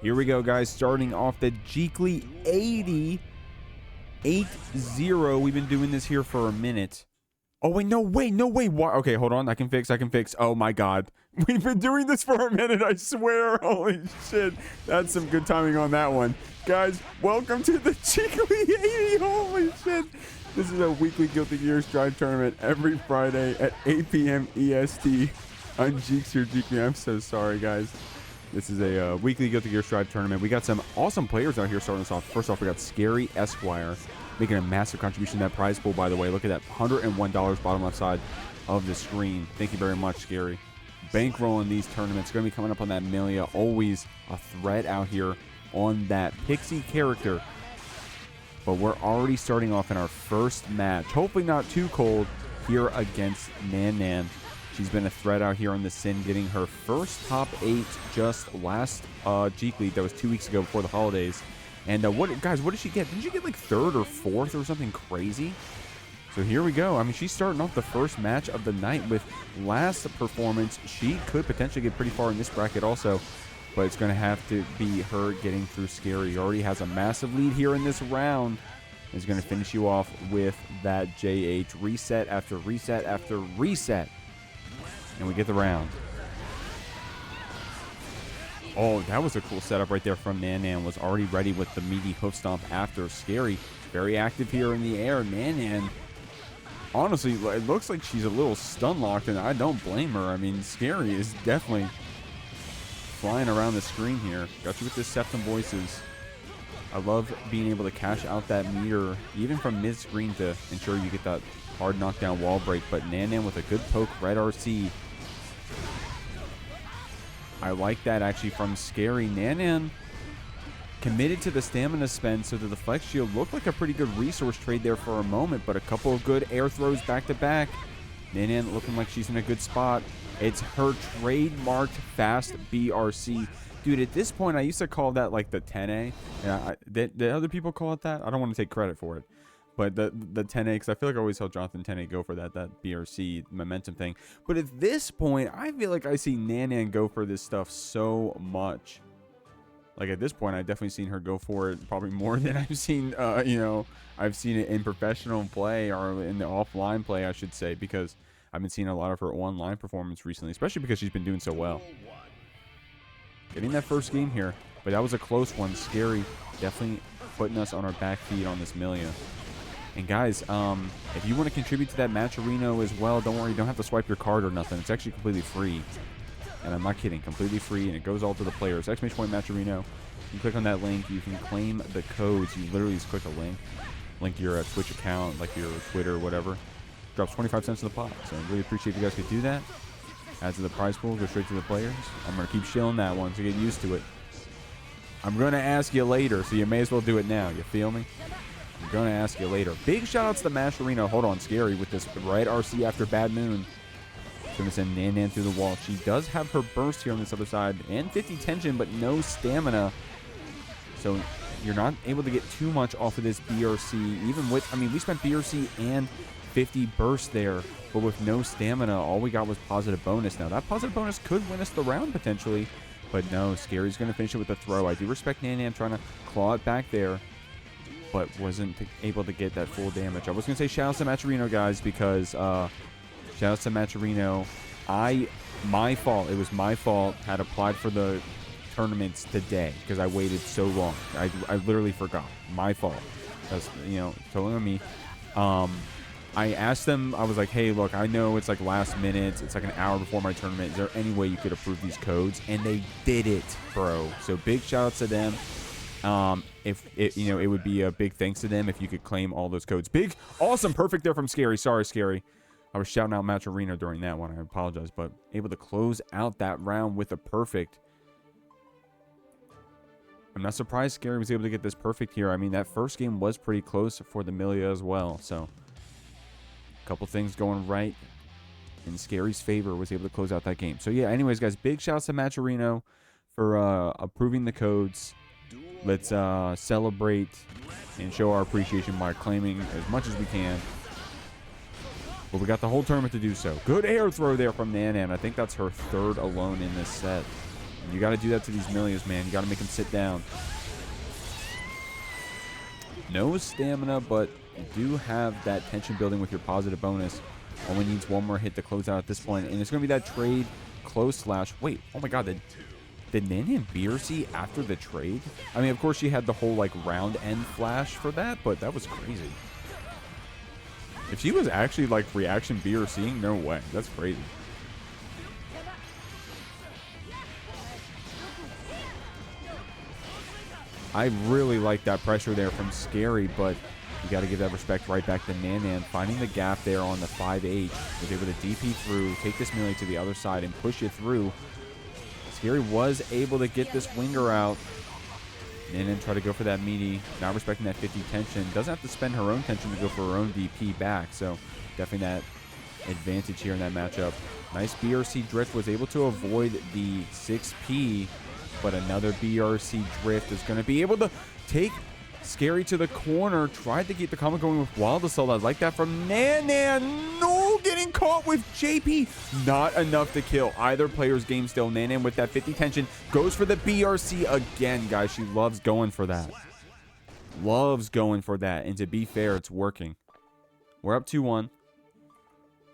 Here we go, guys. Starting off the Jeekly 80-8-0. We've been doing this here for a minute. Oh, wait, no way. Why? Okay, hold on. I can fix. Oh, my God. We've been doing this for a minute, I swear. Holy shit. That's some good timing on that one. Guys, welcome to the Jeekly 80. Holy shit. This is a weekly Guilty Gear Strive tournament every Friday at 8 p.m. EST on Jeeks or Jeekly. I'm so sorry, guys. This is a weekly Guilty Gear Strive tournament. We got some awesome players out here starting us off. First off, we got ScaryEsquire making a massive contribution to that prize pool, by the way. Look at that, $101 bottom left side of the screen. Thank you very much, Scary. Bankrolling these tournaments. Going to be coming up on that Millia. Always a threat out here on that Pixie character. But we're already starting off in our first match. Hopefully not too cold here against Nan Nan. She's been a threat out here on the Sin, getting her first top 8 just last Jeekly. That was 2 weeks ago before the holidays. And guys, what did she get? Didn't she get like 3rd or 4th or something crazy? So here we go. I mean, she's starting off the first match of the night with last performance. She could potentially get pretty far in this bracket also, but it's going to have to be her getting through Scary. Already has a massive lead here in this round. Is going to finish you off with that JH reset after reset after reset. And we get the round. Oh, that was a cool setup right there from Nan Nan. Was already ready with the meaty hoof stomp after Scary. Very active here in the air. Nan Nan, honestly, it looks like she's a little stun locked, and I don't blame her. I mean, Scary is definitely flying around the screen here. Got you with the Septum Voices. I love being able to cash out that meter, even from mid-screen, to ensure you get that hard knockdown wall break. But Nan Nan with a good poke, red RC. I like that actually from Scary. Nan Nan committed to the stamina spend, so that the flex shield looked like a pretty good resource trade there for a moment, but a couple of good air throws back to back. Nan Nan looking like she's in a good spot. It's her trademarked fast BRC. Dude, at this point, I used to call that like the 10A. Yeah, did other people call it that? I don't want to take credit for it. But the 10A, because I feel like I always saw Jonathan 10A go for that BRC momentum thing. But at this point, I feel like I see Nan Nan go for this stuff so much. Like at this point, I've definitely seen her go for it probably more than I've seen, I've seen it in professional play, or in the offline play, I should say, because I've been seeing a lot of her online performance recently, especially because she's been doing so well. Getting that first game here, but that was a close one. Scary definitely putting us on our back feet on this Millia. And guys, if you want to contribute to that Matcherino as well, don't worry, you don't have to swipe your card or nothing. It's actually completely free. And I'm not kidding, completely free, and it goes all to the players. ! Matcherino. You click on that link, you can claim the codes. You literally just click a link to your Twitch account, like your Twitter, whatever. Drops 25 cents in the pot. So I really appreciate if you guys could do that. Add to the prize pool, go straight to the players. I'm going to keep shilling that one to get used to it. I'm going to ask you later, so you may as well do it now. You feel me? I'm going to ask you later. Big shout-outs to Matcherino. Hold on, Scary with this red RC after Bad Moon. Going to send Nan Nan through the wall. She does have her burst here on this other side, and 50 tension, but no stamina. So you're not able to get too much off of this BRC. Even with, I mean, we spent BRC and 50 burst there, but with no stamina, all we got was positive bonus. Now, that positive bonus could win us the round potentially, but no, Scary's going to finish it with a throw. I do respect Nan Nan trying to claw it back there, but wasn't able to get that full damage. I was going to say shout-outs to Matcherino, guys, because shout-outs to Matcherino. My fault. It was my fault. Had applied for the tournaments today because I waited so long. I literally forgot. My fault. That's, totally on me. I asked them, I was like, hey, look, I know it's like last minute. It's like an hour before my tournament. Is there any way you could approve these codes? And they did it, bro. So big shout-outs to them. It would be a big thanks to them if you could claim all those codes. Big, awesome, perfect there from Scary. Sorry, Scary. I was shouting out Matcherino during that one. I apologize, but able to close out that round with a perfect. I'm not surprised Scary was able to get this perfect here. I mean, that first game was pretty close for the Millia as well. So, a couple things going right in Scary's favor, was able to close out that game. So, yeah, anyways, guys, big shouts to Matcherino for approving the codes. Let's celebrate and show our appreciation by claiming as much as we can. But we got the whole tournament to do so. Good air throw there from Nan Nan. I think that's her 3rd alone in this set. You got to do that to these Millias, man. You got to make them sit down. No stamina, but you do have that tension building with your positive bonus. Only needs one more hit to close out at this point. And it's going to be that trade close slash. Wait, oh my god, did Nan Nan BRC after the trade? I mean, of course, she had the whole, like, round end flash for that, but that was crazy. If she was actually, like, reaction BRCing, no way. That's crazy. I really like that pressure there from Scary, but you got to give that respect right back to Nan Nan. Finding the gap there on the 5H. Was able to DP through, take this melee to the other side, and push it through. Scary was able to get this winger out. Nan Nan try to go for that meaty. Not respecting that 50 tension. Doesn't have to spend her own tension to go for her own DP back. So definitely that advantage here in that matchup. Nice BRC drift. Was able to avoid the 6P. But another BRC drift is going to be able to take Scary to the corner. Tried to keep the combo going with Wild Assault. I like that from Nan Nan. No, getting caught with JP. Not enough to kill either player's game still. Nan Nan with that 50 tension goes for the BRC again, guys. She loves going for that. Loves going for that. And to be fair, it's working. We're up 2-1.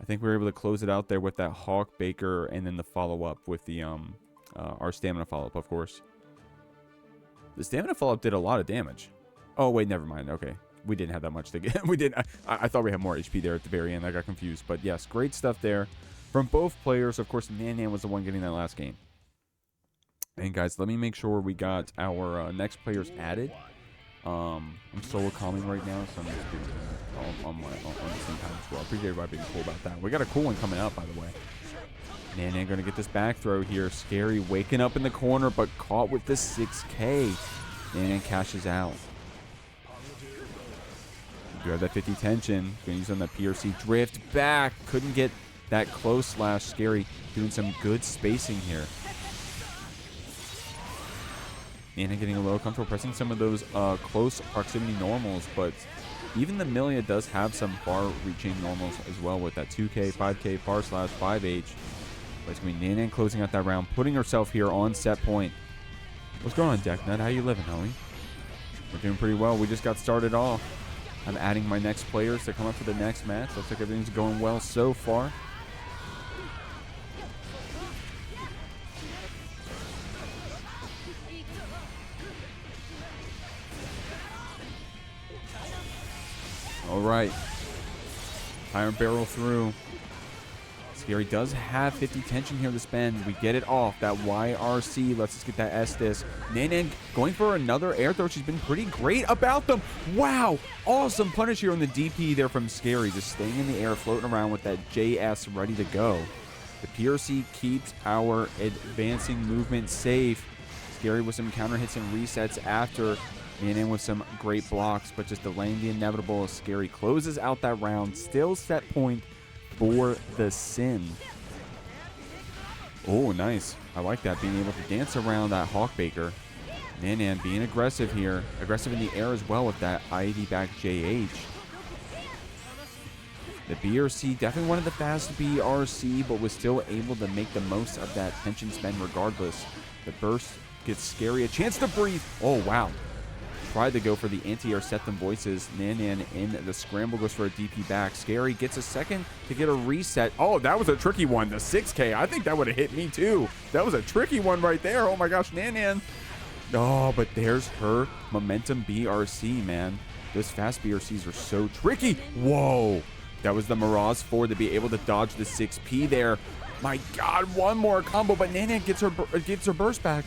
I think we were able to close it out there with that Hawk Baker and then the follow-up with the our stamina follow-up, of course. The stamina follow-up did a lot of damage. Oh, wait, never mind. Okay. We didn't have that much to get. We didn't. I thought we had more HP there at the very end. I got confused. But yes, great stuff there from both players. Of course, Nan Nan was the one getting that last game. And guys, let me make sure we got our next players added. I'm solo calming right now, so I'm just doing that on the same time as well. I appreciate everybody being cool about that. We got a cool one coming out, by the way. Nan Nan going to get this back throw here. Scary waking up in the corner, but caught with the 6K. Nan Nan cashes out. You have that 50 tension. Going to use on the PRC drift back. Couldn't get that close slash. Scary doing some good spacing here. Nan Nan getting a little comfortable pressing some of those close proximity normals, but even the Millia does have some far-reaching normals as well with that 2K, 5K, far slash, 5H. But it's going to be Nan Nan closing out that round, putting herself here on set point. What's going on, Deck Nut? How you living, homie? We're doing pretty well. We just got started off. I'm adding my next players to come up for the next match. Looks like everything's going well so far. All right. Iron Barrel through. Scary does have 50 tension here to spend. We get it off. That YRC lets us get that Estes. Nan Nan going for another air throw. She's been pretty great about them. Wow. Awesome punish here on the DP there from Scary. Just staying in the air, floating around with that JS ready to go. The PRC keeps our advancing movement safe. Scary with some counter hits and resets after. Nan Nan with some great blocks, but just delaying the inevitable. Scary closes out that round. Still set point for the Sin. Oh, nice. I like that. Being able to dance around that Hawkbaker. Nan Nan being aggressive here. Aggressive in the air as well with that IAD back JH. The BRC, definitely one of the fast BRC, but was still able to make the most of that tension spend regardless. The burst gets Scary a chance to breathe. Oh, wow. Tried to go for the anti-air septum voices. Nan Nan in the scramble goes for a DP back. Scary gets a second to get a reset. Oh, that was a tricky one. The 6K. I think that would have hit me too. That was a tricky one right there. Oh my gosh, Nan Nan. Oh, but there's her momentum BRC, man. Those fast BRCs are so tricky. Whoa. That was the Mirage 4 to be able to dodge the 6P there. My God, one more combo, but Nan Nan gets her burst back.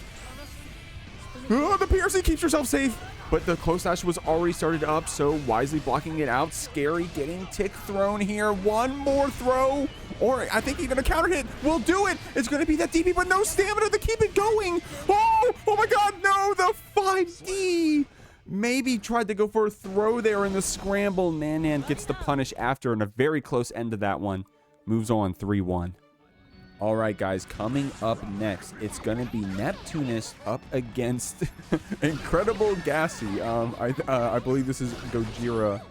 Oh, the PRC keeps herself safe. But the close slash was already started up, so wisely blocking it out. Scary getting tick thrown here. One more throw, or I think even a counter hit will do it. It's going to be that DP, but no stamina to keep it going. Oh my God, no, the 5D. Maybe tried to go for a throw there in the scramble. Nan Nan gets the punish after, and a very close end to that one. Moves on 3-1. All right, guys, coming up next, it's going to be Neptunest up against incredible Gassy. I believe this is Gojira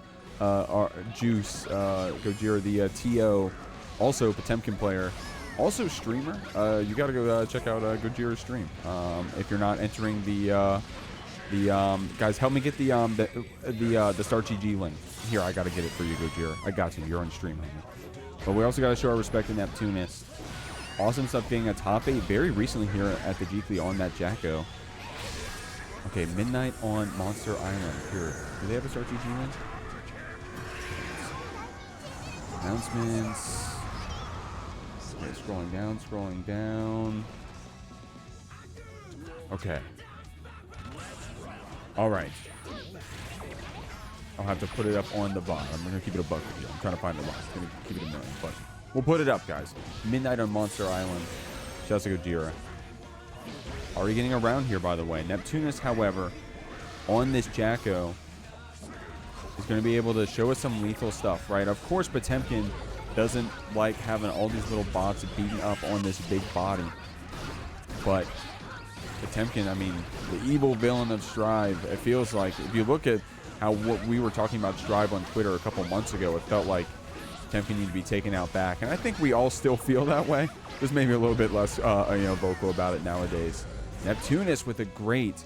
Juice, Gojira, the TO, also Potemkin player. Also, streamer, you got to go check out Gojira's stream. If you're not entering the guys, help me get the Start GG link. Here, I got to get it for you, Gojira. I got you. You're on stream, homie. But we also got to show our respect to Neptunest. Awesome stuff being a top 8 very recently here at the Jeekly on that Jacko. Okay, midnight on Monster Island. Here, do they have a Start GG link? Announcements. Okay, scrolling down. Okay. All right. I'll have to put it up on the bot. I'm going to keep it a buck with you. I'm trying to find the bot. I'm going to keep it a million, but we'll put it up, guys. Midnight on Monster Island. Shouts to Gojira. Already getting around here, by the way. Neptunest, however, on this Jacko, is going to be able to show us some lethal stuff, right? Of course, Potemkin doesn't like having all these little bots beating up on this big body. But Potemkin, I mean, the evil villain of Strive, it feels like, if you look at what we were talking about Strive on Twitter a couple months ago, it felt like Potemkin needed to be taken out back. And I think we all still feel that way. Just maybe a little bit less vocal about it nowadays. Neptunest with a great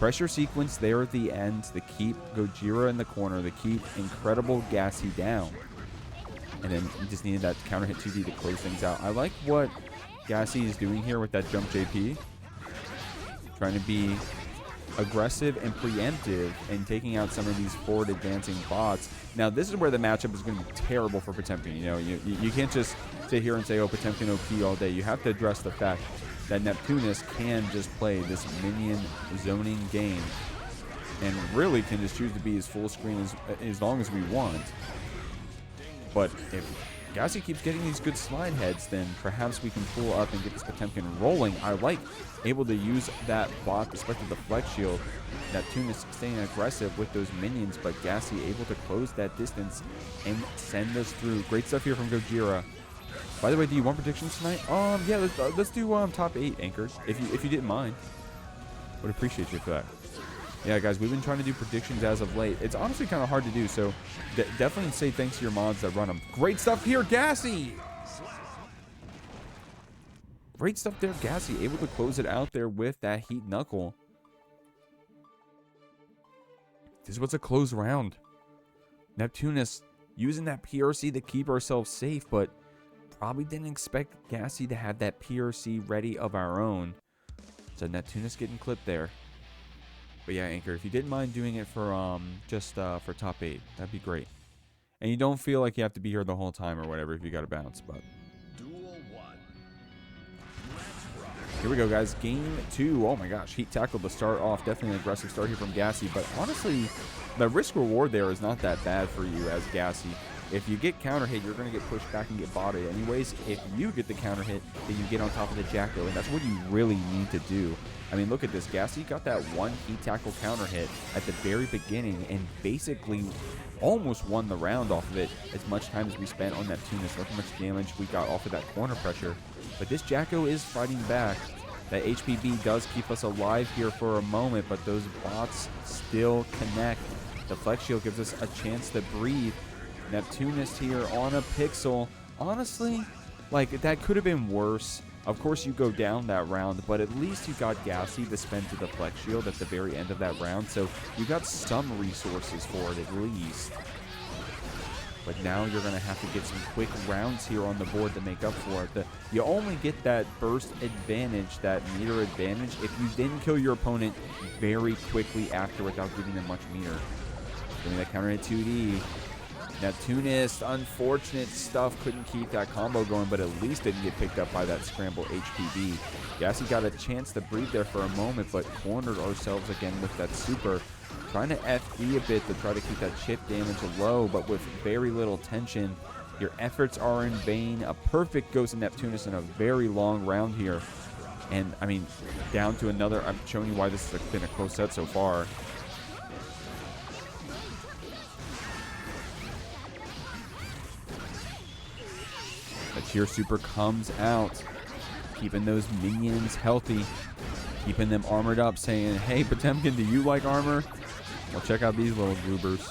pressure sequence there at the end to keep Gojira in the corner, to keep incredible Gassy down. And then you just needed that counter hit 2D to close things out. I like what Gassy is doing here with that jump JP. Trying to be aggressive and preemptive and taking out some of these forward advancing bots. Now, this is where the matchup is going to be terrible for Potemkin. You know, you can't just sit here and say, oh, Potemkin OP all day. You have to address the fact that Neptunest can just play this minion zoning game and really can just choose to be as full screen as long as we want. But if Gassy keeps getting these good slide heads, then perhaps we can pull up and get this Potemkin rolling. I like able to use that bot, especially the flex shield. Neptunest staying aggressive with those minions, but Gassy able to close that distance and send us through. Great stuff here from Gojira. By the way, do you want predictions tonight? Yeah, let's do top 8 anchors, if you didn't mind. Would appreciate you for that. Yeah, guys, we've been trying to do predictions as of late. It's honestly kind of hard to do, so definitely say thanks to your mods that run them. Great stuff here, Gassy! Great stuff there, Gassy. Able to close it out there with that Heat Knuckle. This is what's a close round. Neptunest using that PRC to keep ourselves safe, but probably didn't expect Gassy to have that PRC ready of our own. So Neptunest getting clipped there. But yeah, Anchor, if you didn't mind doing it for for top 8, that'd be great. And you don't feel like you have to be here the whole time or whatever if you got to bounce. But here we go, guys. Game 2. Oh my gosh, Heat Tackle to start off. Definitely an aggressive start here from Gassy. But honestly, the risk reward there is not that bad for you as Gassy. If you get counter hit, you're going to get pushed back and get botted anyways. If you get the counter hit, then you get on top of the Jacko, and that's what you really need to do. I mean, look at this. Gassy got that one Heat Tackle counter hit at the very beginning and basically almost won the round off of it. As much time as we spent on Neptunest, look how much damage we got off of that corner pressure. But this Jacko is fighting back. That HPB does keep us alive here for a moment, but those bots still connect. The Flex Shield gives us a chance to breathe. Neptunest here on a pixel. Honestly, like, that could have been worse. Of course, you go down that round, but at least you got Gassy to spend to the Flex Shield at the very end of that round, so you got some resources for it at least. But now you're going to have to get some quick rounds here on the board to make up for it. You only get that burst advantage, that meter advantage, if you didn't kill your opponent very quickly after without giving them much meter. Getting that counter hit 2D. Neptunest, unfortunate stuff, couldn't keep that combo going, but at least didn't get picked up by that scramble HPB. Gassy got a chance to breathe there for a moment, but cornered ourselves again with that super. Trying to FD a bit to try to keep that chip damage low, but with very little tension. Your efforts are in vain. A perfect Ghost of Neptunest in a very long round here. And, I mean, down to another. I'm showing you why this has been a close set so far. The Cheer Super comes out, keeping those minions healthy, keeping them armored up, saying, hey, Potemkin, do you like armor? Well, check out these little goobers.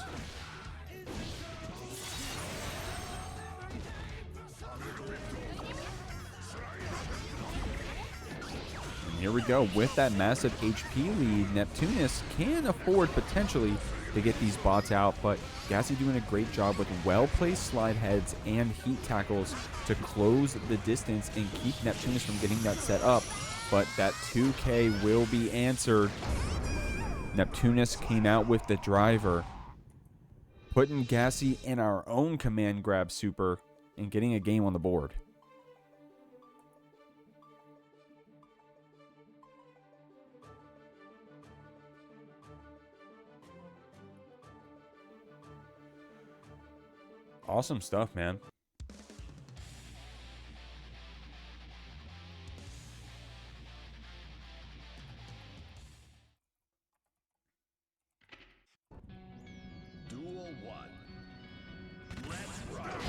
here we go. With that massive HP lead, Neptunest can afford potentially to get these bots out, but Gassy doing a great job with well-placed slide heads and heat tackles to close the distance and keep Neptunest from getting that set up. But that 2K will be answered. Neptunest came out with the driver, putting Gassy in our own command grab super and getting a game on the board. Awesome stuff, man. Duel 1. Let's rock.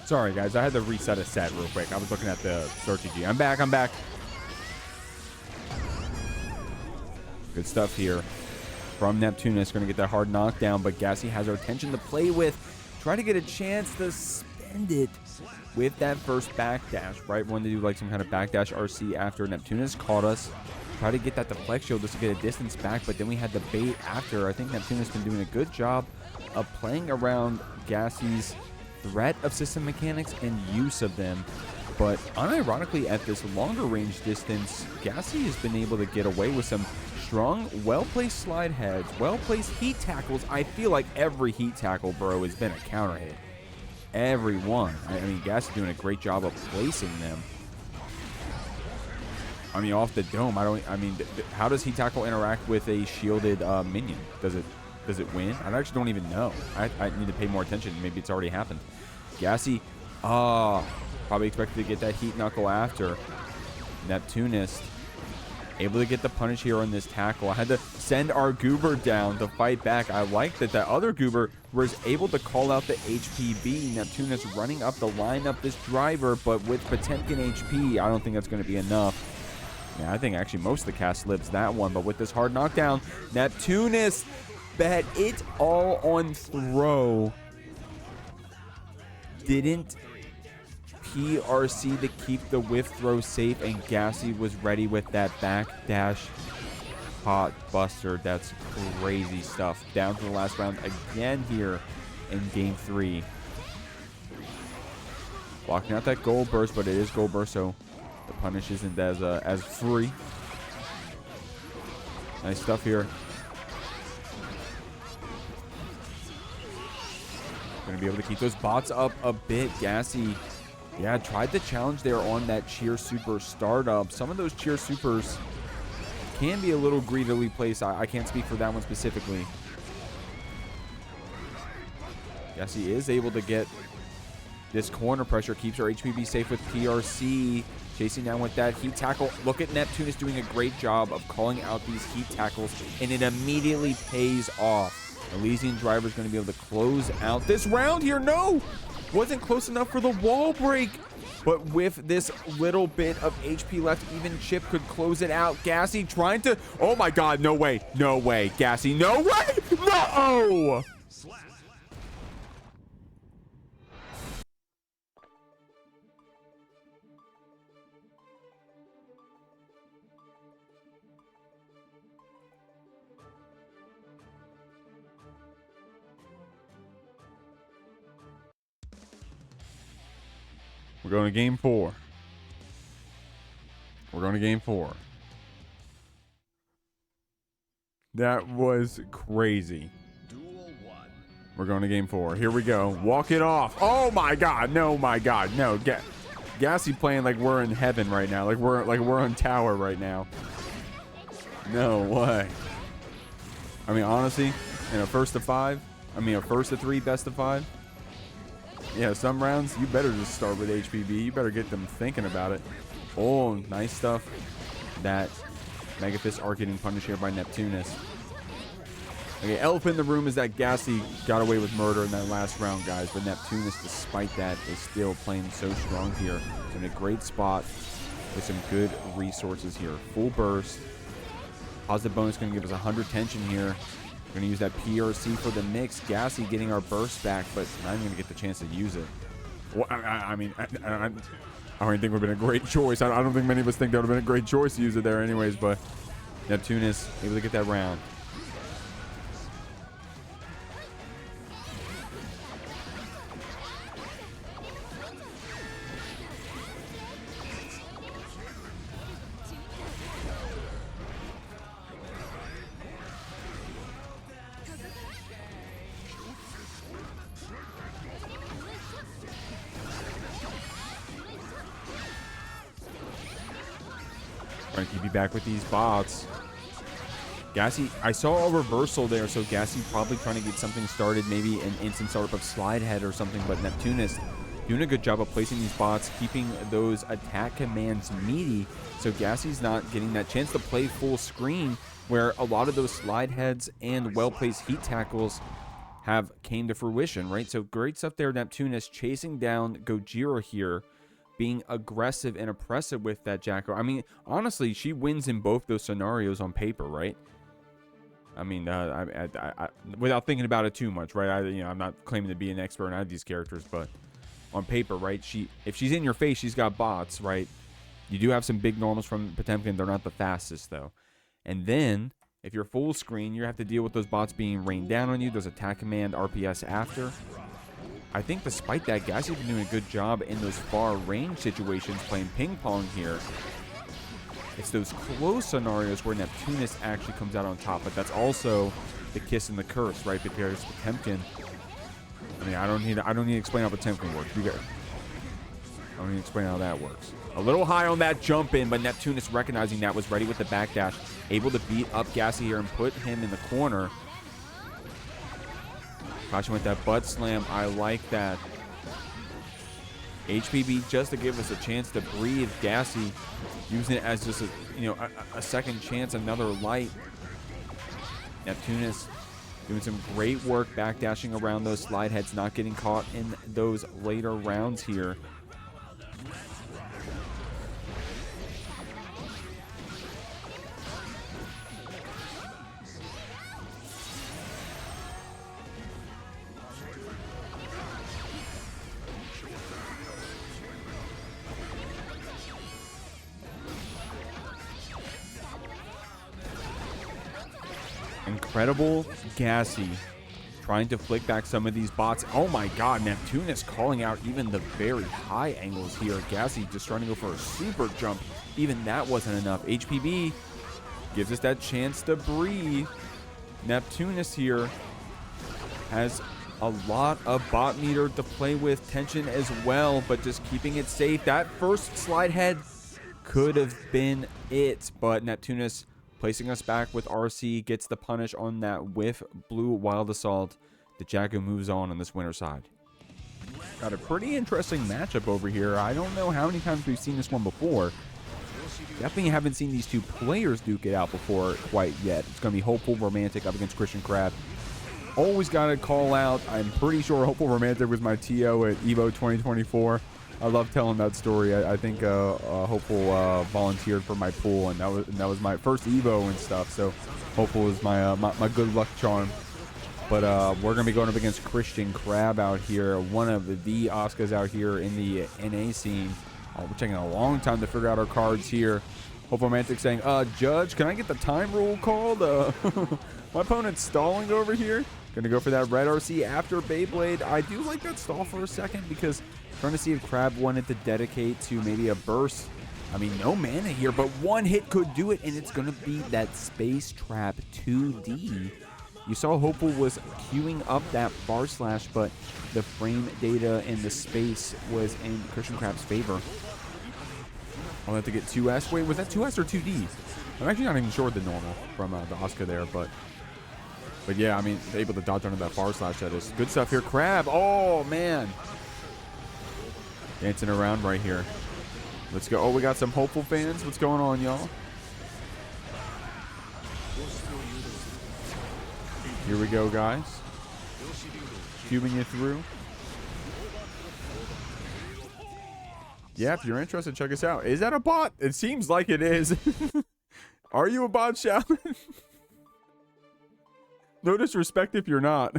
Sorry, guys. I had to reset a set real quick. I was looking at the strategy. I'm back. I'm back. Good stuff here from Neptunest. Going to get that hard knockdown, but Gassy has our attention to play with. Try to get a chance to spend it with that first backdash, right? Wanted to do like some kind of backdash RC after Neptunest caught us. Try to get that deflect shield just to get a distance back, but then we had the bait after. I think Neptunest been doing a good job of playing around Gassy's threat of system mechanics and use of them, but unironically at this longer range distance, Gassy has been able to get away with some strong, well-placed slide heads, well-placed heat tackles. I feel like every heat tackle, bro, has been a counter hit. Every one. I mean, Gassy's doing a great job of placing them. I mean, off the dome, how does heat tackle interact with a shielded minion? Does it win? I actually don't even know. I need to pay more attention. Maybe it's already happened. Gassy, probably expected to get that heat knuckle after. Neptunest, able to get the punish here on this tackle. I had to send our Goober down to fight back. I like that other Goober was able to call out the HPB. Neptunest running up the lineup, this driver, but with Potemkin HP, I don't think that's going to be enough. Yeah, I think actually most of the cast lives that one, but with this hard knockdown, Neptunest bet it all on throw. Didn't PRC to keep the whiff throw safe, and Gassy was ready with that backdash hot buster. That's crazy stuff. Down to the last round again here in game 3. Blocking out that gold burst, but it is gold burst, so the punish isn't as free. Nice stuff here. Going to be able to keep those bots up a bit. Gassy, yeah, tried the challenge there on that cheer super startup. Some of those cheer supers can be a little greedily placed. I can't speak for that one specifically. Gassy is able to get this corner pressure, keeps our HPB safe with PRC. Chasing down with that heat tackle. Look at Neptunest doing a great job of calling out these heat tackles, and it immediately pays off. Elysian driver is going to be able to close out this round here. No! Wasn't close enough for the wall break. But with this little bit of HP left, even Chipp could close it out. Gassy trying to... Oh my god, no way. No way. Gassy, no way! No! We're going to game 4. We're going to game 4. That was crazy. Duel 1. We're going to game 4. Here we go. Walk it off. Oh my god. No, my god. No. Gassy playing like we're in heaven right now. Like we're on tower right now. No way. I mean, honestly, in a first to 5, a first to 3, best of 5. Yeah, some rounds, you better just start with HPB. You better get them thinking about it. Oh, nice stuff. That Mega Fists are getting punished here by Neptunest. Okay, elephant in the room is that Gassy got away with murder in that last round, guys. But Neptunest, despite that, is still playing so strong here. He's in a great spot with some good resources here. Full burst. Positive bonus going to give us 100 tension here. We're going to use that PRC for the mix. Gassy getting our burst back, but not even going to get the chance to use it. Well, I mean, I don't even think it would have been a great choice. I don't think many of us think that would have been a great choice to use it there anyways, but Neptunest able to get that round. Trying to keep you back with these bots. Gassy, I saw a reversal there, so Gassy probably trying to get something started, maybe an instant startup of slide head or something, but Neptunest doing a good job of placing these bots, keeping those attack commands meaty, so Gassy's not getting that chance to play full screen, where a lot of those slide heads and well-placed heat tackles have came to fruition, right? So great stuff there, Neptunest chasing down Gojira here, being aggressive and oppressive with that Jacko. I mean, honestly, she wins in both those scenarios on paper, right? I mean, without thinking about it too much, right? I'm not claiming to be an expert on either of these characters, but on paper, right? If she's in your face, she's got bots, right? You do have some big normals from Potemkin. They're not the fastest, though. And then, if you're full screen, you have to deal with those bots being rained down on you. There's attack command RPS after. I think despite that, Gassy's been doing a good job in those far range situations, playing ping pong here. It's those close scenarios where Neptunest actually comes out on top, but that's also the kiss and the curse, right? Because Potemkin. I mean, I don't need to explain how Potemkin works. I don't need to explain how that works. A little high on that jump in, but Neptunest recognizing that was ready with the backdash, able to beat up Gassy here and put him in the corner. Caution with that butt slam. I like that. HPB just to give us a chance to breathe. Gassy using it as just a second chance, another light. Neptunest doing some great work backdashing around those slide heads, not getting caught in those later rounds here. Incredible Gassy trying to flick back some of these bots. Oh my god, Neptunest calling out even the very high angles here. Gassy just trying to go for a super jump. Even that wasn't enough. HPB gives us that chance to breathe. Neptunest here has a lot of bot meter to play with, tension as well, but just keeping it safe. That first slide head could have been it, but Neptunest placing us back with RC, gets the punish on that whiff. Blue Wild Assault. The Jago moves on this winner side. Got a pretty interesting matchup over here. I don't know how many times we've seen this one before. Definitely haven't seen these two players duke it out before quite yet. It's going to be Hopeful Romantic up against Christian Crab. Always got to call out. I'm pretty sure Hopeful Romantic was my TO at EVO 2024. I love telling that story. I think Hopeful volunteered for my pool, and that was my first Evo and stuff. So Hopeful is my my good luck charm. But we're gonna be going up against Christian Crab out here, one of the Asukas out here in the NA scene. We're taking a long time to figure out our cards here. Hopeful Romantic saying, Judge, can I get the time rule called? My opponent's stalling over here. Gonna go for that red RC after Beyblade. I do like that stall for a second because trying to see if Crab wanted to dedicate to maybe a burst. I mean, no mana here, but one hit could do it, and it's going to be that Space Trap 2D. You saw Hopeful was queuing up that bar slash, but the frame data and the space was in Christian Crab's favor. I'll have to get 2S. Wait, was that 2S or 2D? I'm actually not even sure the normal from the Asuka there, but yeah, I mean, able to dodge under that bar slash. That is good stuff here. Crab, oh man. Dancing around right here. Let's go. Oh, we got some Hopeful fans. What's going on, y'all? Here we go, guys. Cubing you through. Yeah, if you're interested, check us out. Is that a bot? It seems like it is. Are you a bot, Shaolin? No disrespect if you're not.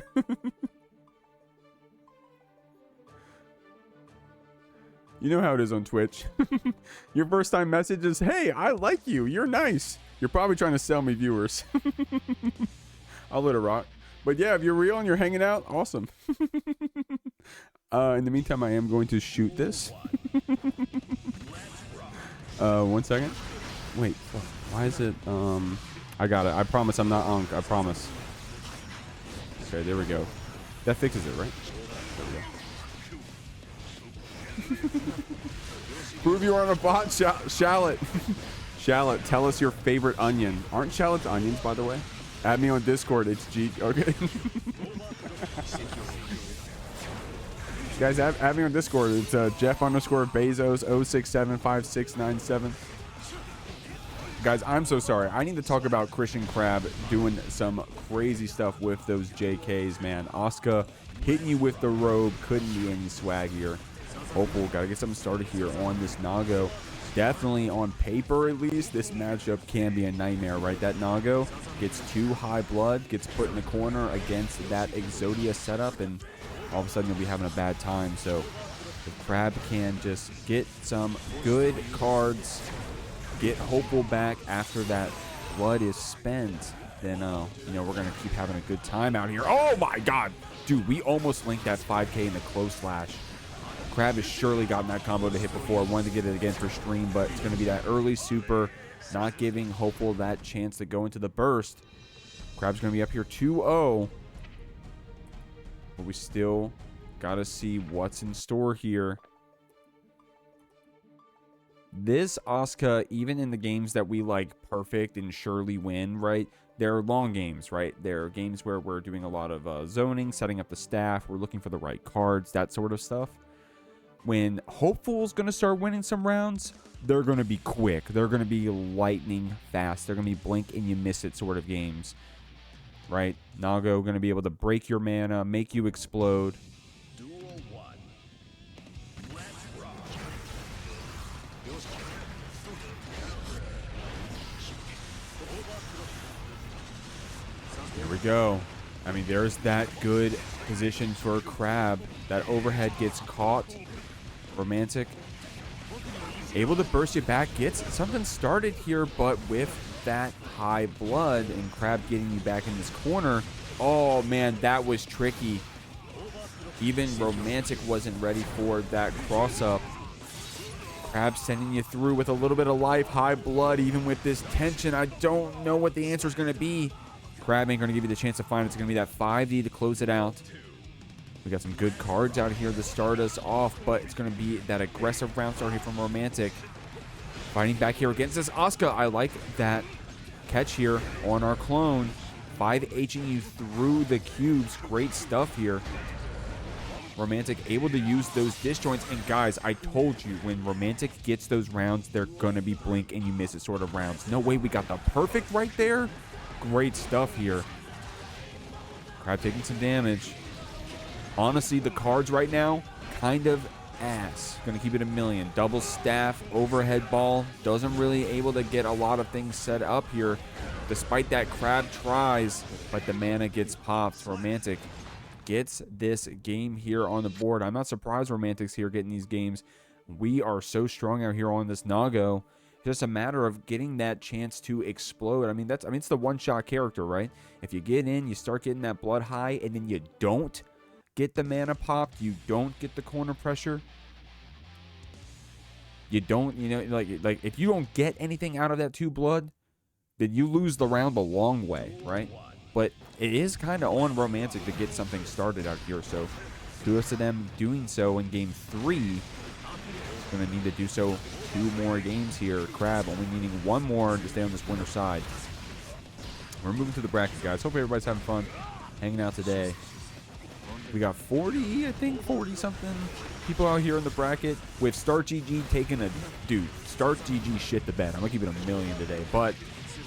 You know how it is on Twitch. Your first time message is, hey, I like you. You're nice. You're probably trying to sell me viewers. I'll let it rock. But yeah, if you're real and you're hanging out, awesome. In the meantime, I am going to shoot this. 1 second. Wait, why is it? I got it. I promise I'm not Unk. I promise. Okay, there we go. That fixes it, right? There we go. Prove you aren't a bot, Shallot. Shallot, tell us your favorite onion. Aren't shallots onions, by the way? Add me on Discord. It's G. Okay. Guys, add me on Discord. It's Jeff_Bezos06756697. Guys, I'm so sorry. I need to talk about Christian Crab doing some crazy stuff with those JKs, man. Asuka hitting you with the robe. Couldn't be any swaggier. Hopeful. Got to get something started here on this Nago. Definitely on paper, at least, this matchup can be a nightmare, right? That Nago gets too high blood, gets put in the corner against that Exodia setup, and all of a sudden you'll be having a bad time. So if Crab can just get some good cards, get Hopeful back after that blood is spent, then, you know, we're going to keep having a good time out here. Oh, my God. Dude, we almost linked that 5K in the close slash. Crab has surely gotten that combo to hit before. Wanted to get it again for stream, but it's going to be that early super, not giving Hopeful that chance to go into the burst. Crab's going to be up here 2-0. But we still got to see what's in store here. This Asuka, even in the games that we like perfect and surely win, right? They're long games, right? They're games where we're doing a lot of zoning, setting up the staff. We're looking for the right cards, that sort of stuff. When Hopeful's going to start winning some rounds, they're going to be quick. They're going to be lightning fast. They're going to be blink and you miss it sort of games, right? Nago going to be able to break your mana, make you explode. Duel 1. Let's rock. Here we go. I mean, there's that good position for Crab. That overhead gets caught. Romantic. Able to burst you back. Gets something started here, but with that high blood and Crab getting you back in this corner. Oh, man, that was tricky. Even Romantic wasn't ready for that cross-up. Crab sending you through with a little bit of life. High blood, even with this tension. I don't know what the answer is going to be. Crab ain't going to give you the chance to find it. It's going to be that 5D to close it out. We got some good cards out here to start us off, but it's going to be that aggressive round start here from Romantic. Fighting back here against this Asuka. I like that catch here on our clone. 5Hing you through the cubes. Great stuff here. Romantic able to use those disjoints. And guys, I told you, when Romantic gets those rounds, they're going to be blink and you miss it sort of rounds. No way, we got the perfect right there. Great stuff here. Crab taking some damage. Honestly, the cards right now, kind of ass. Gonna keep it a million. Double staff, overhead ball. Doesn't really able to get a lot of things set up here. Despite that, Crab tries, but the mana gets popped. Romantic gets this game here on the board. I'm not surprised Romantic's here getting these games. We are so strong out here on this Nago. Just a matter of getting that chance to explode. I mean, it's the one-shot character, right? If you get in, you start getting that blood high, and then you don't get the mana popped, you don't get the corner pressure, you don't, you know, like if you don't get anything out of that 2 blood, then you lose the round the long way, right? But it is kind of on Romantic to get something started out here, so kudos to them doing so in game 3. Going to need to do so 2 more games here. Crab only needing 1 more to stay on this winner side. We're moving to the bracket, guys. Hope everybody's having fun hanging out today. We got 40, I think, 40-something people out here in the bracket with Start GG taking a... Dude, Start GG shit the bed. I'm going to keep it a million today. But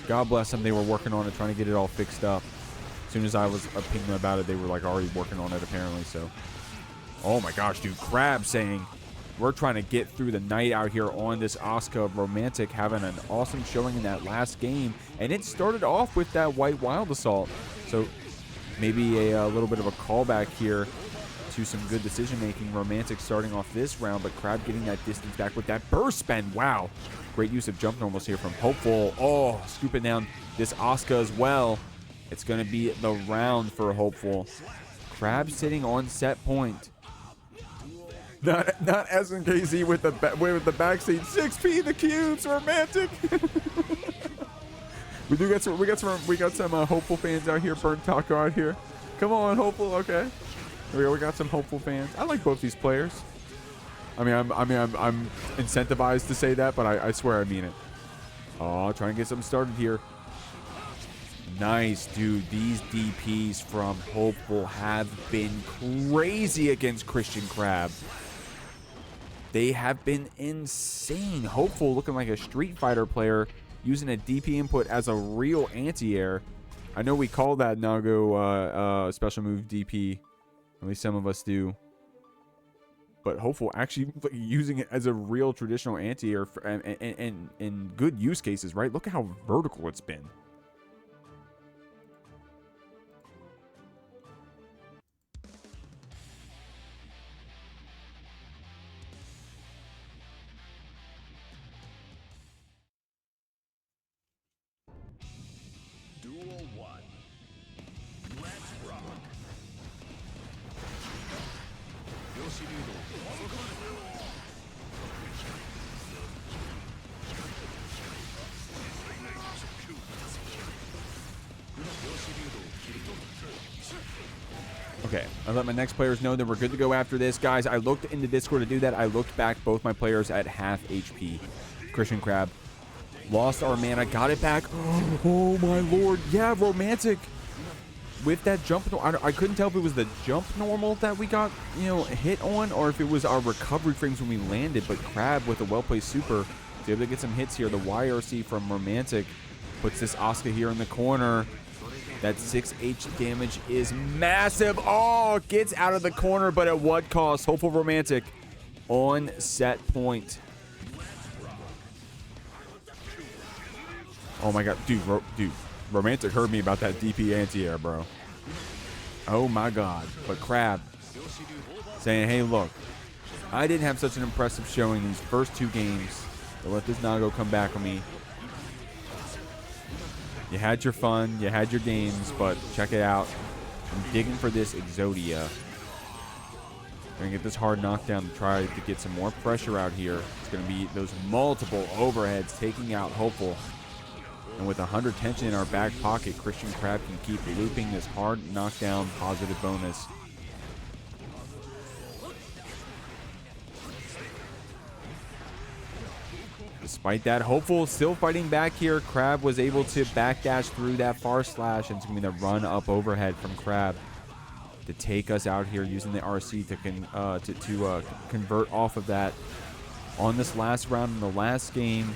God bless them. They were working on it, trying to get it all fixed up. As soon as I was opinion about it, they were like already working on it apparently. So, oh my gosh, dude, Crab saying we're trying to get through the night out here on this Asuka Romantic, having an awesome showing in that last game, and it started off with that White Wild Assault. So maybe a little bit of a callback here to some good decision making. Romantic starting off this round, but Crab getting that distance back with that burst spend. Wow, great use of jump normals here from Hopeful. Oh, scooping down this Asuka as well. It's going to be the round for Hopeful. Crab sitting on set point. Not SNKZ with the backseat 6P the cubes. Romantic. we got some Hopeful fans out here. Burnt Taco out here. Come on, Hopeful. Okay. We got some Hopeful fans. I like both these players. I'm incentivized to say that, but I swear I mean it. Oh, trying to get something started here. Nice, dude. These DPs from Hopeful have been crazy against Christian Crab. They have been insane. Hopeful looking like a Street Fighter player, using a DP input as a real anti-air. I know we call that Nago special move DP. At least some of us do. But Hopeful actually using it as a real traditional anti-air and in good use cases, right? Look at how vertical it's been. Duel 1. Let's rock. Okay, I let my next players know that we're good to go after this. Guys, I looked in the Discord to do that. I looked back both my players at half HP. Christian Crab lost our mana, got it back. Oh my lord. Yeah, Romantic with that jump. I couldn't tell if it was the jump normal that we got, hit on, or if it was our recovery frames when we landed. But Crab with a well-placed super was able to get some hits here. The YRC from Romantic puts this Asuka here in the corner. That 6H damage is massive. Oh, gets out of the corner, but at what cost? Hopeful Romantic on set point. Oh my god, dude, Romantic heard me about that DP anti-air, bro. Oh my god. But Crab saying, hey, look, I didn't have such an impressive showing these first two games to let this Nago come back on me. You had your fun, you had your games, but check it out. I'm digging for this Exodia. Gonna get this hard knockdown to try to get some more pressure out here. It's gonna be those multiple overheads taking out Hopeful. And with 100 tension in our back pocket, Christian Crab can keep looping this hard knockdown positive bonus. Despite that, Hopeful still fighting back here. Crab was able to backdash through that far slash, and it's going to be the run up overhead from Crab to take us out here using the RC to convert off of that on this last round in the last game.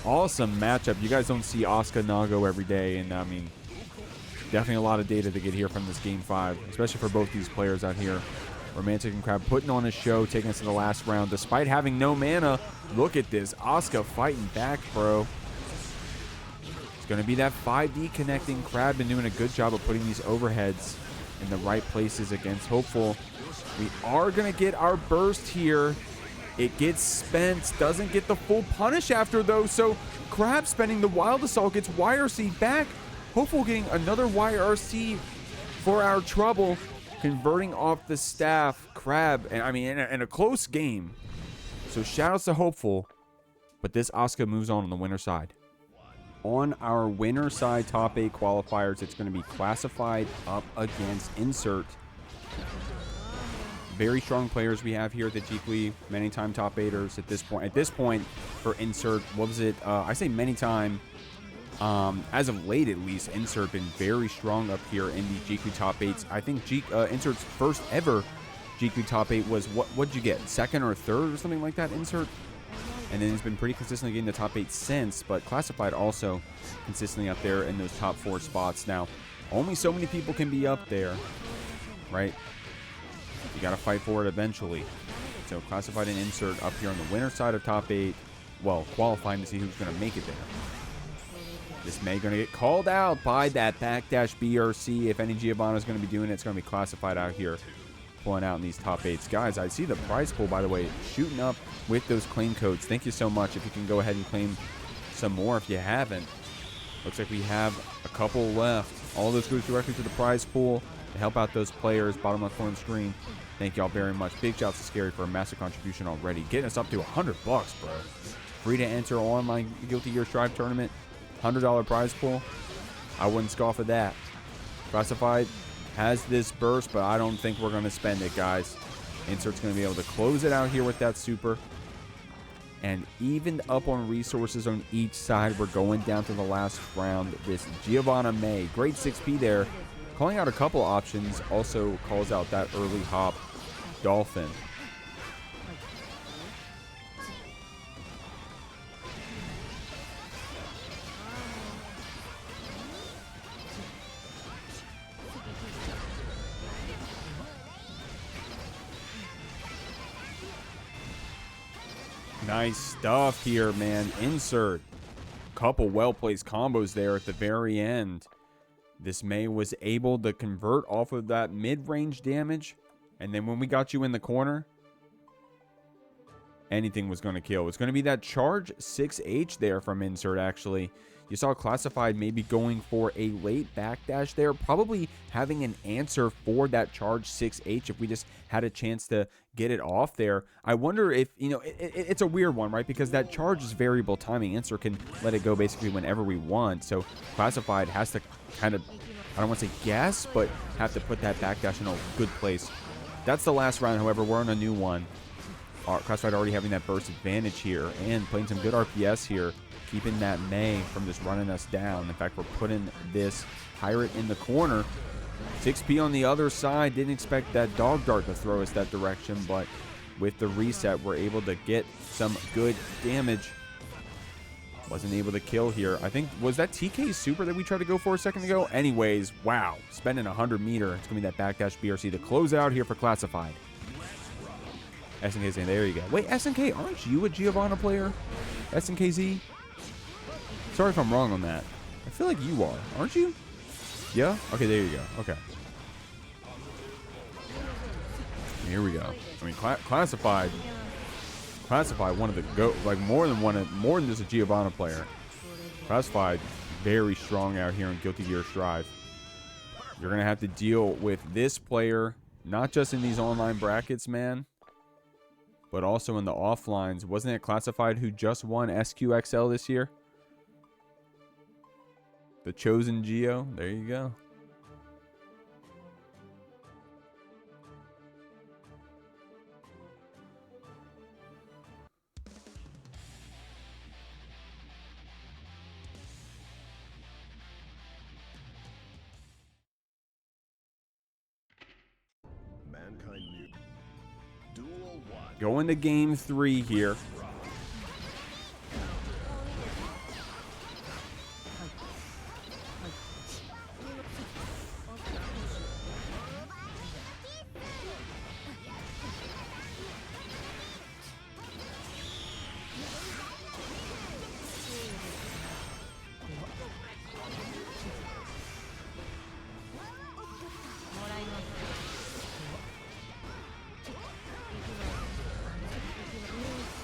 Awesome matchup. You guys don't see Asuka Nago every day, and I mean, definitely a lot of data to get here from this game 5, especially for both these players out here. Romantic and Crab putting on a show, taking us to the last round despite having no mana. Look at this. Asuka fighting back, bro. It's going to be that 5D connecting. Crab been doing a good job of putting these overheads in the right places against Hopeful. We are going to get our burst here. It gets spent. Doesn't get the full punish after, though. So Crab spending the Wild Assault gets YRC back. Hopeful getting another YRC for our trouble. Converting off the staff. Crab, and I mean, in a close game. So shoutouts to Hopeful. But this Asuka moves on the winner side. On our winner side top 8 qualifiers, it's going to be Classified up against Insert. Very strong players we have here at the Jeekly. Many time top 8ers at this point. At this point, for Insert, what was it? I say many time. As of late, at least, Insert been very strong up here in the Jeekly top 8s. I think Insert's first ever Jeekly top 8 was, what'd you get? Second or third or something like that, Insert? And then it's been pretty consistently getting the top 8 since, but Classified also consistently up there in those top 4 spots. Now, Only so many people can be up there, right? You got to fight for it eventually. So Classified and Insert up here on the winner side of top 8. Well, qualifying to see who's going to make it there. This May going to get called out by that backdash BRC. If any Giovanna is going to be doing it, it's going to be Classified out here pulling out in these top 8s. Guys, I see the prize pool, by the way, shooting up with those claim codes. Thank you so much. If you can go ahead and claim some more if you haven't. Looks like we have a couple left. All those goes directly to the prize pool to help out those players. Bottom left corner of the screen. Thank y'all very much. Big shout out to Scary for a massive contribution already. Getting us up to $100, bro. Free to enter online Guilty Gear Strive tournament. $100 prize pool. I wouldn't scoff at that. Classified has this burst, but I don't think we're going to spend it, guys. Insert's going to be able to close it out here with that super. And even up on resources on each side, we're going down to the last round. This Giovanna May, great 6P there. Calling out a couple options. Also calls out that early hop Dolphin. Nice stuff here, man. Insert. Couple well-placed combos there at the very end. This May was able to convert off of that mid-range damage. And then when we got you in the corner, anything was going to kill. It's going to be that charge 6H there from Insert, actually. You saw Classified maybe going for a late backdash there. Probably having an answer for that charge 6H if we just had a chance to get it off there. I wonder if, you know, it's a weird one, right? Because that charge is variable timing. Insert can let it go basically whenever we want. So Classified has to kind of, I don't want to say guess, but have to put that backdash in a good place. That's the last round, however. We're on a new one. Classified already having that burst advantage here and playing some good RPS here, keeping that May from just running us down. In fact, we're putting this Pirate in the corner. 6P on the other side. Didn't expect that Dog Dart to throw us that direction, but with the reset, we're able to get some good damage. Wasn't able to kill here. I think, was that TK super that we tried to go for a second ago? Anyways, wow. Spending 100 meter. It's going to be that backdash BRC to close out here for Classified. SNK saying, there you go. Wait, SNK, aren't you a Giovanna player? SNKZ? Sorry if I'm wrong on that. I feel like you are. Aren't you? Yeah? Okay, there you go. Okay. Here we go. I mean, Classified, one of the like more than just a Giovanna player. Classified, very strong out here in Guilty Gear Strive. You're gonna have to deal with this player, not just in these online brackets, man, but also in the offlines. Wasn't it Classified who just won SQXL this year? The Chosen Geo. There you go. Mankind new. Duel 1. Going to game 3 here.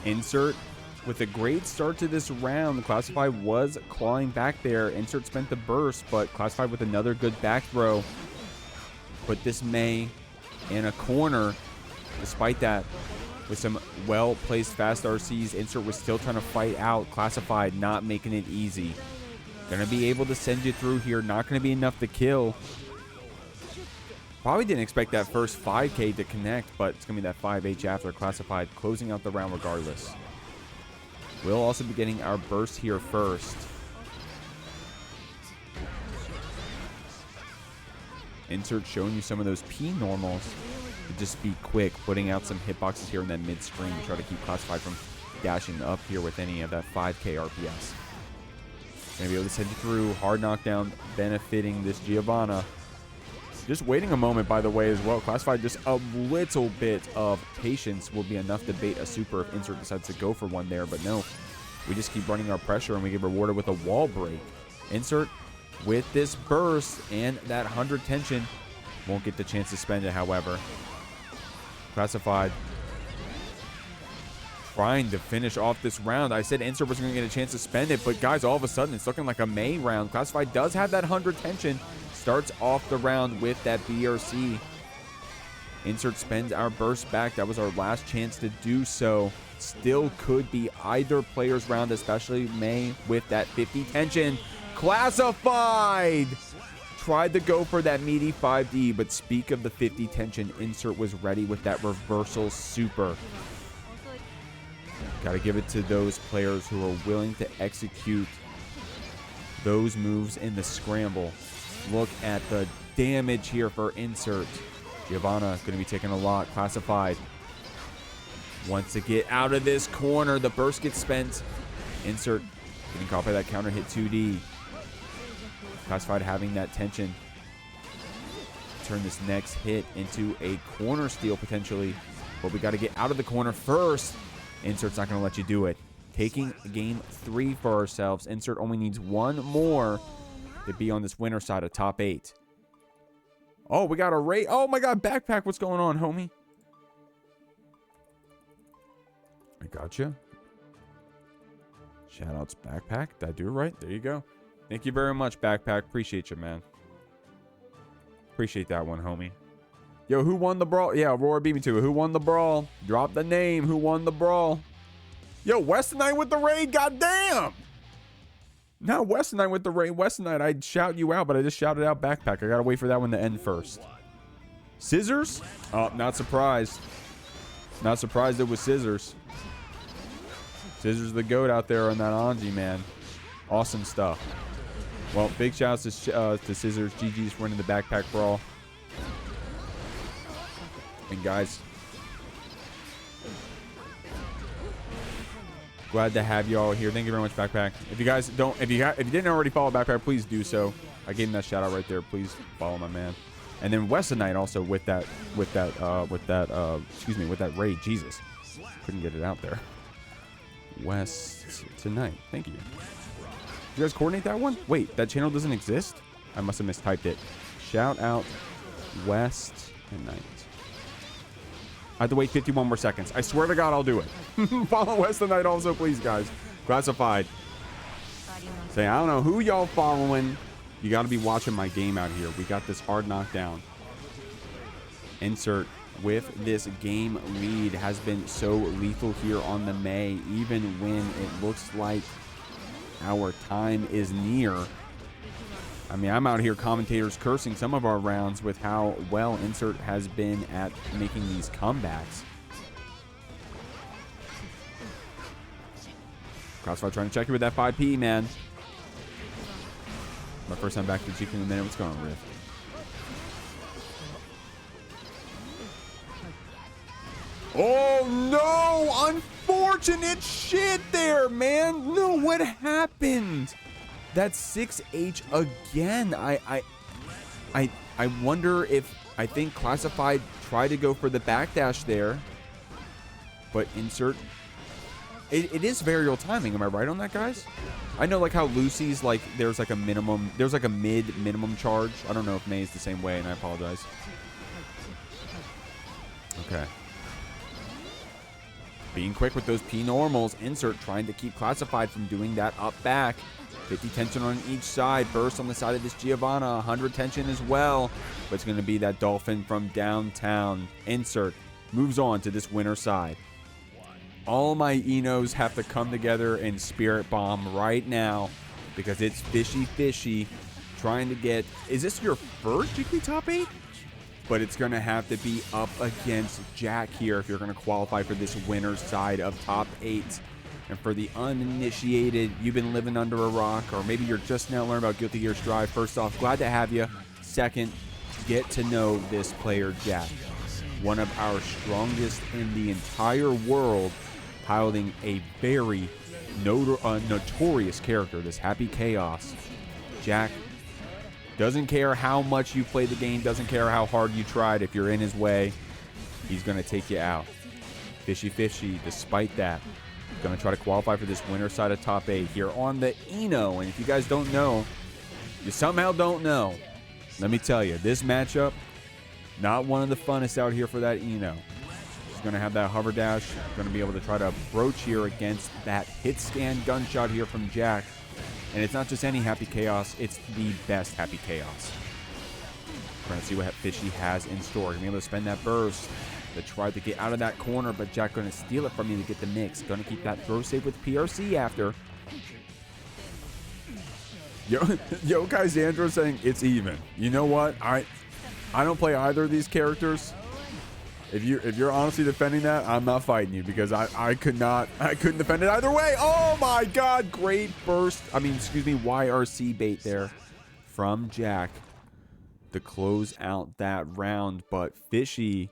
Insert with a great start to this round. Classified was clawing back there. Insert spent the burst, but Classified with another good back throw put this May in a corner. Despite that, with some well-placed fast RCs, Insert was still trying to fight out. Classified not making it easy. Gonna be able to send you through here. Not gonna be enough to kill. Probably didn't expect that first 5K to connect, but it's going to be that 5H after. Classified closing out the round regardless. We'll also be getting our burst here first. Insert showing you some of those P normals to just be quick, putting out some hitboxes here in that mid-screen to try to keep Classified from dashing up here with any of that 5K RPS. Gonna be able to send you through. Hard knockdown benefiting this Giovanna. Just waiting a moment, by the way, as well. Classified, just a little bit of patience will be enough to bait a super if Insert decides to go for one there. But no, we just keep running our pressure and we get rewarded with a wall break. Insert with this burst and that 100 tension. Won't get the chance to spend it, however. Classified trying to finish off this round. I said Insert was going to get a chance to spend it, but guys, all of a sudden, it's looking like a May round. Classified does have that 100 tension. Starts off the round with that BRC. Insert spends our burst back. That was our last chance to do so. Still could be either player's round, especially May with that 50 tension. Classified! Tried to go for that meaty 5D, but speak of the 50 tension, Insert was ready with that reversal super. Got to give it to those players who are willing to execute those moves in the scramble. Look at the damage here for Insert. Giovanna is going to be taking a lot. Classified wants to get out of this corner. The burst gets spent. Insert getting caught by that counter hit 2D. Classified having that tension. Turn this next hit into a corner steal potentially. But we got to get out of the corner first. Insert's not going to let you do it. Taking game 3 for ourselves. Insert only needs one more to be on this winner side of top 8. Oh, we got a raid. Oh my god, backpack. What's going on, homie? I gotcha. Shout outs, backpack. Did I do it right? There you go. Thank you very much, backpack. Appreciate you, man. Appreciate that one, homie. Yo, who won the brawl? Yeah, Aurora beat me to it. Who won the brawl? Drop the name. Who won the brawl? Yo, Westonite with the raid. Goddamn. No, Westonite with the raid. Westonite, I'd shout you out, but I just shouted out backpack. I gotta wait for that one to end first. Scissors? Oh, not surprised. Not surprised it was Scissors. Scissors the goat out there on that Anji, man. Awesome stuff. Well, big shouts to Scissors. GG's for winning the backpack brawl. And guys, glad to have you all here. Thank you very much, backpack. If you guys don't, if you didn't already follow backpack, please do so. I gave him that shout out right there. Please follow my man. And then Westonite also with that raid. Jesus, couldn't get it out there. West tonight. Thank you. You guys coordinate that one? Wait, that channel doesn't exist? I must have mistyped it. Shout out West tonight. I have to wait 51 more seconds. I swear to God, I'll do it. Follow West tonight also, please, guys. Classified. Say, I don't know who y'all following. You got to be watching my game out here. We got this hard knockdown. Insert with this game lead has been so lethal here on the May, even when it looks like our time is near. I mean, I'm out here commentators cursing some of our rounds with how well Insert has been at making these comebacks. Crossfire trying to check you with that 5P, man. My first time back to Jeekly in a minute. What's going on, Rift? Oh, no! Unfortunate shit there, man! No, what happened? That's 6H again. I wonder if... I think Classified tried to go for the backdash there. But Insert... It is variable timing. Am I right on that, guys? I know, like, how Lucy's, like, there's, like, a minimum... There's, like, a mid-minimum charge. I don't know if May's the same way, and I apologize. Okay. Being quick with those P normals. Insert trying to keep Classified from doing that up back. 50 tension on each side. Burst on the side of this Giovanna. 100 tension as well. But it's going to be that Dolphin from downtown. Insert moves on to this winner side. All my Enos have to come together and Spirit Bomb right now. Because it's FishyFishy trying to get... Is this your first Jeekly top 8? But it's going to have to be up against Jack here if you're going to qualify for this winner's side of top 8. And for the uninitiated, you've been living under a rock, or maybe you're just now learning about Guilty Gear Strive. First off, glad to have you. Second, get to know this player, Jack. One of our strongest in the entire world piloting a very notorious character, this Happy Chaos. Jack doesn't care how much you play the game, doesn't care how hard you tried. If you're in his way, he's going to take you out. FishyFishy, despite that, going to try to qualify for this winner side of top 8 here on the Eno. And if you guys don't know, you somehow don't know, let me tell you, this matchup, not one of the funnest out here for that Eno. He's going to have that hover dash, going to be able to try to approach here against that hit scan gunshot here from Jack. And it's not just any Happy Chaos, it's the best Happy Chaos. We're going to see what Fishy has in store. Going to be able to spend that burst to try to get out of that corner, but Jack going to steal it from you to get the mix. Going to keep that throw save with PRC after. Yo Kaisandra saying it's even. You know what? I don't play either of these characters. If you're honestly defending that, I'm not fighting you because I couldn't defend it either way. Oh my god, great burst. YRC bait there from Jack to close out that round, but Fishy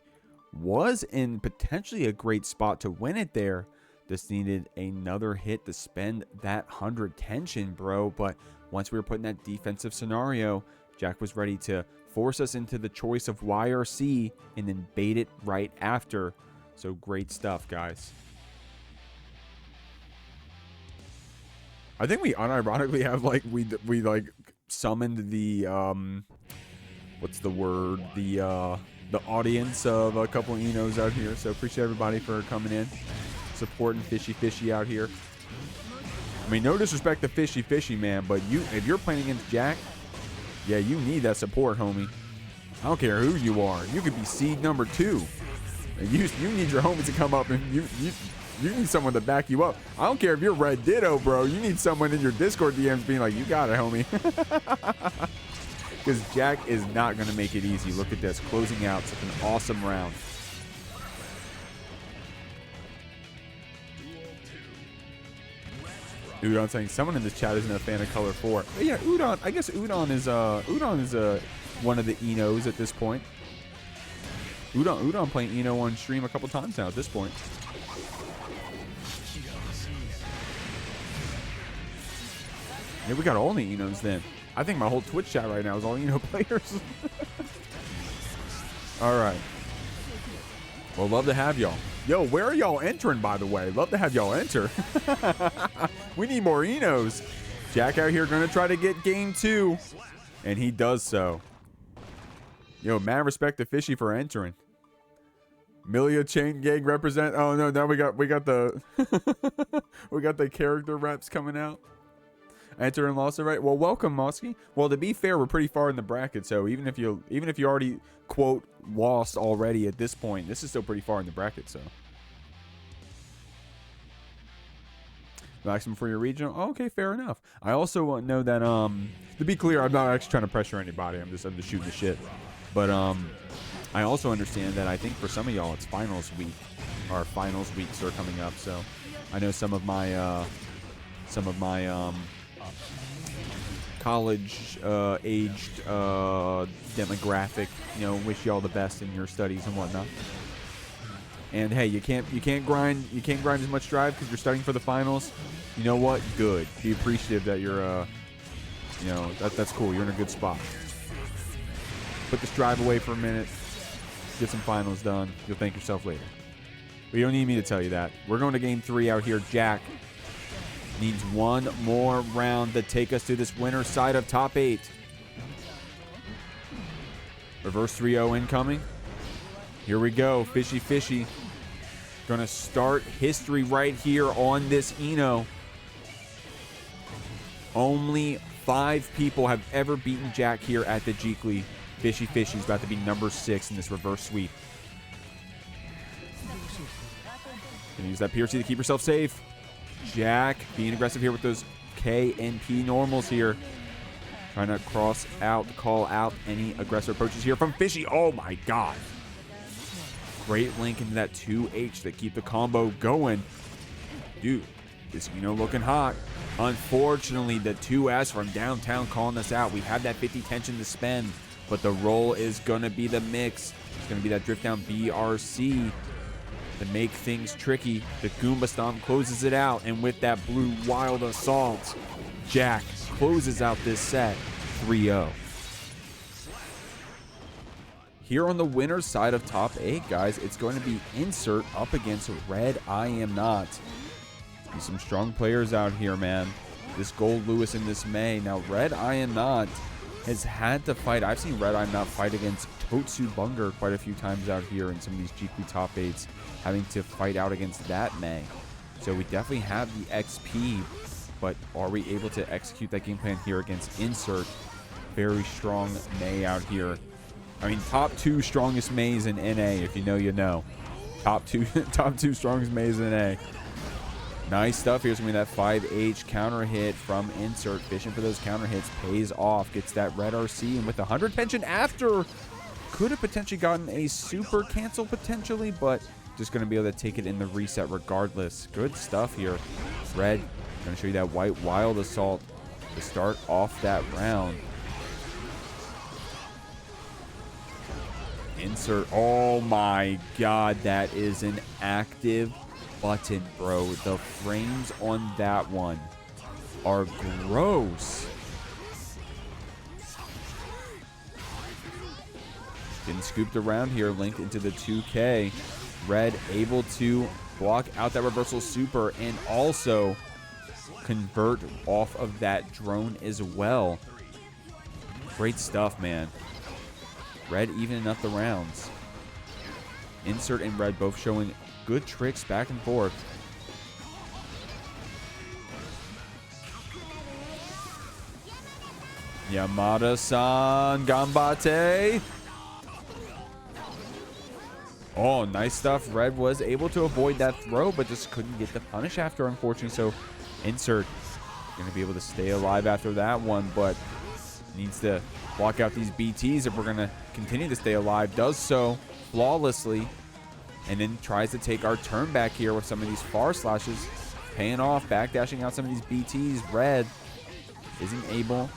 was in potentially a great spot to win it there. Just needed another hit to spend that 100 tension, bro. But once we were put in that defensive scenario, Jack was ready to force us into the choice of YRC and then bait it right after. So great stuff, guys. I think we unironically have we summoned the what's the word, the audience of a couple of Enos out here. So appreciate everybody for coming in, supporting FishyFishy out here. I mean, no disrespect to FishyFishy, man, but if you're playing against Jack, yeah, you need that support, homie. I don't care who you are. You could be seed number 2. And you need your homies to come up, and you need someone to back you up. I don't care if you're Red Ditto, bro. You need someone in your Discord DMs being like, you got it, homie. Because Jack is not going to make it easy. Look at this. Closing out such an awesome round. Udon saying someone in this chat isn't a fan of Color 4. But yeah, Udon. I guess Udon is one of the Enos at this point. Udon playing Eno on stream a couple times now at this point. Yeah, we got all the Enos then. I think my whole Twitch chat right now is all Eno players. All right. Well, love to have y'all. Yo, where are y'all entering, by the way? Love to have y'all enter. We need more Enos. Jack out here going to try to get game 2. And he does so. Yo, mad respect to Fishy for entering. Millia chain gang represent. Oh no, now we got the we got the character reps coming out. Enter and lost it, right? Well, welcome, Mosky. Well, to be fair, we're pretty far in the bracket, so even if you already quote lost already at this point, this is still pretty far in the bracket. So maximum for your regional. Oh, okay, fair enough. I also know that to be clear, I'm not actually trying to pressure anybody. I'm just shooting the shit. But I also understand that I think for some of y'all it's finals week. Our finals weeks are coming up, so I know some of my college aged demographic, wish you all the best in your studies and whatnot. And hey, you can't grind as much drive because you're studying for the finals. You know what? Good. Be appreciative that you're that's cool. You're in a good spot. Put this drive away for a minute. Get some finals done. You'll thank yourself later. But you don't need me to tell you that. We're going to game 3 out here. Jack needs one more round to take us to this winner side of top 8. Reverse 3-0 incoming. Here we go. FishyFishy. Gonna start history right here on this Eno. Only 5 people have ever beaten Jack here at the Jeekly. FishyFishy's about to be number 6 in this reverse sweep. Gonna use that PRC to keep yourself safe. Jack being aggressive here with those K and P normals here. Trying to call out any aggressive approaches here from Fishy. Oh my god. Great link into that 2H to keep the combo going. Dude, this looking hot. Unfortunately, the 2S from downtown calling us out. We have that 50 tension to spend, but the roll is going to be the mix. It's going to be that drift down BRC to make things tricky, the Goomba Stomp closes it out, and with that blue Wild Assault, Jack closes out this set 3-0. Here on the winner's side of top 8, guys, it's going to be Insert up against RedIAmNot. Some strong players out here, man. This Goldlewis and this May. Now, RedIAmNot has had to fight. I've seen RedIAmNot fight against Totsu Bunger quite a few times out here in some of these Jeekly top 8s, having to fight out against that May. So we definitely have the XP, but are we able to execute that game plan here against Insert? Very strong May out here. I mean, top 2 strongest Mays in NA, if you know, you know. Top two strongest Mays in NA. Nice stuff. Here's going to be that 5H counter hit from Insert. Fishing for those counter hits pays off. Gets that red RC, and with 100 pension after, could have potentially gotten a super cancel potentially, but just going to be able to take it in the reset regardless. Good stuff here. Red, going to show you that white Wild Assault to start off that round. Insert. Oh my god, that is an active button, bro. The frames on that one are gross. Getting scooped around here, linked into the 2K. Red able to block out that reversal super and also convert off of that drone as well. Great stuff, man. Red evening up the rounds. Insert and Red both showing good tricks back and forth. Yamada-san Gambate. Oh, nice stuff. Red was able to avoid that throw, but just couldn't get the punish after, unfortunately. So Insert going to be able to stay alive after that one, but needs to block out these BTs if we're going to continue to stay alive. Does so flawlessly, and then tries to take our turn back here with some of these far slashes. Paying off, backdashing out some of these BTs. Red isn't able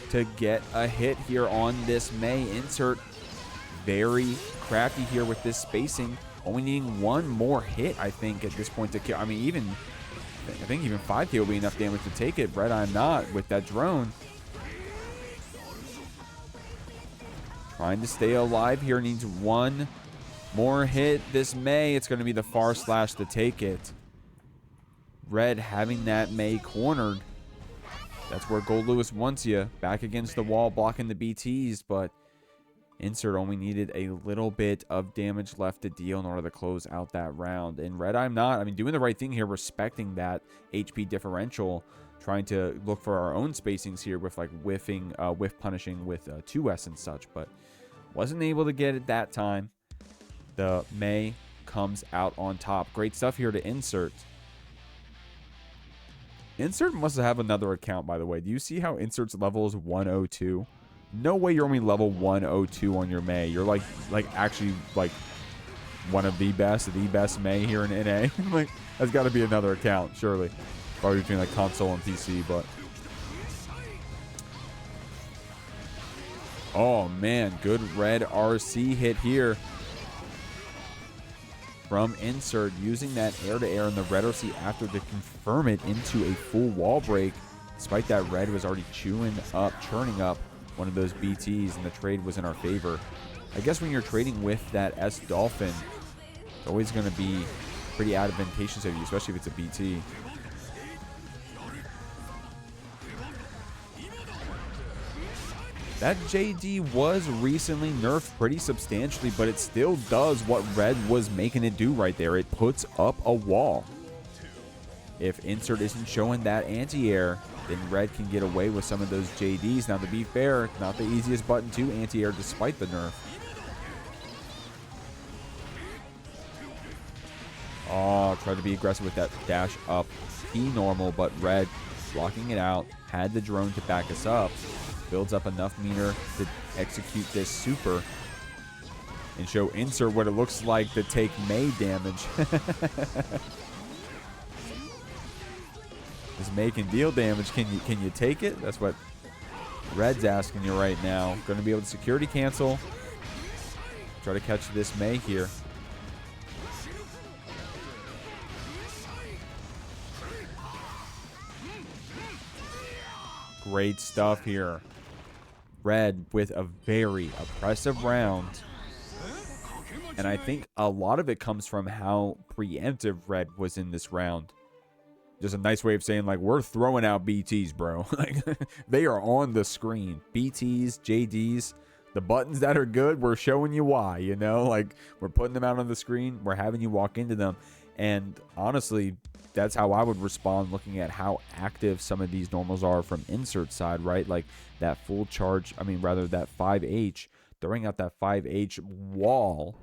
to get a hit here on this May. Insert very crafty here with this spacing. Only needing one more hit, I think, at this point to kill. I mean, I think even 5K will be enough damage to take it. RedIAmNot with that drone. Trying to stay alive here. Needs one more hit. This May, it's going to be the far slash to take it. Red having that May cornered. That's where Goldlewis wants you. Back against the wall, blocking the BTs, but Insert only needed a little bit of damage left to deal in order to close out that round. And RedIAmNot, I mean, doing the right thing here, respecting that HP differential, trying to look for our own spacings here with like whiff punishing with 2S and such, but wasn't able to get it that time. The May comes out on top. Great stuff here to Insert. Insert must have another account, by the way. Do you see how Insert's level is 102? No way you're only level 102 on your May. You're like actually like one of the best May here in NA. Like, that's got to be another account, surely. Probably between like console and PC, but oh man, good red RC hit here from Insert, using that air-to-air in the red RC after to confirm it into a full wall break, despite that Red was already churning up one of those BTs, and the trade was in our favor. I guess when you're trading with that S Dolphin, it's always going to be pretty advantageous of you, especially if it's a BT. That JD was recently nerfed pretty substantially, but it still does what Red was making it do right there. It puts up a wall. If Insert isn't showing that anti-air, then Red can get away with some of those JDs. Now, to be fair, not the easiest button to anti-air despite the nerf. Oh, tried to be aggressive with that dash up P-normal, but Red blocking it out, had the drone to back us up. Builds up enough meter to execute this super and show Insert what it looks like to take May damage. This May can deal damage. Can you take it? That's what Red's asking you right now. Going to be able to security cancel. Try to catch this May here. Great stuff here. Red with a very oppressive round. And I think a lot of it comes from how preemptive Red was in this round. Just a nice way of saying, like, we're throwing out BTs, bro. Like, they are on the screen. BTs, JDs, the buttons that are good, we're showing you why, you know? Like, we're putting them out on the screen. We're having you walk into them. And honestly, that's how I would respond looking at how active some of these normals are from insert side, right? Like, that full charge, I mean, rather that 5H, throwing out that 5H wall.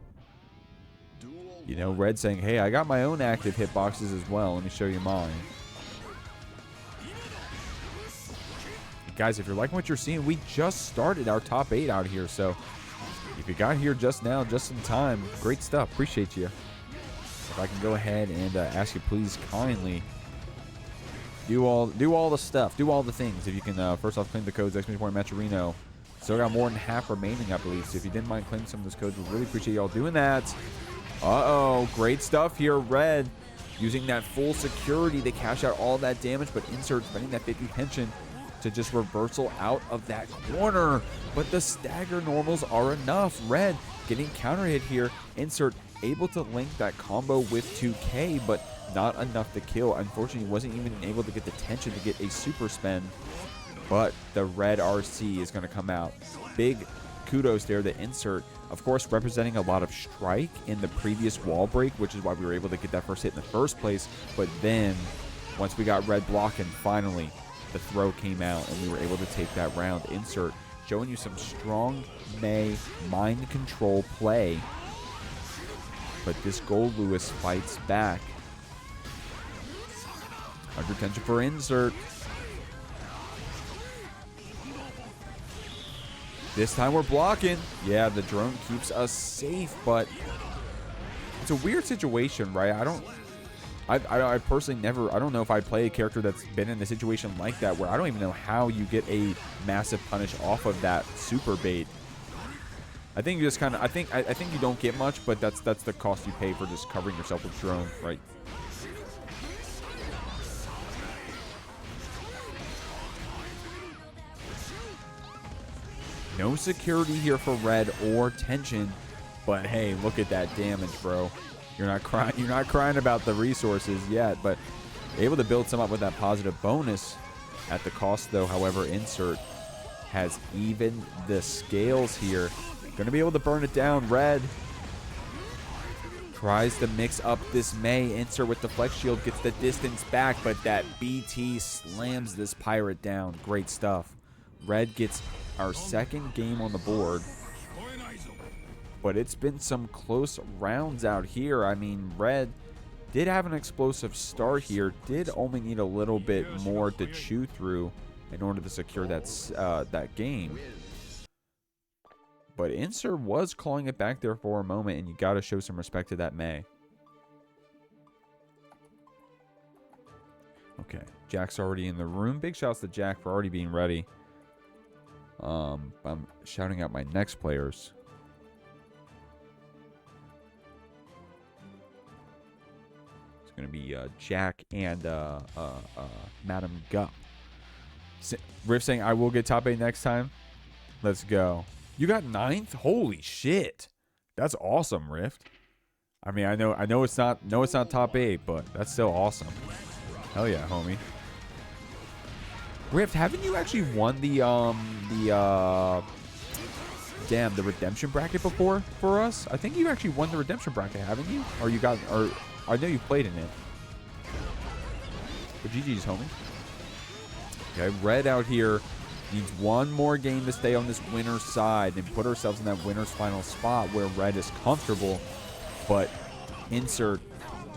You know, Red saying, hey, I got my own active hitboxes as well. Let me show you mine. Guys, if you're liking what you're seeing, we just started our top 8 out here. So if you got here just now, just in time, great stuff. Appreciate you. If I can go ahead and ask you, please kindly do all the stuff. Do all the things. If you can, first off, claim the codes, !Matcherino. Still got more than half remaining, I believe. So if you didn't mind claiming some of those codes, we really appreciate y'all doing that. Uh-oh, great stuff here. Red using that full security to cash out all that damage, but insert spending that 50 pension to just reversal out of that corner. But the stagger normals are enough. Red getting counter hit here. Insert able to link that combo with 2K, but not enough to kill. Unfortunately, wasn't even able to get the tension to get a super spend. But the red RC is going to come out. Big kudos there to insert. Of course, representing a lot of strike in the previous wall break, which is why we were able to get that first hit in the first place. But then, once we got red blocking, finally, the throw came out, and we were able to take that round. Insert, showing you some strong May mind control play. But this Goldlewis fights back. Under tension for insert. This time we're blocking. Yeah, the drone keeps us safe, but it's a weird situation, right? I personally never, I don't know if I play a character that's been in a situation like that where I don't even know how you get a massive punish off of that super bait. I think you just kind of, I think you don't get much, but that's the cost you pay for just covering yourself with drone, right? No security here for red or tension, but hey, look at that damage, bro. You're not crying. You're not crying about the resources yet, but able to build some up with that positive bonus at the cost, though. However, insert has even the scales here. Going to be able to burn it down. Red tries to mix up this May. Insert with the flex shield gets the distance back, but that BT slams this pirate down. Great stuff. Red gets our second game on the board, but it's been some close rounds out here. I mean, red did have an explosive start here, did only need a little bit more to chew through in order to secure that game, but insert was clawing it back there for a moment, and you got to show some respect to that May. Okay, Jack's already in the room. Big shouts to Jack for already being ready. I'm shouting out my next players. It's going to be Jack and Madam Gup. Riff saying, I will get top 8 next time. Let's go. You got 9th? Holy shit. That's awesome, Rift. I mean, I know it's not top 8, but that's still awesome. Hell yeah, homie. Rift, haven't you actually won the redemption bracket before for us? I think you actually won the redemption bracket, haven't you? Or I know you played in it. But GG's, homie. Okay, red out here needs one more game to stay on this winner's side and put ourselves in that winner's final spot where red is comfortable. But insert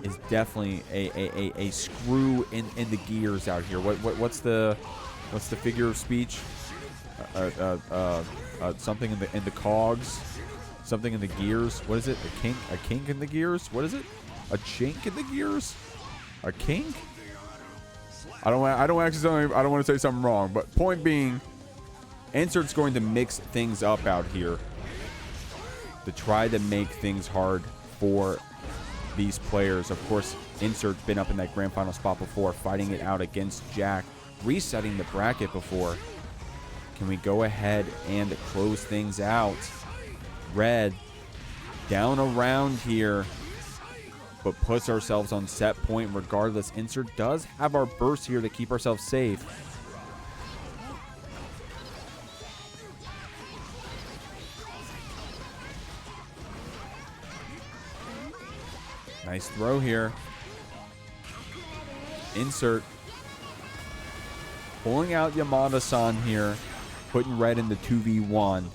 is definitely a screw in the gears out here. What's the figure of speech? Something in the cogs, something in the gears. What is it? A kink in the gears? What is it? A chink in the gears? A kink? I don't want to say something wrong, but point being, insert's going to mix things up out here to try to make things hard for these players. Of course, insert's been up in that grand final spot before, fighting it out against Jack resetting the bracket before. Can we go ahead and close things out? Red down around here, but puts ourselves on set point regardless. Insert does have our burst here to keep ourselves safe. Nice throw here. Insert pulling out Yamada-san here, putting red in the 2v1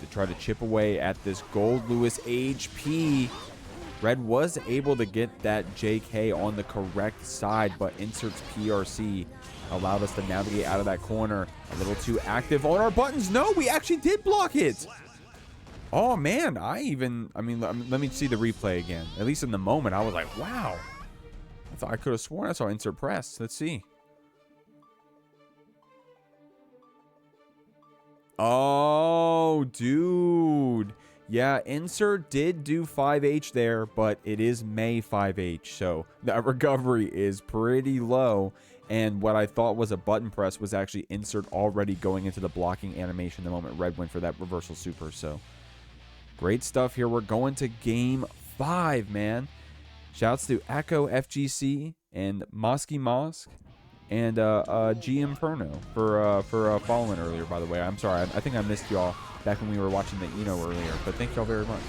to try to chip away at this Goldlewis HP. Red was able to get that JK on the correct side, but Insert's PRC allowed us to navigate out of that corner. A little too active on our buttons. No, we actually did block it. Oh, man. I mean, let me see the replay again. At least in the moment, I was like, wow. I thought I could have sworn I saw Insert press. Let's see. Oh, dude. Yeah, Insert did do 5H there, but it is May 5H, so that recovery is pretty low. And what I thought was a button press was actually Insert already going into the blocking animation the moment Red went for that reversal super. So great stuff here. We're going to game 5, man. Shouts to Echo FGC and Mosky Mosk and G Inferno for following earlier, by the way. I'm sorry. I think I missed y'all back when we were watching the Eno earlier, but thank y'all very much.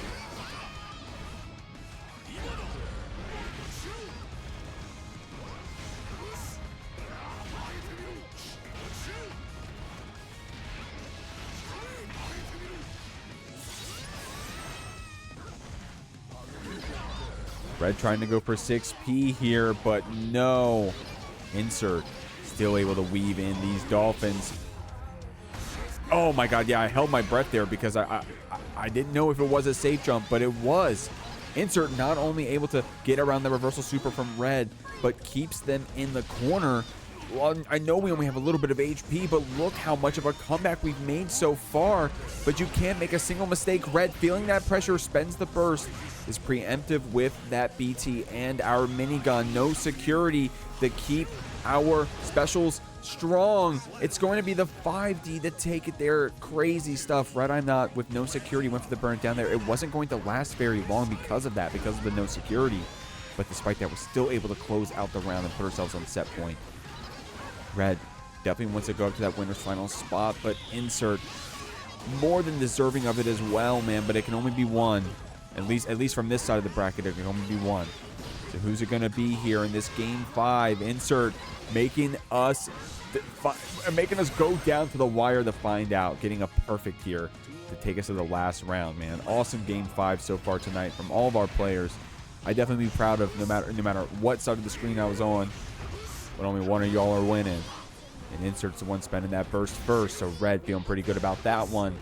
Red trying to go for 6P here, but no. Insert still able to weave in these dolphins. Oh my god, yeah, I held my breath there because I didn't know if it was a safe jump, but it was. Insert not only able to get around the reversal super from Red, but keeps them in the corner. Well, I know we only have a little bit of HP, but look how much of a comeback we've made so far. But you can't make a single mistake. Red, feeling that pressure, spends the burst, is preemptive with that BT and our minigun. No security to keep our specials strong. It's going to be the 5D to take it there. Crazy stuff. RedIAmNot with no security went for the burn down there. It wasn't going to last very long because of that, because of the no security. But despite that, we're still able to close out the round and put ourselves on set point. Red definitely wants to go up to that winner's final spot, but Insert more than deserving of it as well, man. But it can only be one. At least from this side of the bracket, it can only be one. So who's it going to be here in this game 5? Insert making us go down to the wire to find out, getting a perfect here to take us to the last round, man. Awesome game 5 so far tonight from all of our players. I definitely be proud of no matter what side of the screen I was on, but only one of y'all are winning. And Insert's the one spending that burst first, so Red feeling pretty good about that one.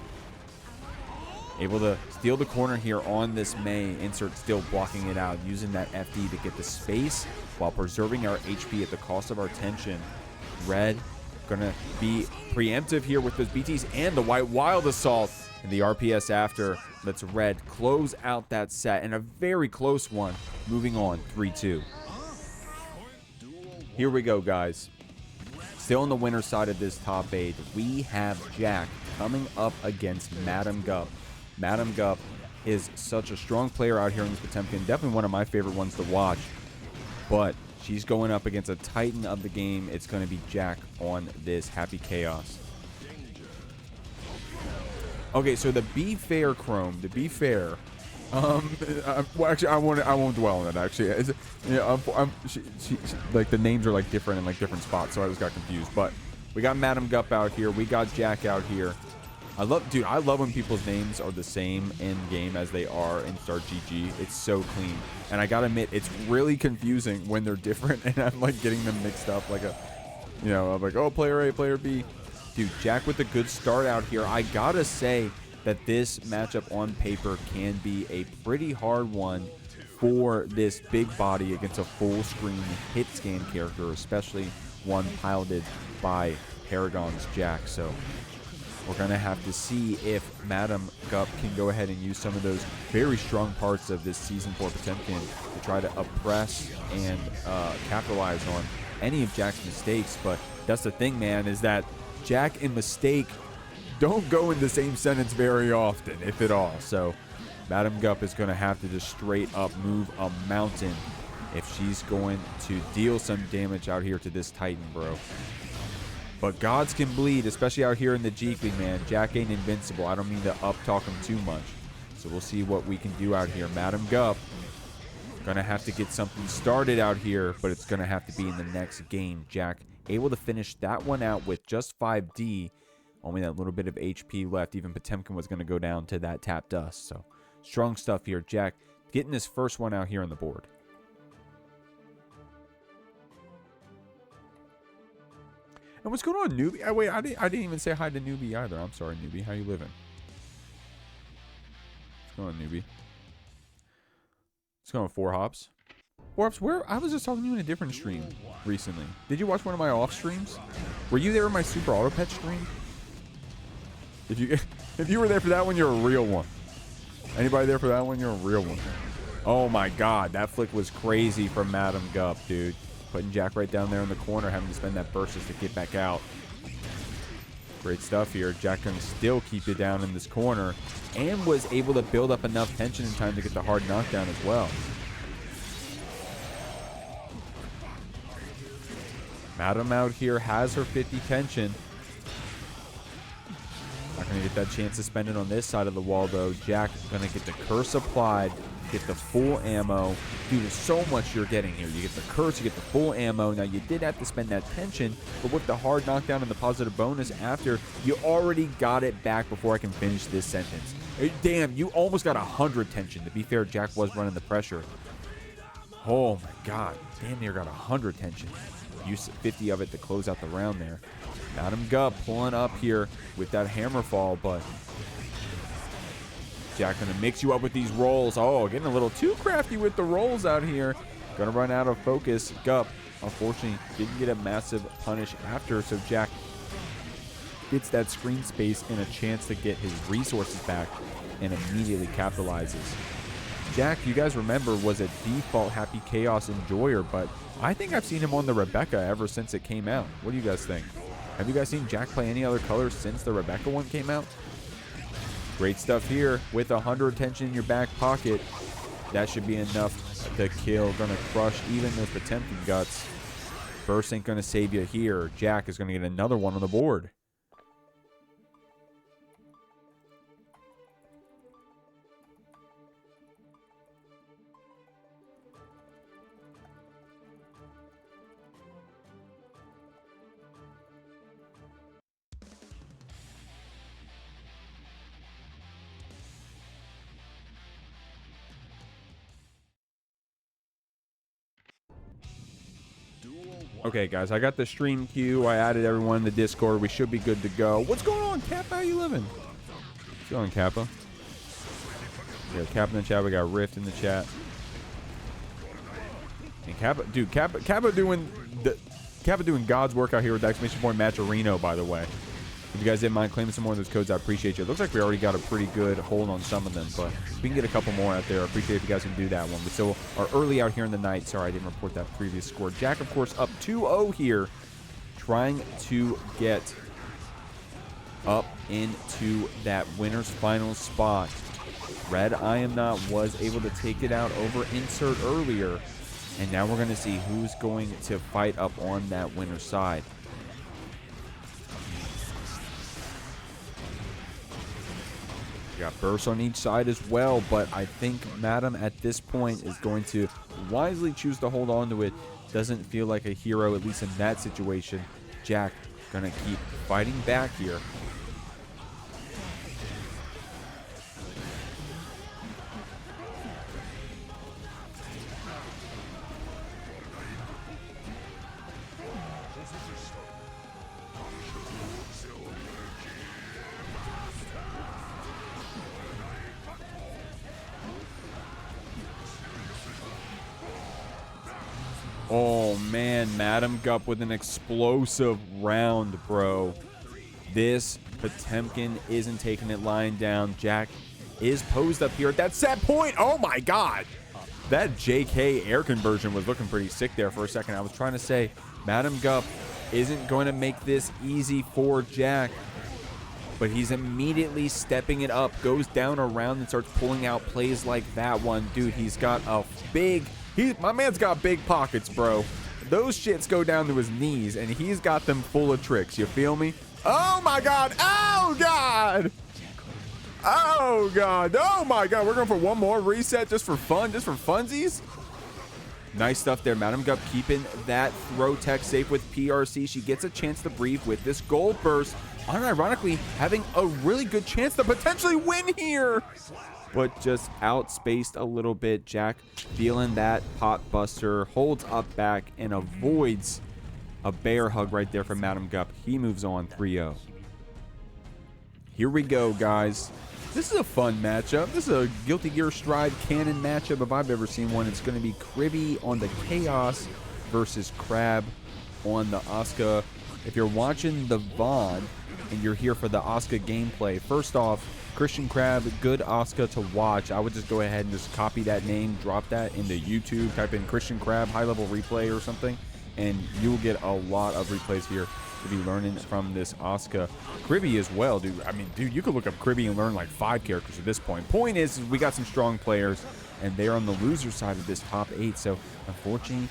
Able to steal the corner here on this May. Insert still blocking it out, using that FD to get the space while preserving our HP at the cost of our tension. Red gonna be preemptive here with those BTs and the White Wild Assault. And the RPS after lets Red close out that set, and a very close one. Moving on, 3-2. Here we go, guys. Still on the winner's side of this top 8, we have Jack coming up against Madam Gup. Madam Gup is such a strong player out here in this Potemkin. Definitely one of my favorite ones to watch. But she's going up against a titan of the game. It's going to be Jack on this Happy Chaos. Okay, so the Be Fair Chrome, to be fair, well, actually, I won't dwell on it. Actually, like the names are like different in like different spots, so I just got confused. But we got Madam Gup out here, we got Jack out here. I love when people's names are the same in game as they are in Start GG. It's so clean, and I gotta admit, it's really confusing when they're different, and I'm like getting them mixed up. Like I'm like, oh, player A, player B. Dude, Jack with a good start out here. I gotta say that this matchup on paper can be a pretty hard one for this big body against a full screen hit scan character, especially one piloted by Paragon's Jack. So we're going to have to see if Madam Gup can go ahead and use some of those very strong parts of this Season 4 Potemkin to try to oppress and capitalize on any of Jack's mistakes, but that's the thing, man, is that Jack and mistake don't go in the same sentence very often, if at all. So Madam Gup is going to have to just straight up move a mountain if she's going to deal some damage out here to this Titan, bro. But gods can bleed, especially out here in the Jeekly, man. Jack ain't invincible. I don't mean to up-talk him too much. So we'll see what we can do out here. Madam Gup going to have to get something started out here, but it's going to have to be in the next game. Jack able to finish that one out with just 5D. Only that little bit of HP left. Even Potemkin was going to go down to that tap dust. So strong stuff here. Jack getting this first one out here on the board. And what's going on, Newbie? Oh, wait, I didn't even say hi to Newbie either. I'm sorry, Newbie. How you living? What's going on, Newbie? What's going on, Four Hops? Four Hops, where? I was just talking to you in a different stream recently. Did you watch one of my off streams? Were you there in my Super Auto Pet stream? If you were there for that one, you're a real one. Anybody there for that one? You're a real one. Oh my God, that flick was crazy from Madam Gup, dude. Putting Jack right down there in the corner, having to spend that burst just to get back out. Great stuff here. Jack can still keep you down in this corner and was able to build up enough tension in time to get the hard knockdown as well. Madam out here has her 50 tension. Not going to get that chance to spend it on this side of the wall, though. Jack going to get the curse applied, get the full ammo. Dude, there's so much you're getting here. You get the curse, you get the full ammo. Now, you did have to spend that tension, but with the hard knockdown and the positive bonus after, you already got it back before I can finish this sentence. Damn, you almost got 100 tension. To be fair, Jack was running the pressure. Oh, my God. Damn near got 100 tension. Used 50 of it to close out the round there. Madam Gup pulling up here with that hammer fall, but Jack gonna mix you up with these rolls. Oh, getting a little too crafty with the rolls out here. Gonna run out of focus. Gup, unfortunately, didn't get a massive punish after, so Jack gets that screen space and a chance to get his resources back and immediately capitalizes. Jack, you guys remember, was a default Happy Chaos enjoyer, but I think I've seen him on the Rebecca ever since it came out. What do you guys think? Have you guys seen Jack play any other colors since the Rebecca one came out? Great stuff here with 100 tension in your back pocket. That should be enough to kill. Gonna crush even those Potemkin guts. Burst ain't gonna save you here. Jack is gonna get another one on the board. Okay, guys, I got the stream queue. I added everyone in the Discord. We should be good to go. What's going on, Kappa? How you living? What's going on, Kappa? We got Kappa in the chat. We got Rift in the chat. And Kappa, dude, Kappa doing God's work out here with the exclamation point Matcherino, by the way. If you guys didn't mind claiming some more of those codes, I appreciate you. It looks like we already got a pretty good hold on some of them, but if we can get a couple more out there, I appreciate if you guys can do that one. We still are early out here in the night. Sorry, I didn't report that previous score. Jack, of course, up 2-0 here, trying to get up into that winner's final spot. RedIAmNot was able to take it out over insert earlier, and now we're going to see who's going to fight up on that winner's side. We got bursts on each side as well, but I think Madam at this point is going to wisely choose to hold on to it. Doesn't feel like a hero, at least in that situation. Jack gonna keep fighting back here. Oh, man, Madam Gup with an explosive round, bro. This Potemkin isn't taking it lying down. Jack is posed up here at that set point. Oh, my God. That JK air conversion was looking pretty sick there for a second. I was trying to say, Madam Gup isn't going to make this easy for Jack, but he's immediately stepping it up, goes down around and starts pulling out plays like that one. Dude, he's got a big, my man's got big pockets, bro. Those shits go down to his knees, and he's got them full of tricks. You feel me? Oh, my God. Oh, God. Oh, God. Oh, my God. We're going for one more reset just for fun, just for funsies. Nice stuff there. Madam Gup keeping that throw tech safe with PRC. She gets a chance to breathe with this gold burst. Unironically, having a really good chance to potentially win here. But just outspaced a little bit. Jack feeling that pot buster, holds up back and avoids a bear hug right there from Madam Gup. He moves on 3-0. Here we go, guys. This is a fun matchup. This is a Guilty Gear Stride canon matchup if I've ever seen one. It's going to be Kriby on the Chaos versus Crab on the Asuka. If you're watching the VOD and you're here for the Asuka gameplay, first off, Christian Crab, good Asuka to watch. I would just go ahead and just copy that name, drop that into YouTube, type in Christian Crab high-level replay or something, and you'll get a lot of replays here to be learning from this Asuka. Kriby as well, dude. I mean, dude, you could look up Kriby and learn like 5 characters at this point. Point is we got some strong players, and they're on the loser side of this top 8. So, unfortunately,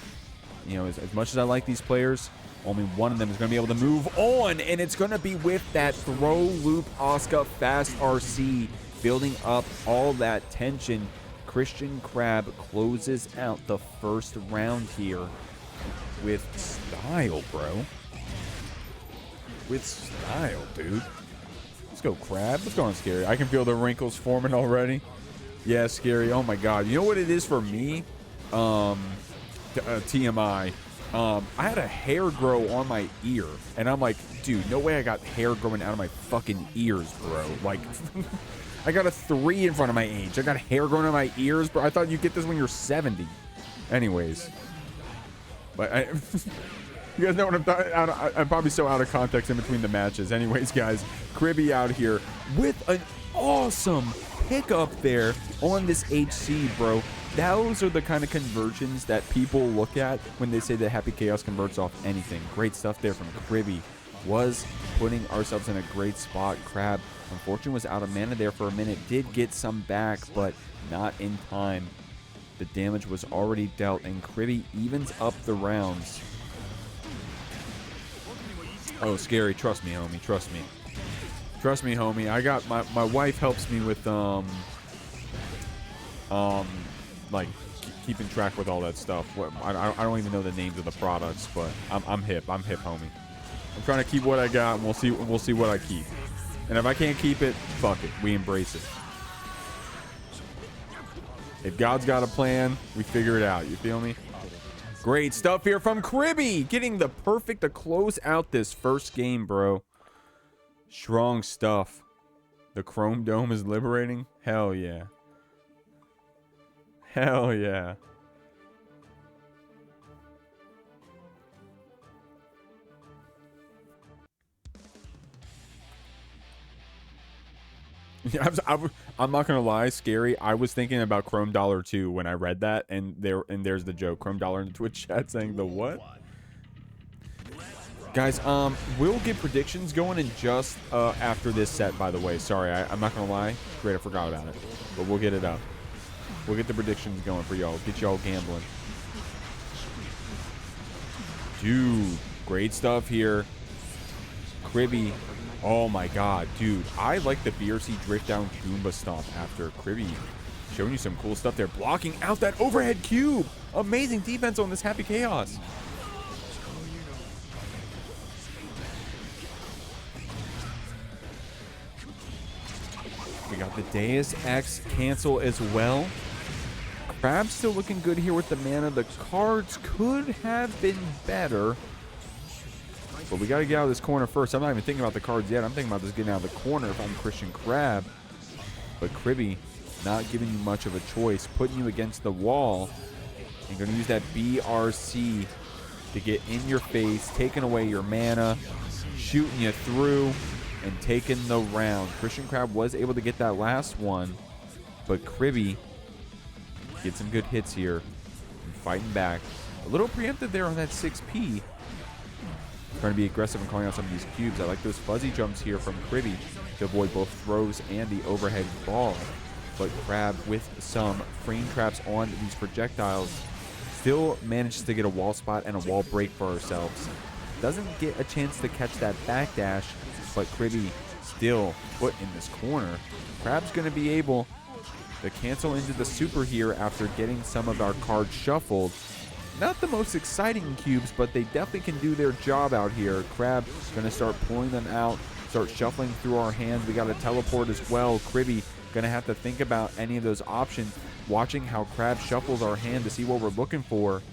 you know, as much as I like these players, only one of them is going to be able to move on, and it's going to be with that throw loop Asuka fast RC, building up all that tension. Christian Crab closes out the first round here with style, bro. With style, dude. Let's go, Crab. Let's go on, Scary. I can feel the wrinkles forming already. Yeah, Scary. Oh, my God. You know what it is for me? TMI. I had a hair grow on my ear, and I'm like, dude, no way I got hair growing out of my fucking ears, bro. Like, I got a 3 in front of my age. I got hair growing on my ears, bro. I thought you get this when you're 70. Anyways. But you guys know what I'm talking about. I'm probably so out of context in between the matches. Anyways, guys, Kriby out here with an awesome pickup there on this HC, bro. Those are the kind of conversions that people look at when they say that Happy Chaos converts off anything. Great stuff there from Kriby. Was putting ourselves in a great spot. Crab, unfortunately, was out of mana there for a minute. Did get some back, but not in time. The damage was already dealt, and Kriby evens up the rounds. Oh, Scary. Trust me, homie. Trust me. Trust me, homie. I got my wife helps me with like keeping track with all that stuff. I don't even know the names of the products, but I'm hip. I'm hip, homie. I'm trying to keep what I got, and we'll see what I keep. And if I can't keep it, fuck it. We embrace it. If God's got a plan, we figure it out. You feel me? Great stuff here from Kriby, getting the perfect to close out this first game, bro. Strong stuff. The Chrome Dome is liberating? Hell yeah. Hell yeah. I'm not gonna lie, Scary. I was thinking about Chrome Dollar 2 when I read that, and there's the joke. Chrome Dollar in the Twitch chat saying the what? Guys, we'll get predictions going in just after this set. By the way, sorry, I'm not gonna lie. Great, I forgot about it, but we'll get it up. We'll get the predictions going for y'all. Get y'all gambling. Dude, great stuff here. Kriby. Oh my God, dude. I like the BRC drift down Goomba stomp after Kriby. Showing you some cool stuff there. Blocking out that overhead cube. Amazing defense on this Happy Chaos. We got the Deus Ex cancel as well. Crab's still looking good here with the mana. The cards could have been better. But we got to get out of this corner first. I'm not even thinking about the cards yet. I'm thinking about just getting out of the corner if I'm Christian Crab. But Kriby not giving you much of a choice. Putting you against the wall. And going to use that BRC to get in your face. Taking away your mana. Shooting you through. And taking the round. Christian Crab was able to get that last one. But Kriby gets some good hits here. And fighting back. A little preempted there on that 6P. trying to be aggressive and calling out some of these cubes. I like those fuzzy jumps here from Kriby to avoid both throws and the overhead ball. But Crab, with some frame traps on these projectiles, still manages to get a wall spot and a wall break for ourselves. Doesn't get a chance to catch that backdash, but Kriby still put in this corner. Crab's going to be able to cancel into the super here after getting some of our cards shuffled. Not the most exciting cubes, but they definitely can do their job out here. Crab going to start pulling them out, start shuffling through our hands. We got a teleport as well. Kriby going to have to think about any of those options, watching how Crab shuffles our hand to see what we're looking for.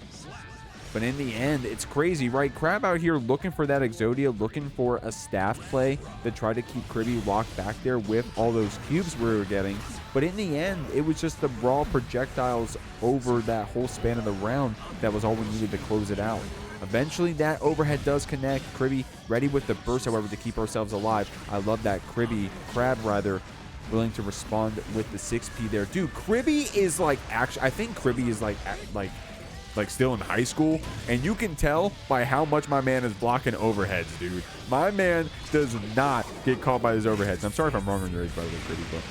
But in the end, it's crazy, right? Crab out here looking for that Exodia, looking for a staff play to try to keep Kriby locked back there with all those cubes we were getting. But in the end, it was just the raw projectiles over that whole span of the round that was all we needed to close it out. Eventually, that overhead does connect. Kriby ready with the burst, however, to keep ourselves alive. I love that Crab, willing to respond with the 6P there. Dude, Kriby is like, actually, I think Kriby is like still in high school, and you can tell by how much my man is blocking overheads, dude. My man does not get caught by his overheads. I'm sorry if I'm wrong on your age, by the way, Kriby, but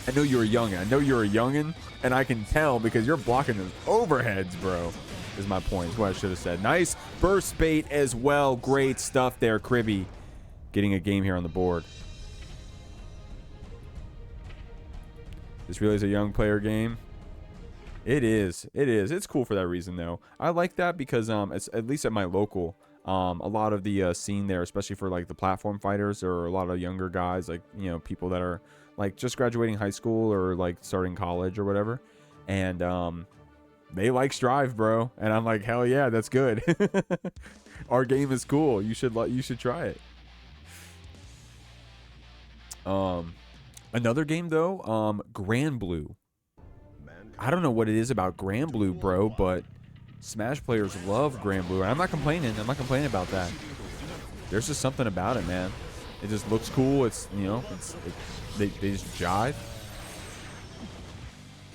I know you're a youngin'. I know you're a youngin', and I can tell because you're blocking those overheads, bro, is my point. Is what I should have said. Nice burst bait as well. Great stuff there, Kriby. Getting a game here on the board. This really is a young player game. It is. It is. It's cool for that reason, though. I like that because, it's, at least at my local, a lot of the scene there, especially for like the platform fighters, or a lot of younger guys, like, you know, people that are like just graduating high school or like starting college or whatever, and they like Strive, bro. And I'm like, hell yeah, that's good. Our game is cool. You should try it. Another game though, Grand Blue. I don't know what it is about Grand Blue, bro, but Smash players love Grand Blue, and I'm not complaining. I'm not complaining about that. There's just something about it, man. It just looks cool. It's, you know, they just jive.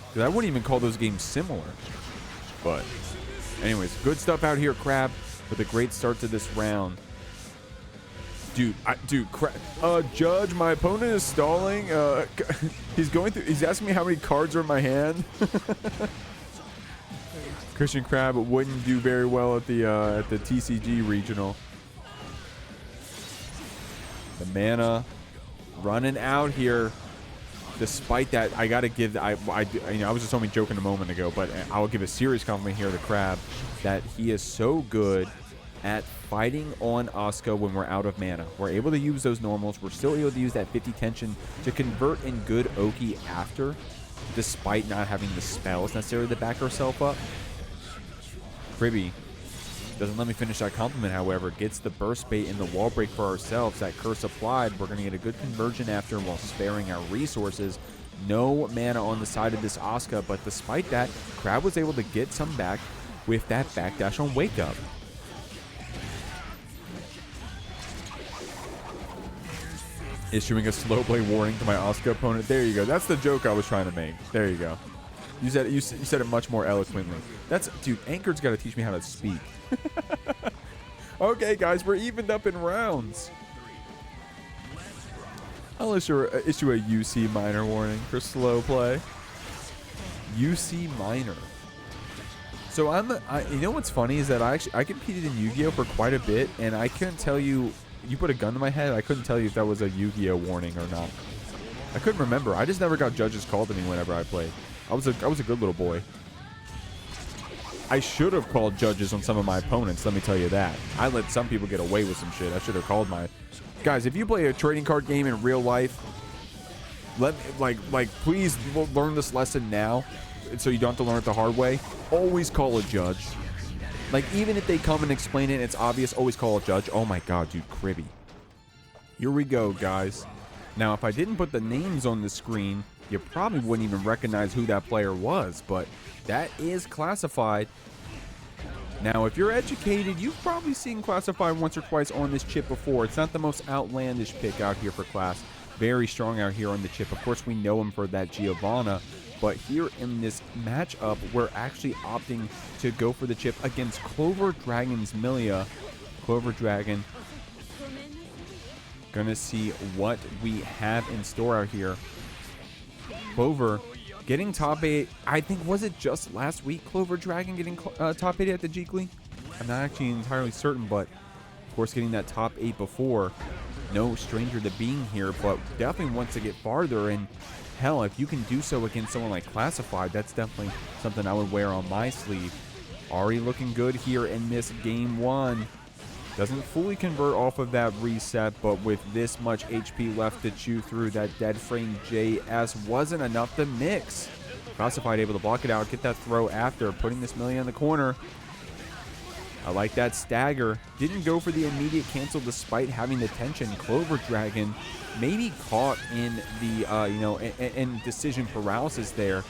Because I wouldn't even call those games similar. But anyways, good stuff out here, Crab, with a great start to this round. Dude, Judge, my opponent is stalling. He's asking me how many cards are in my hand. Christian Crab wouldn't do very well at the TCG regional. The mana running out here. Despite that, I gotta give. I was just only joking a moment ago, but I will give a serious compliment here to Crab that he is so good at fighting on Asuka when we're out of mana. We're able to use those normals. We're still able to use that 50 tension to convert in good Oki after, despite not having the spells necessarily to back ourselves up. Kriby doesn't let me finish that compliment, however. Gets the burst bait and the wall break for ourselves. That curse applied. We're going to get a good conversion after while sparing our resources. No mana on the side of this Asuka, but despite that, Crab was able to get some back with that backdash on Wake Up. Issuing a slow play warning to my Asuka opponent. There you go. That's the joke I was trying to make. There you go. You said it much more eloquently. Dude, Anchor's got to teach me how to speak. Okay, guys, we're evened up in rounds. I'll issue a UC minor warning for slow play. UC minor. So you know what's funny is that I competed in Yu-Gi-Oh for quite a bit, and I couldn't tell you. You put a gun to my head, I couldn't tell you if that was a Yu-Gi-Oh warning or not. I couldn't remember. I just never got judges called to me whenever I played. I was a good little boy. I should have called judges on some of my opponents, let me tell you that. I let some people get away with some shit. I should have called my... Guys, if you play a trading card game in real life, please learn this lesson now so you don't have to learn it the hard way. Always call a judge. Like, even if they come and explain it, it's obvious, always call a judge. Oh my god, dude, Kriby. Here we go, guys. Now, if I didn't put the names on the screen, you probably wouldn't even recognize who that player was, but that is classified. Now, if you're educated, you've probably seen classified once or twice on this chip before. It's not the most outlandish pick out here for class. Very strong out here on the chip. Of course, we know him for that Giovanna. But here in this matchup, we're actually opting to go for the chip against CloverDragon's Millia. CloverDragon. Gonna see what we have in store out here. Clover getting top 8. I think, was it just last week CloverDragon getting top 8 at the Jeekly? I'm not actually entirely certain, but of course getting that top 8 before. No stranger to being here, but definitely wants to get farther. And hell, if you can do so against someone like Classified, that's definitely something I would wear on my sleeve. Already looking good here in this game 1. Doesn't fully convert off of that reset, but with this much HP left to chew through, that dead frame JS wasn't enough to mix. Classified able to block it out, get that throw after, putting this Millia in the corner. I like that stagger. Didn't go for the immediate cancel despite having the tension. CloverDragon maybe caught in the, in decision paralysis there.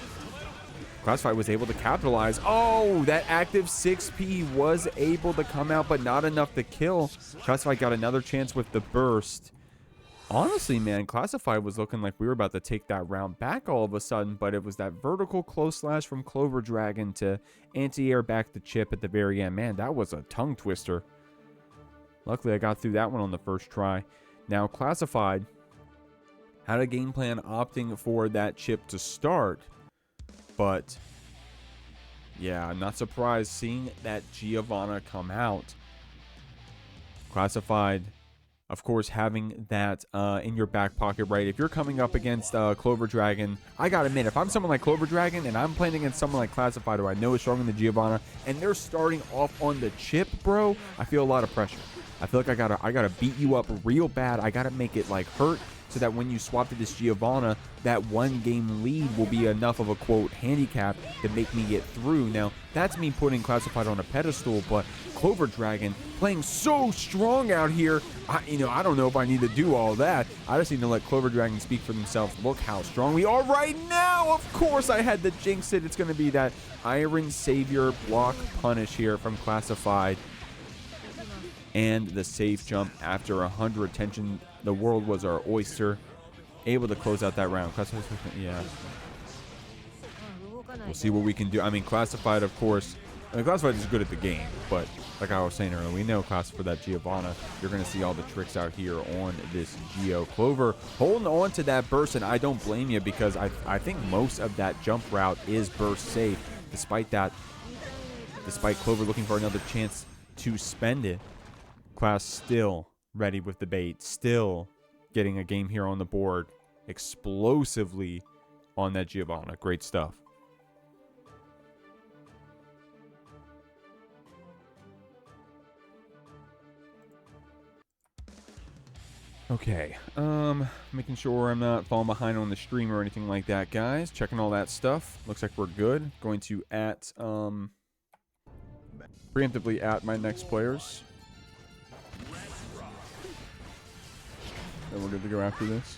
Classified was able to capitalize. Oh, that active 6P was able to come out, but not enough to kill. Classified got another chance with the burst. Honestly, man, Classified was looking like we were about to take that round back all of a sudden, but it was that vertical close slash from CloverDragon to anti-air back to Chipp at the very end. Man, that was a tongue twister. Luckily, I got through that one on the first try. Now, Classified had a game plan opting for that Chipp to start, but yeah, I'm not surprised seeing that Giovanna come out. Classified, of course, having that in your back pocket, right? If you're coming up against CloverDragon, I gotta admit, if I'm someone like CloverDragon and I'm playing against someone like Classified who I know is stronger than Giovanna, and they're starting off on the Chipp, bro, I feel a lot of pressure. I feel like I gotta beat you up real bad. I gotta make it like hurt, so that when you swap to this Giovanna, that 1 game lead will be enough of a, quote, handicap to make me get through. Now, that's me putting Classified on a pedestal, but CloverDragon playing so strong out here, I don't know if I need to do all that. I just need to let CloverDragon speak for themselves. Look how strong we are right now. Of course, I had to jinx it. It's going to be that Iron Savior block punish here from Classified. And the safe jump after 100 tension. The world was our oyster. Able to close out that round. Yeah. We'll see what we can do. I mean, Classified, of course. I mean, Classified is good at the game, but like I was saying earlier, we know for that Giovanna, you're going to see all the tricks out here on this Geo. Clover holding on to that burst, and I don't blame you because I think most of that jump route is burst safe. Despite Clover looking for another chance to spend it. Class still ready with the bait, still getting a game here on the board explosively on that Giovanna. Great stuff. Okay, making sure I'm not falling behind on the stream or anything like that, guys. Checking all that stuff. Looks like we're good. Going to preemptively at my next players. And we're good to go after this.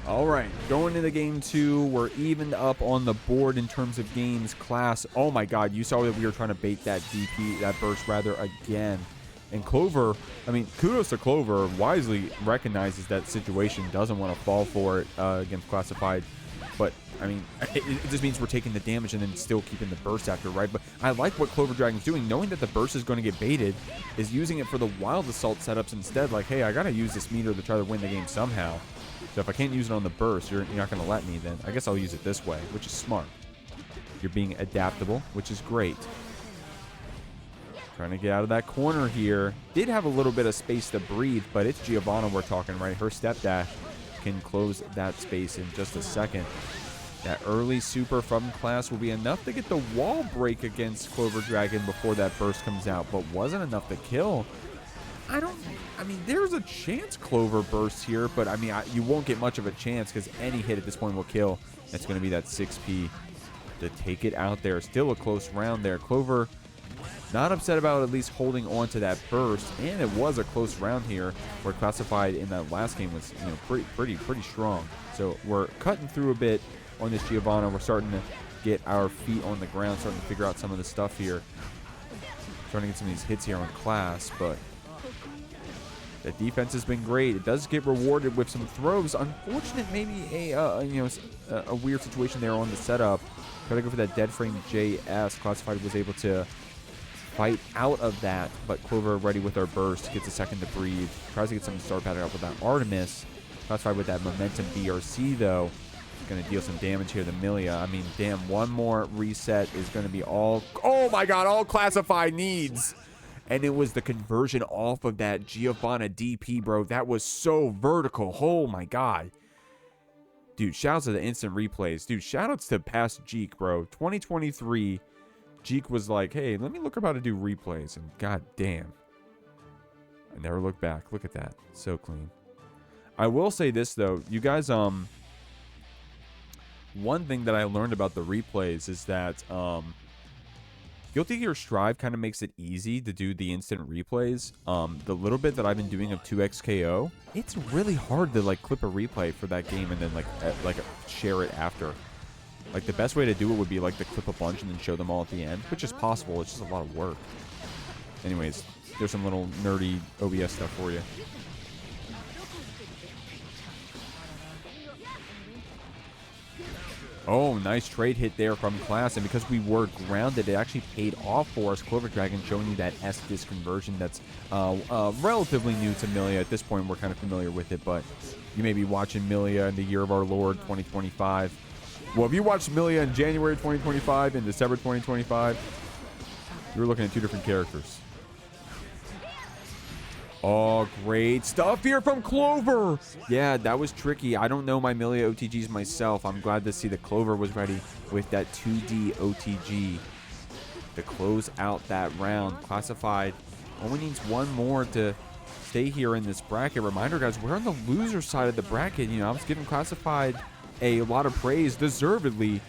All right, going into game 2, we're evened up on the board in terms of games. Class, oh my god, you saw that we were trying to bait that DP, that burst rather, again. And Clover, I mean, kudos to Clover, wisely recognizes that situation, doesn't want to fall for it against Classified. But, I mean, it just means we're taking the damage and then still keeping the burst after, right? But I like what CloverDragon's doing, knowing that the burst is going to get baited, is using it for the Wild Assault setups instead. Like, hey, I got to use this meter to try to win the game somehow. So if I can't use it on the burst, you're not going to let me, then I guess I'll use it this way, which is smart. You're being adaptable, which is great. Trying to get out of that corner here. Did have a little bit of space to breathe, but it's Giovanna we're talking, right? Her step dash can close that space in just a second. That early super from Class will be enough to get the wall break against CloverDragon before that burst comes out, but wasn't enough to kill. I mean, there's a chance Clover bursts here, but I mean, you won't get much of a chance because any hit at this point will kill. That's going to be that 6P to take it out there. Still a close round there. Clover not upset about at least holding on to that burst, and it was a close round here where Classified in that last game was, you know, pretty strong. So we're cutting through a bit on this Giovanna. We're starting to get our feet on the ground, starting to figure out some of the stuff here. Starting to get some of these hits here on Class, but the defense has been great. It does get rewarded with some throws. Unfortunate, maybe a weird situation there on the setup. Try to go for that dead frame JS. Classified was able to fight out of that, but Clover ready with her burst, gets a second to breathe, tries to get some star pattern up with that Artemis. Classified with that momentum BRC though. Going to deal some damage here to Millia. I mean, damn, one more reset is going to be all, oh my god, all Classified needs. And it was the conversion off of that Giovanna DP, bro. That was so vertical. Oh my god. Dude, shoutouts to the instant replays. Dude, shoutouts to past Jeek, bro. 2023, Jeek was like, hey, let me look up how to do replays. And god damn. I never looked back. Look at that. So clean. I will say this, though. You guys, one thing that I learned about the replays is that, Guilty Gear Strive kind of makes it easy to do the instant replays. The little bit that I've been doing of 2XKO, it's really hard to like clip a replay for that game and then like share it after. Like the best way to do it would be like to clip a bunch and then show them all at the end, which is possible. It's just a lot of work. Anyways, there's some little nerdy OBS stuff for you. Oh, nice trade hit there from Class, and because we were grounded, it actually paid off for us. CloverDragon showing you that S-Disc conversion that's relatively new to Millia. At this point, we're kind of familiar with it, but you may be watching Millia in the year of our Lord, 2025. Well, if you watched Millia in January 2025 and December 2025, you're looking at two different characters. Oh, great stuff here from Clover. Yeah, that was tricky. I don't know my Millia OTGs myself. I'm glad to see that Clover was ready with that 2D OTG to close out that round. Classified only needs one more to stay here in this bracket. Reminder, guys, we're on the loser side of the bracket. You know, I was giving Classified a lot of praise, deservedly.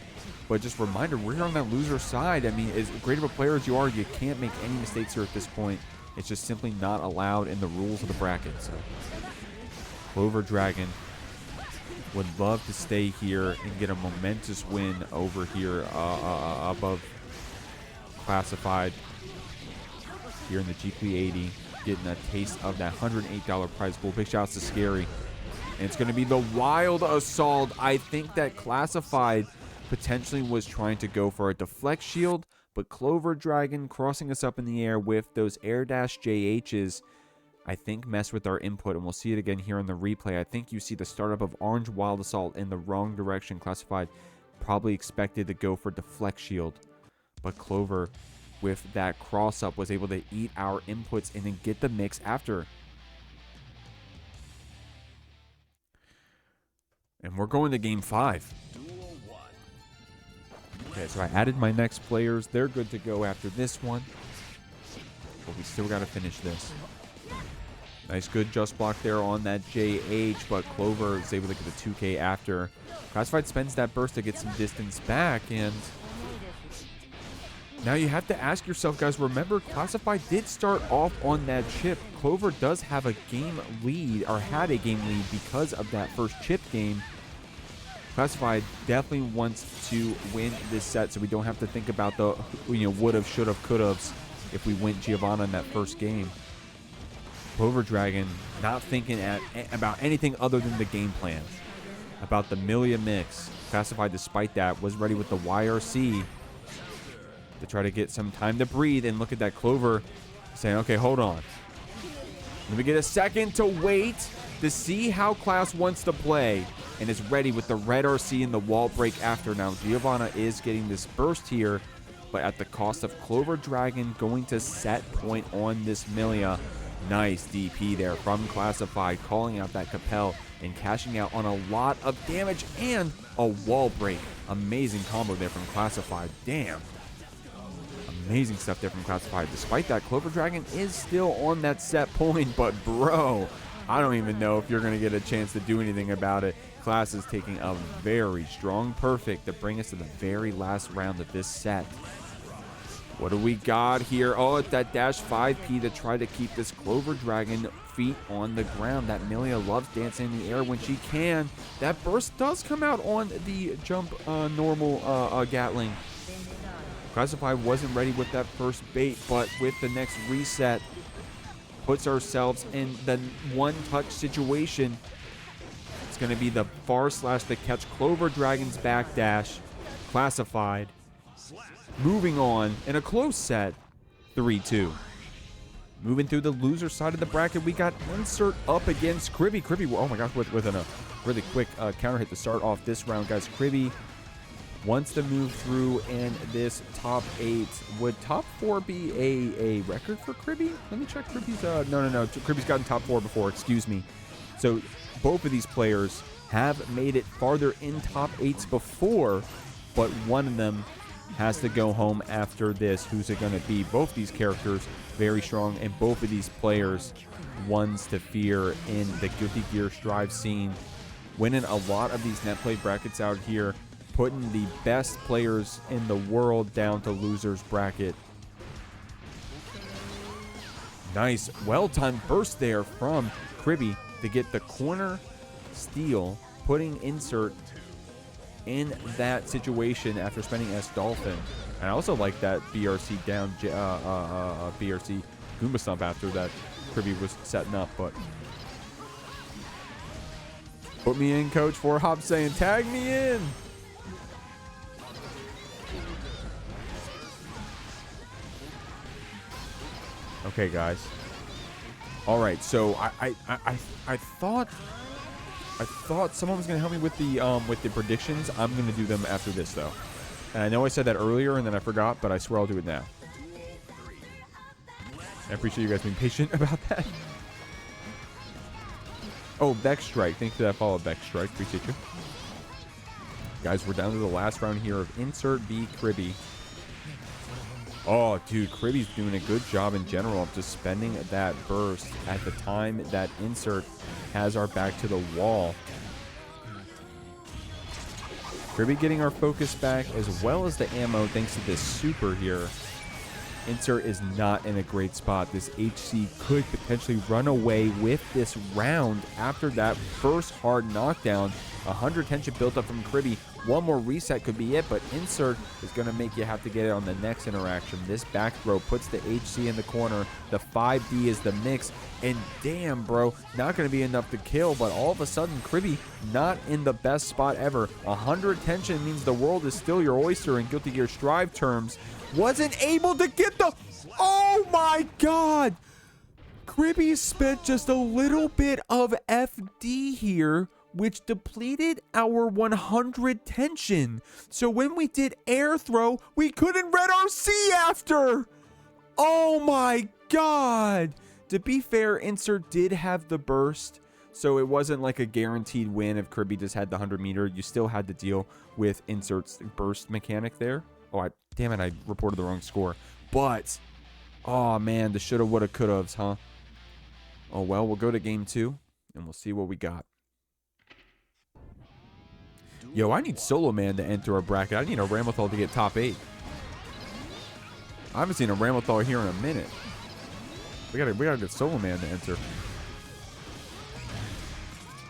But just reminder, we're on that loser side. I mean, as great of a player as you are, you can't make any mistakes here at this point. It's just simply not allowed in the rules of the bracket. So CloverDragon would love to stay here and get a momentous win over here above Classified here in the Jeekly 80, getting a taste of that $108 prize pool. Big shouts to Scary. And it's going to be the Wild Assault. I think that Classified potentially was trying to go for a deflect shield, but CloverDragon crossing us up in the air with those air dash JHs, I think messed with our input, and we'll see it again here in the replay. I think you see the startup of Orange Wild Assault in the wrong direction. Classified probably expected to go for deflect shield, but Clover with that cross up was able to eat our inputs and then get the mix after. And we're going to game 5. Okay, so I added my next players. They're good to go after this one. But we still got to finish this. Nice, good just block there on that JH, but Clover is able to get the 2K after. Classified spends that burst to get some distance back, and now you have to ask yourself, guys, remember, Classified did start off on that chip. Clover does have a game lead, or had a game lead because of that first chip game. Classified definitely wants to win this set, so we don't have to think about the, would've, should've, could've's if we win Giovanna in that first game. CloverDragon not thinking about anything other than the game plan, about the Millia mix. Classified, despite that, was ready with the YRC to try to get some time to breathe, and look at that Clover saying, okay, hold on. Let me get a second to wait to see how Class wants to play, and is ready with the red RC and the wall break after. Now Giovanna is getting this burst here, but at the cost of CloverDragon going to set point on this Millia. Nice DP there from Classified, calling out that Capel and cashing out on a lot of damage and a wall break. Amazing combo there from Classified. Damn. Amazing stuff there from Classified. Despite that, CloverDragon is still on that set point, but bro, I don't even know if you're going to get a chance to do anything about it. Class is taking a very strong perfect to bring us to the very last round of this set. What do we got here? Oh, it's that dash 5P to try to keep this CloverDragon feet on the ground. That Millia loves dancing in the air when she can. That burst does come out on the jump normal Gatling. Classified wasn't ready with that first bait, but with the next reset, puts ourselves in the one-touch situation. It's going to be the far slash to catch CloverDragon's backdash. Classified moving on in a close set, 3-2. Moving through the loser side of the bracket, we got Insert up against Kriby. Kriby, oh my gosh, with a really quick counter hit to start off this round, guys. Kriby wants to move through in this top 8. Would top 4 be a record for Kriby? Let me check Kriby's. No. Kriby's gotten top 4 before. Excuse me. So both of these players have made it farther in top 8s before, but one of them has to go home after this. Who's it going to be? Both these characters very strong, and both of these players ones to fear in the Guilty Gear Strive scene. Winning a lot of these net play brackets out here, putting the best players in the world down to losers bracket. Nice, well-timed burst there from Kriby to get the corner steal, putting Insert in that situation after spending S Dolphin. And I also like that BRC down, BRC Goomba Stomp after that Kriby was setting up, but put me in, coach. For Hop saying, tag me in. Okay, guys. All right, so I thought someone was gonna help me with the predictions. I'm gonna do them after this though. And I know I said that earlier and then I forgot, but I swear I'll do it now. I appreciate you guys being patient about that. Oh, Beck Strike. Thank you for that follow, Beck Strike. Appreciate you. Guys, we're down to the last round here of Insert v Kriby. Oh, dude, Kriby's doing a good job in general of just spending that burst at the time that Insert has our back to the wall. Kriby getting our focus back as well as the ammo thanks to this super here. Insert is not in a great spot. This HC could potentially run away with this round after that first hard knockdown. 100 tension built up from Kriby. One more reset could be it, but Insert is going to make you have to get it on the next interaction. This back throw puts the HC in the corner. The 5D is the mix. And damn, bro, not going to be enough to kill, but all of a sudden, Kriby not in the best spot ever. 100 tension means the world is still your oyster in Guilty Gear Strive terms. Wasn't able to get the... Oh my god! Kriby spent just a little bit of FD here, which depleted our 100 tension. So when we did air throw, we couldn't red RC after. Oh my god. To be fair, Insert did have the burst, so it wasn't like a guaranteed win if Kriby just had the 100 meter. You still had to deal with Insert's burst mechanic there. Oh, damn it, I reported the wrong score. But, oh man, the shoulda, woulda, coulda's, huh? Oh well, we'll go to game 2, and we'll see what we got. Yo, I need Solo Man to enter a bracket. I need a Ramlethal to get top 8. I haven't seen a Ramlethal here in a minute. We gotta get Solo Man to enter.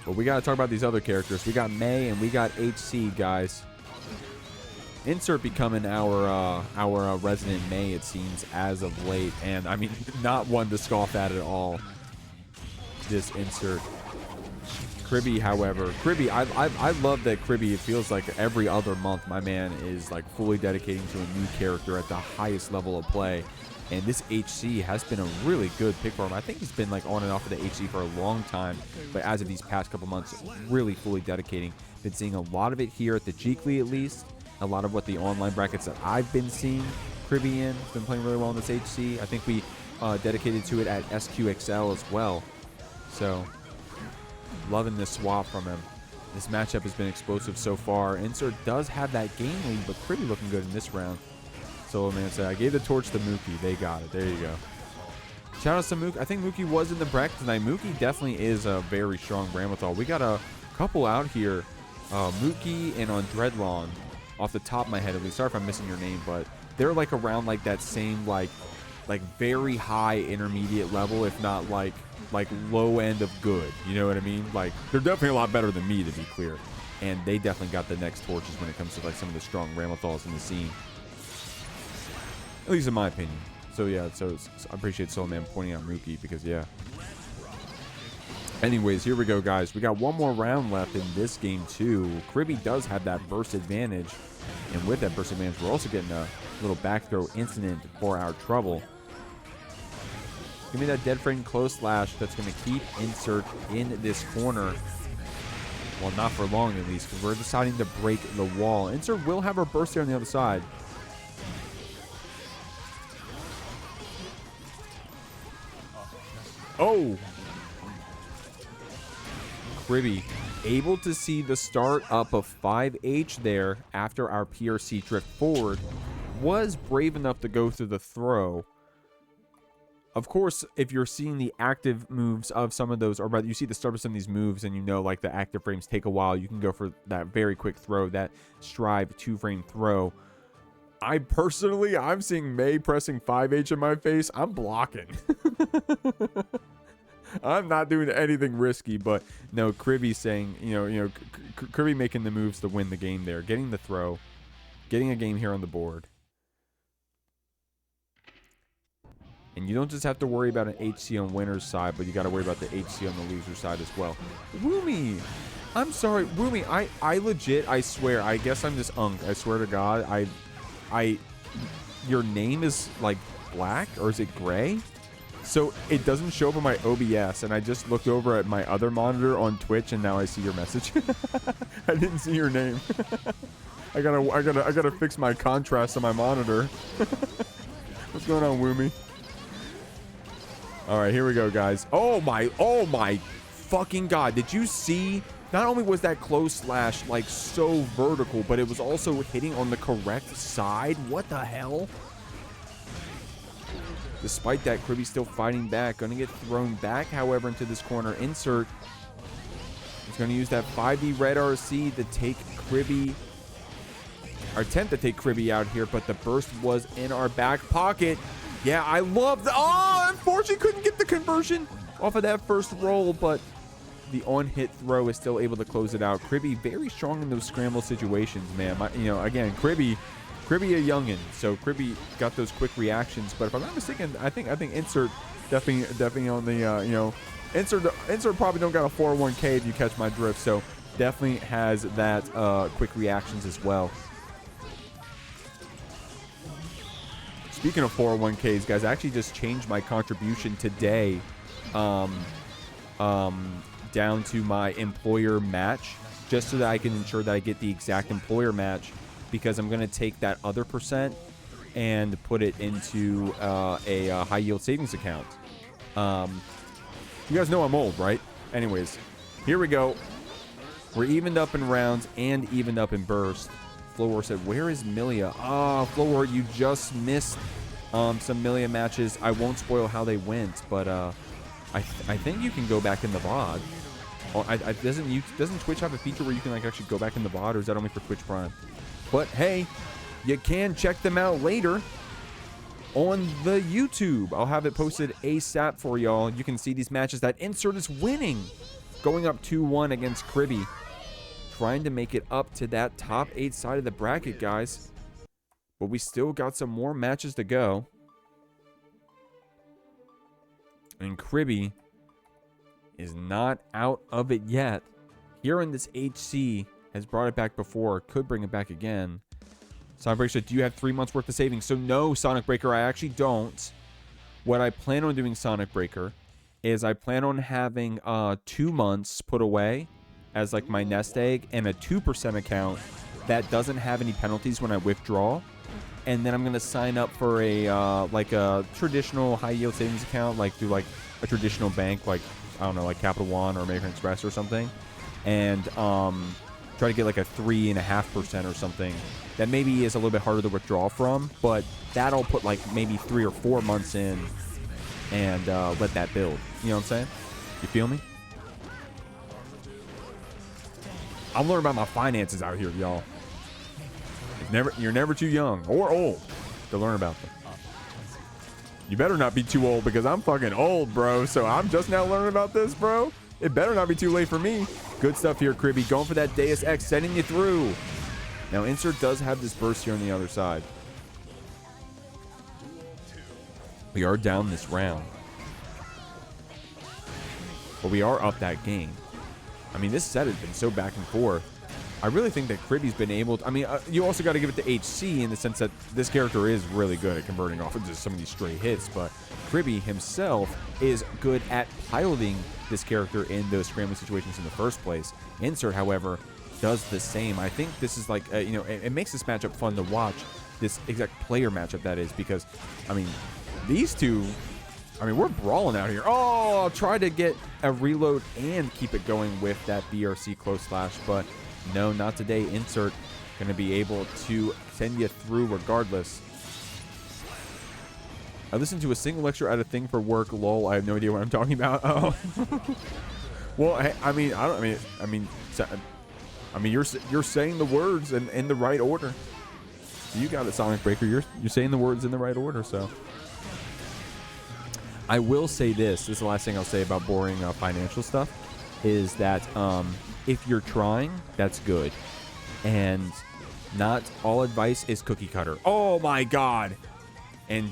But we gotta talk about these other characters. We got May and we got HC, guys. Insert becoming our resident May, it seems, as of late. And I mean, not one to scoff at all. This Insert. Kriby, however, Kriby, I love that Kriby, it feels like every other month my man is like fully dedicating to a new character at the highest level of play. And this HC has been a really good pick for him. I think he's been like on and off of the HC for a long time, but as of these past couple months, really fully dedicating. Been seeing a lot of it here at the Jeekly, at least. A lot of what the online brackets that I've been seeing Kriby in. He's been playing really well in this HC. I think we dedicated to it at SQXL as well. So, loving this swap from him. This matchup has been explosive so far. Insert does have that game lead, but Kriby looking good in this round. Solo Man said, I gave the torch to Mookie. They got it. There you go. Shout out to Mookie. I think Mookie was in the bracket tonight. Mookie definitely is a very strong Ramlethal. We got a couple out here. Mookie and on Dreadlong. Off the top of my head, at least. Sorry if I'm missing your name, but they're like around like that same like very high intermediate level, if not like low end of good. You know what I mean? Like they're definitely a lot better than me, to be clear. And they definitely got the next torches when it comes to like some of the strong Ramlethals in the scene. At least in my opinion. So yeah, so I appreciate Soul Man pointing out Mookie because yeah. Anyways, here we go, guys. We got one more round left in this game too. Kriby does have that burst advantage, and with that burst advantage, we're also getting a little back throw incident for our trouble. Give me that dead frame close slash that's going to keep Insert in this corner. Well, not for long at least, because we're deciding to break the wall. Insert will have her burst here on the other side. Oh! Kriby able to see the start up of 5H there after our PRC drift forward. Was brave enough to go through the throw. Of course, if you're seeing the active moves of some of those, or rather you see the start of some of these moves and you know like the active frames take a while, you can go for that very quick throw, that Strive 2-frame throw. I'm seeing May pressing 5H in my face. I'm blocking. I'm not doing anything risky, but no, Kriby saying, Kriby making the moves to win the game there, getting the throw, getting a game here on the board. And you don't just have to worry about an HC on winner's side, but you got to worry about the HC on the loser's side as well. Woomy! I'm sorry, Woomy, I legit, I swear, I guess I'm just unk. I swear to God, your name is like black, or is it gray? So it doesn't show up on my OBS, and I just looked over at my other monitor on Twitch, and now I see your message. I didn't see your name. I gotta fix my contrast on my monitor. What's going on, Woomy? All right, here we go, guys. Oh my fucking God. Did you see? Not only was that close slash like so vertical, but it was also hitting on the correct side. What the hell? Despite that, Kriby's still fighting back. Going to get thrown back, however, into this corner. Insert is going to use that 5D red RC to take Kriby, or attempt to take Kriby out here, but the burst was in our back pocket. Yeah, I love the... Oh, unfortunately couldn't get the conversion off of that first roll, but the on-hit throw is still able to close it out. Kriby very strong in those scramble situations, man. Again, Kriby a youngin, so Kriby got those quick reactions. But if I'm not mistaken, I think Insert definitely on the Insert probably don't got a 401k if you catch my drift. So definitely has that quick reactions as well. Speaking of 401ks, guys, I actually just changed my contribution today down to my employer match, just so that I can ensure that I get the exact employer match, because I'm going to take that other percent and put it into a high yield savings account. You guys know I'm old, right? Anyways, here we go. We're evened up in rounds and evened up in burst. Flowor said, where is Millia? Oh, Flowor, you just missed some Millia matches. I won't spoil how they went, but I think you can go back in the VOD. Doesn't Twitch have a feature where you can like actually go back in the VOD, or is that only for Twitch Prime? But hey, you can check them out later on the YouTube. I'll have it posted ASAP for y'all. You can see these matches that Insert is winning, going up 2-1 against Kriby. Trying to make it up to that top 8 side of the bracket, guys. But we still got some more matches to go. And Kriby is not out of it yet. Here in this HC has brought it back before. Could bring it back again. Sonic Breaker said, do you have 3 months worth of savings? So no, Sonic Breaker, I actually don't. What I plan on doing, Sonic Breaker, is I plan on having 2 months put away as like my nest egg, and a 2% account that doesn't have any penalties when I withdraw. And then I'm gonna sign up for a like a traditional high yield savings account, like through like a traditional bank, like I don't know, like Capital One or American Express or something, and try to get like a 3.5% or something. That maybe is a little bit harder to withdraw from, but that'll put like maybe 3 or 4 months in, and let that build. You know what I'm saying? You feel me? I'm learning about my finances out here, y'all. You're never too young or old to learn about them. You better not be too old, because I'm fucking old, bro. So I'm just now learning about this, bro. It better not be too late for me. Good stuff here, Kriby. Going for that Deus Ex, sending you through. Now, Insert does have this burst here on the other side. We are down this round, but we are up that game. I mean, this set has been so back and forth. I really think that Kriby's been able to, I mean, you also got to give it to HC in the sense that this character is really good at converting off into some of these stray hits, but Kriby himself is good at piloting this character in those scrambling situations in the first place. Insert, however, does the same. I think this is like, you know, it makes this matchup fun to watch, this exact player matchup that is, because, I mean, these two, I mean, we're brawling out here. Oh, try to get a reload and keep it going with that BRC close slash, but no, not today. Insert going to be able to send you through regardless. I listened to a single lecture at a thing for work. Lol, I have no idea what I'm talking about. Oh. Well, hey, I mean, you're saying the words in the right order. You got it, Sonic Breaker. You're saying the words in the right order, so. I will say this. This is the last thing I'll say about boring financial stuff, is that if you're trying, that's good. And not all advice is cookie cutter. Oh, my God. And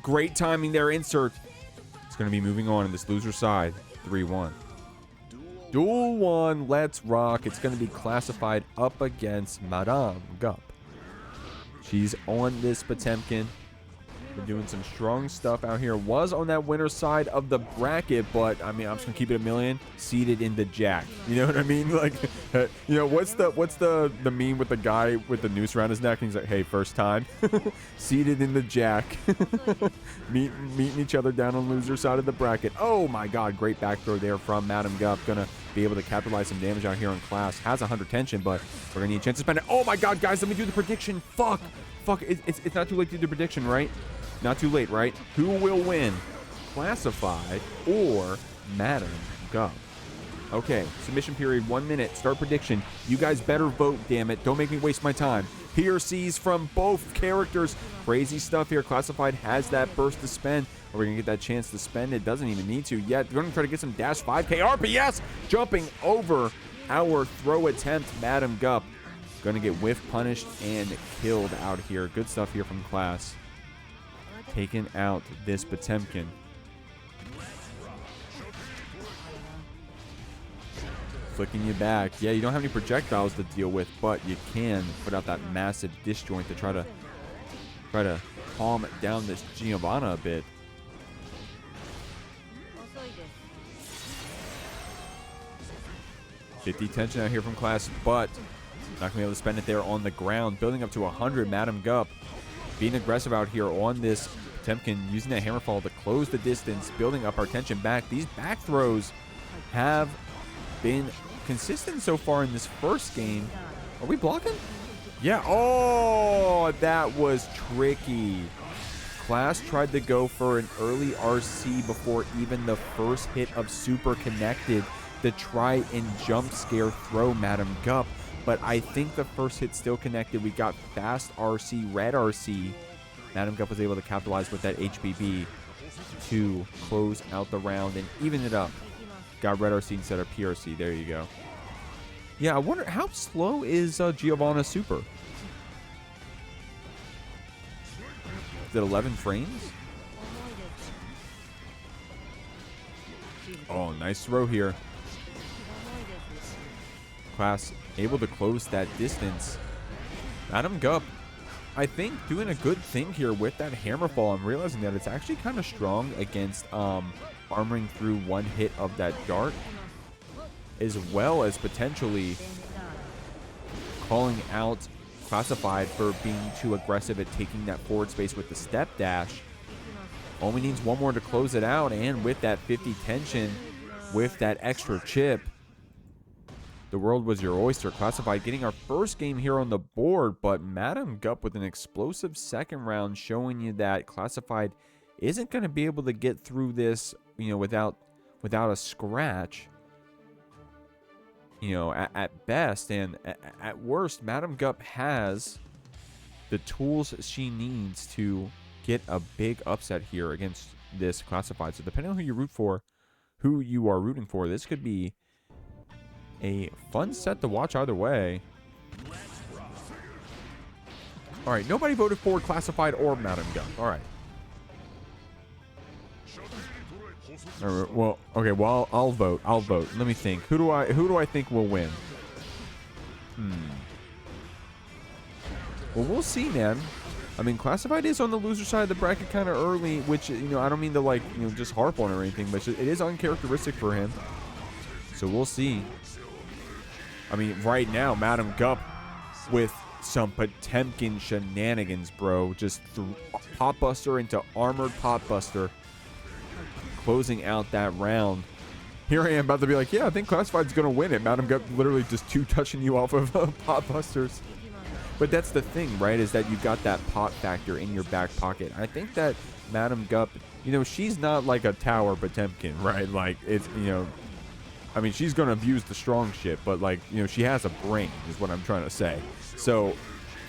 great timing there, Insert. It's going to be moving on in this loser side. 3-1. Duel 1. Let's rock. It's going to be classified up against Madame Gup. She's on this Potemkin. Been doing some strong stuff out here. Was on that winner's side of the bracket, but I mean, I'm just gonna keep it a million. Seated in the jack. You know what I mean? Like, you know, what's the meme with the guy with the noose around his neck? And he's like, "Hey, first time." Seated in the jack. Meeting each other down on loser side of the bracket. Oh my God, great back throw there from Madame Gup. Gonna be able to capitalize some damage out here on class. Has 100 tension, but we're gonna need a chance to spend it. Oh my God, guys, let me do the prediction. Fuck. It's not too late to do the prediction, right? Not too late, right? Who will win? Classified or Madame Gup? Okay, submission period, 1 minute. Start prediction. You guys better vote, damn it. Don't make me waste my time. PRCs from both characters. Crazy stuff here. Classified has that burst to spend. Are we going to get that chance to spend it? Doesn't even need to yet. We're going to try to get some dash 5K RPS. Jumping over our throw attempt. Madame Gup going to get whiff punished and killed out here. Good stuff here from class. Taking out this Potemkin. Flicking you back. Yeah, you don't have any projectiles to deal with, but you can put out that massive disjoint to try to calm down this Giovanna a bit. $50 tension out here from class, but not gonna be able to spend it there on the ground. Building up to 100, Madame Gup being aggressive out here on this Potemkin, using that hammerfall to close the distance, building up our tension back. These back throws have been consistent so far in this first game. Are we blocking? Yeah. Oh, that was tricky. Class tried to go for an early RC before even the first hit of Super connected to try and jump scare throw Madame Gup. But I think the first hit still connected. We got fast RC, red RC. Madame Gup was able to capitalize with that HBB to close out the round and even it up. Got red RC instead of PRC. There you go. Yeah, I wonder how slow is Giovanna Super? Is it 11 frames? Oh, nice throw here. Class able to close that distance. Madame Gup, I think, doing a good thing here with that hammerfall. I'm realizing that it's actually kind of strong against armoring through one hit of that dart, as well as potentially calling out Classified for being too aggressive at taking that forward space with the step dash. Only needs one more to close it out, and with that 50 tension, with that extra chip, the world was your oyster. Classified getting our first game here on the board, but Madame Gup with an explosive second round, showing you that Classified isn't going to be able to get through this, you know, without a scratch, you know, at best, and at worst, Madame Gup has the tools she needs to get a big upset here against this Classified. So depending on who you are rooting for, this could be a fun set to watch either way. All right, nobody voted for Classified or Madame Gup. All right. Well, okay. Well, I'll vote. Let me think. Who do I think will win? Well, we'll see, man. I mean, Classified is on the loser side of the bracket kind of early, which, you know, I don't mean to, like, you know, just harp on or anything, but it is uncharacteristic for him. So we'll see. I mean, right now, Madam Gup with some Potemkin shenanigans, bro. Just Pot Buster into Armored Pot Buster. Closing out that round. Here I am about to be like, yeah, I think Classified's going to win it. Madam Gup literally just touching you off of Pot Busters. But that's the thing, right, is that you've got that pot factor in your back pocket. I think that Madam Gup, you know, she's not like a tower Potemkin, right? Like, it's, you know, I mean, she's going to abuse the strong shit, but, like, you know, she has a brain is what I'm trying to say. So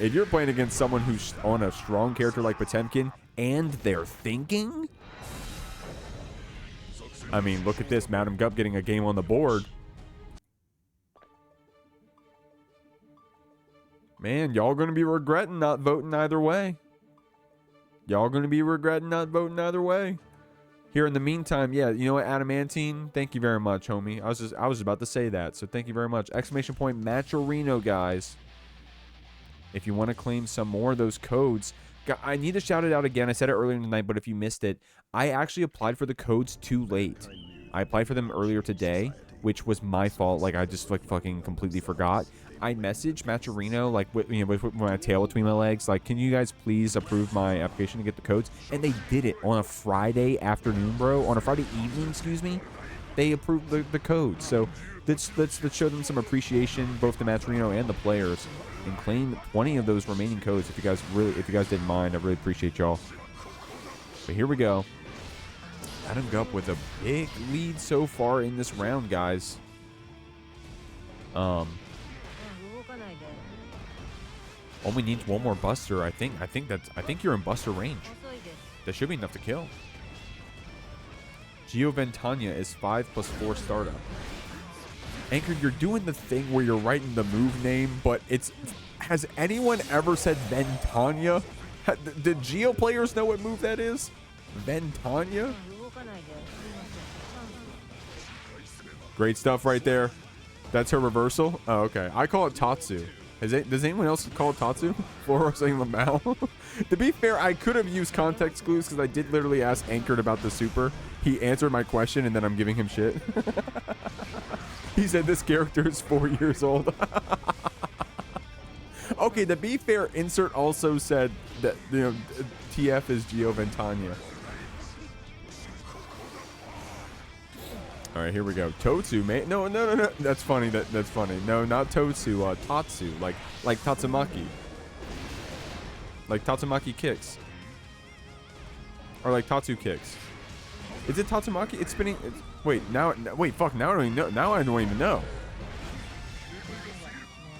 if you're playing against someone who's on a strong character like Potemkin and they're thinking, I mean, look at this. Madam Gup getting a game on the board. Man, y'all going to be regretting not voting either way. Y'all going to be regretting not voting either way. Here in the meantime, yeah, you know what, Adamantine? Thank you very much, homie. I was just about to say that, so thank you very much. Exclamation point Matcherino, guys. If you want to claim some more of those codes, I need to shout it out again. I said it earlier tonight, but if you missed it, I actually applied for the codes too late. I applied for them earlier today, which was my fault. Like, I just, like, fucking completely forgot. I messaged Matcherino, like, with my tail between my legs, like, can you guys please approve my application to get the codes? And they did it on a Friday afternoon, bro. On a Friday evening, excuse me. They approved the codes. So let's show them some appreciation, both the Matcherino and the players, and claim 20 of those remaining codes. If you guys didn't mind, I really appreciate y'all. But here we go. Madam Gup with a big lead so far in this round, guys. Only needs one more Buster. I think you're in Buster range. That should be enough to kill. Giovanna is 5+4 startup. Anchor, you're doing the thing where you're writing the move name, but it's... Has anyone ever said Ventanya? Did Geo players know what move that is? Ventanya? Great stuff right there. That's her reversal? Oh, okay. I call it Tatsu. Does anyone else call it Tatsu? Or saying Lamau? To be fair, I could have used context clues because I did literally ask Anchored about the super. He answered my question and then I'm giving him shit. He said this character is 4 years old. Okay, to be fair, Insert also said that, you know, TF is Giovanna. All right, here we go. Totsu, mate. No. That's funny. That's funny. No, not Totsu. Tatsu, like Tatsumaki. Like Tatsumaki kicks. Or like Tatsu kicks. Is it Tatsumaki? It's spinning. Wait, fuck. Now I don't even know. Now I don't even know.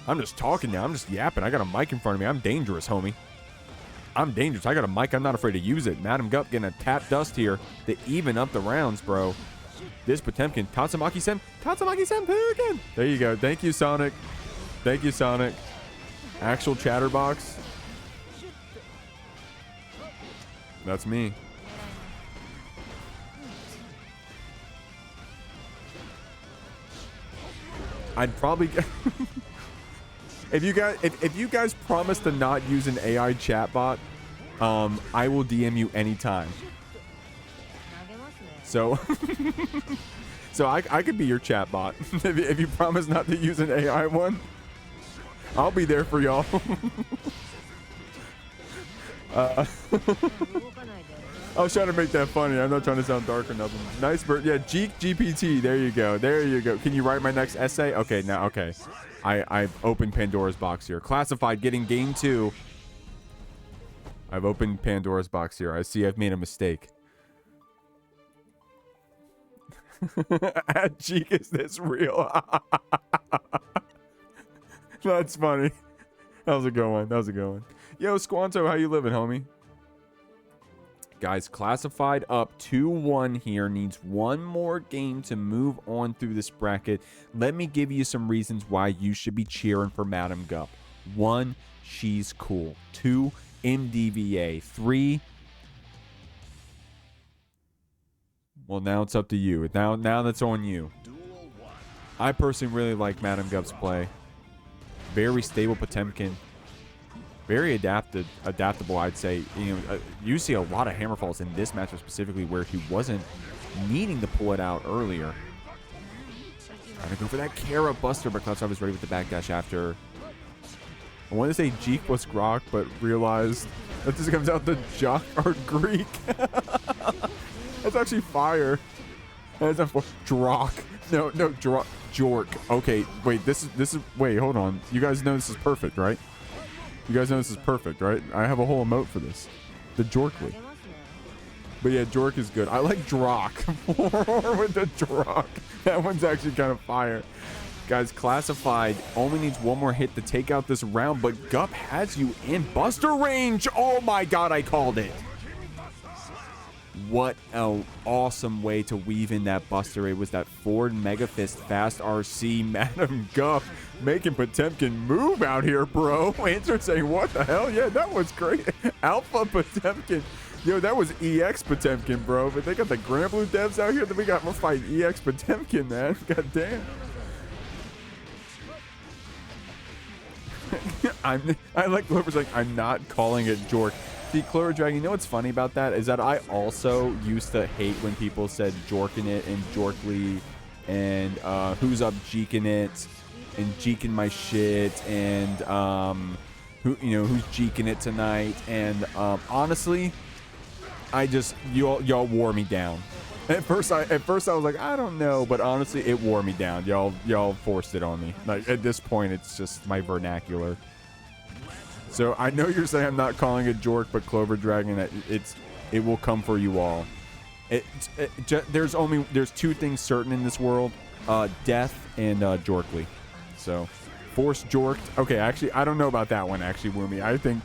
I'm just talking now. I'm just yapping. I got a mic in front of me. I'm dangerous, homie. I'm dangerous. I got a mic. I'm not afraid to use it. Madam Gup getting a tap dust here to even up the rounds, bro. This Potemkin. Tatsumaki Senpu again. There you go. Thank you, Sonic. Thank you, Sonic. Actual Chatterbox. That's me. I'd probably... If you guys promise to not use an AI chatbot, I will DM you anytime. So, I could be your chatbot. If you promise not to use an AI one, I'll be there for y'all. I was trying to make that funny. I'm not trying to sound dark or nothing. Nice bird. Yeah, Geek GPT. There you go. There you go. Can you write my next essay? Okay, now, okay. I've opened Pandora's box here. Classified getting game 2. I've opened Pandora's box here. I see I've made a mistake. Geek, is this real? That's funny. That was a good one. That was a good one. Yo, Squanto, how you living, homie? Guys, Classified up 2-1 here. Needs one more game to move on through this bracket. Let me give you some reasons why you should be cheering for Madam Gup. 1, she's cool. 2, MDVA. 3, well, now it's up to you. Now that's on you. I personally really like Madam Gup's play. Very stable Potemkin. Very adaptable, I'd say. You know, you see a lot of hammerfalls in this matchup specifically where he wasn't needing to pull it out earlier. Trying to go for that Kara Buster, but Cloud was ready with the backdash after. I wanted to say Jeek was Grok, but realized that this comes out the Jock or Greek. That's actually fire. That's a Drock. No, Drock. Jork. Okay, wait, this is, wait, hold on. You guys know this is perfect, right? You guys know this is perfect, right? I have a whole emote for this. The Jorkly. But yeah, Jork is good. I like Drock with the Drock. That one's actually kind of fire. Guys, Classified only needs one more hit to take out this round, but Gup has you in Buster range. Oh my god, I called it. What an awesome way to weave in that Buster. It was that forward Mega Fist Fast RC. Madam Gup making Potemkin move out here, bro. Answer saying, what the hell? Yeah, that was great. Alpha Potemkin. Yo, that was EX Potemkin, bro. But they got the Grand Blue devs out here. Then we're fighting EX Potemkin, man. God damn. I like Clover's like, I'm not calling it Jork. See, CloverDragon, you know what's funny about that is that I also used to hate when people said Jorkin it and Jorkly and who's up Jeeking it and Jeeking my shit and who's Jeeking it tonight, and honestly, I just y'all wore me down. At first I was like, I don't know, but honestly it wore me down. Y'all forced it on me. Like at this point it's just my vernacular. So I know you're saying I'm not calling it Jork, but CloverDragon, it will come for you all. There's two things certain in this world: death and Jorkly. So force Jorked. Okay, actually I don't know about that one. Actually, Woomy, I think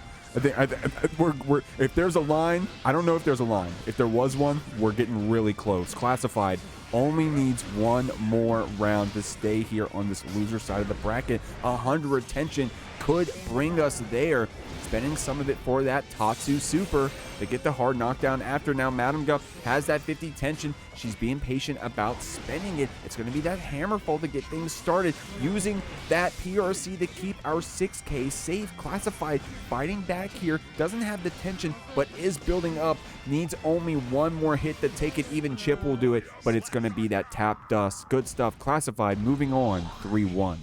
we're if there's a line, I don't know if there's a line. If there was one, we're getting really close. Classified only needs one more round to stay here on this loser side of the bracket. 100 retention could bring us there. Spending some of it for that Tatsu Super to get the hard knockdown after. Now Madam Gup has that 50 tension. She's being patient about spending it. It's going to be that hammerfall to get things started. Using that PRC to keep our 6K safe. Classified fighting back here. Doesn't have the tension, but is building up. Needs only one more hit to take it. Even Chipp will do it, but it's going to be that tap dust. Good stuff. Classified moving on 3-1.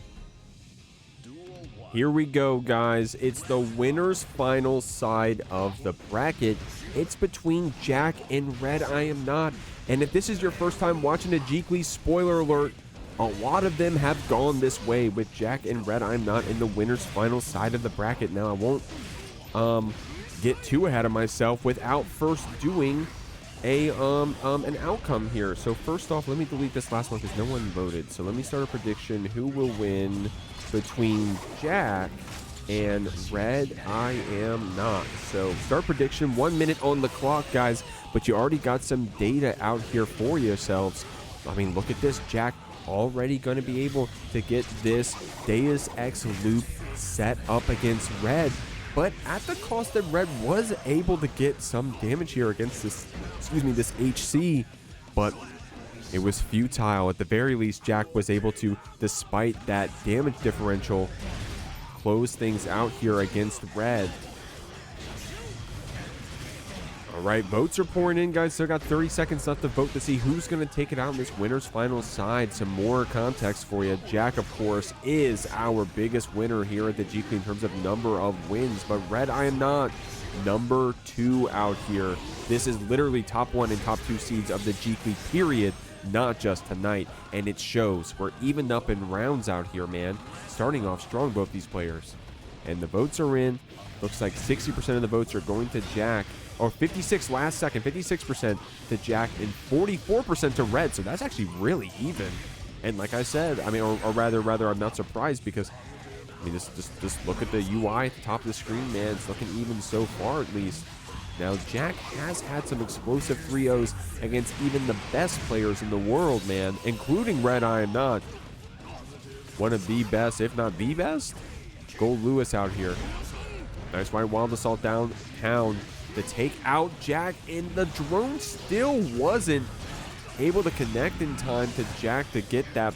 Here we go, guys. It's the winner's final side of the bracket. It's between Jack and RedIAmNot. And if this is your first time watching a Jeekly, spoiler alert, a lot of them have gone this way with Jack and RedIAmNot in the winner's final side of the bracket. Now, I won't get too ahead of myself without first doing an outcome here. So first off, let me delete this last one because no one voted. So let me start a prediction. Who will win between Jack and RedIAmNot? So start prediction, 1 minute on the clock, guys, but you already got some data out here for yourselves. I mean, look at this. Jack already going to be able to get this Deus Ex loop set up against Red, but at the cost that Red was able to get some damage here against this, this HC, but it was futile. At the very least, Jack was able to, despite that damage differential, close things out here against Red. All right, votes are pouring in, guys. Still got 30 seconds left to vote to see who's going to take it out in this winner's final side. Some more context for you. Jack, of course, is our biggest winner here at the Jeekly in terms of number of wins, but RedIAmNot, number 2 out here. This is literally top 1 and top 2 seeds of the Jeekly, period. Not just tonight, and it shows. We're evened up in rounds out here, man. Starting off strong, both these players. And the votes are in. Looks like 60% of the votes are going to Jack, or 56 last second, 56% to Jack and 44% to Red. So that's actually really even. And like I said, I mean, or rather, I'm not surprised because, I mean, just look at the UI at the top of the screen, man. It's looking even so far, at least. Now, Jack has had some explosive 3-0s against even the best players in the world, man, including RedIAmNot. One of the best, if not the best. Goldlewis out here. Nice white wild assault downtown to take out Jack, and the drone still wasn't able to connect in time to Jack to get that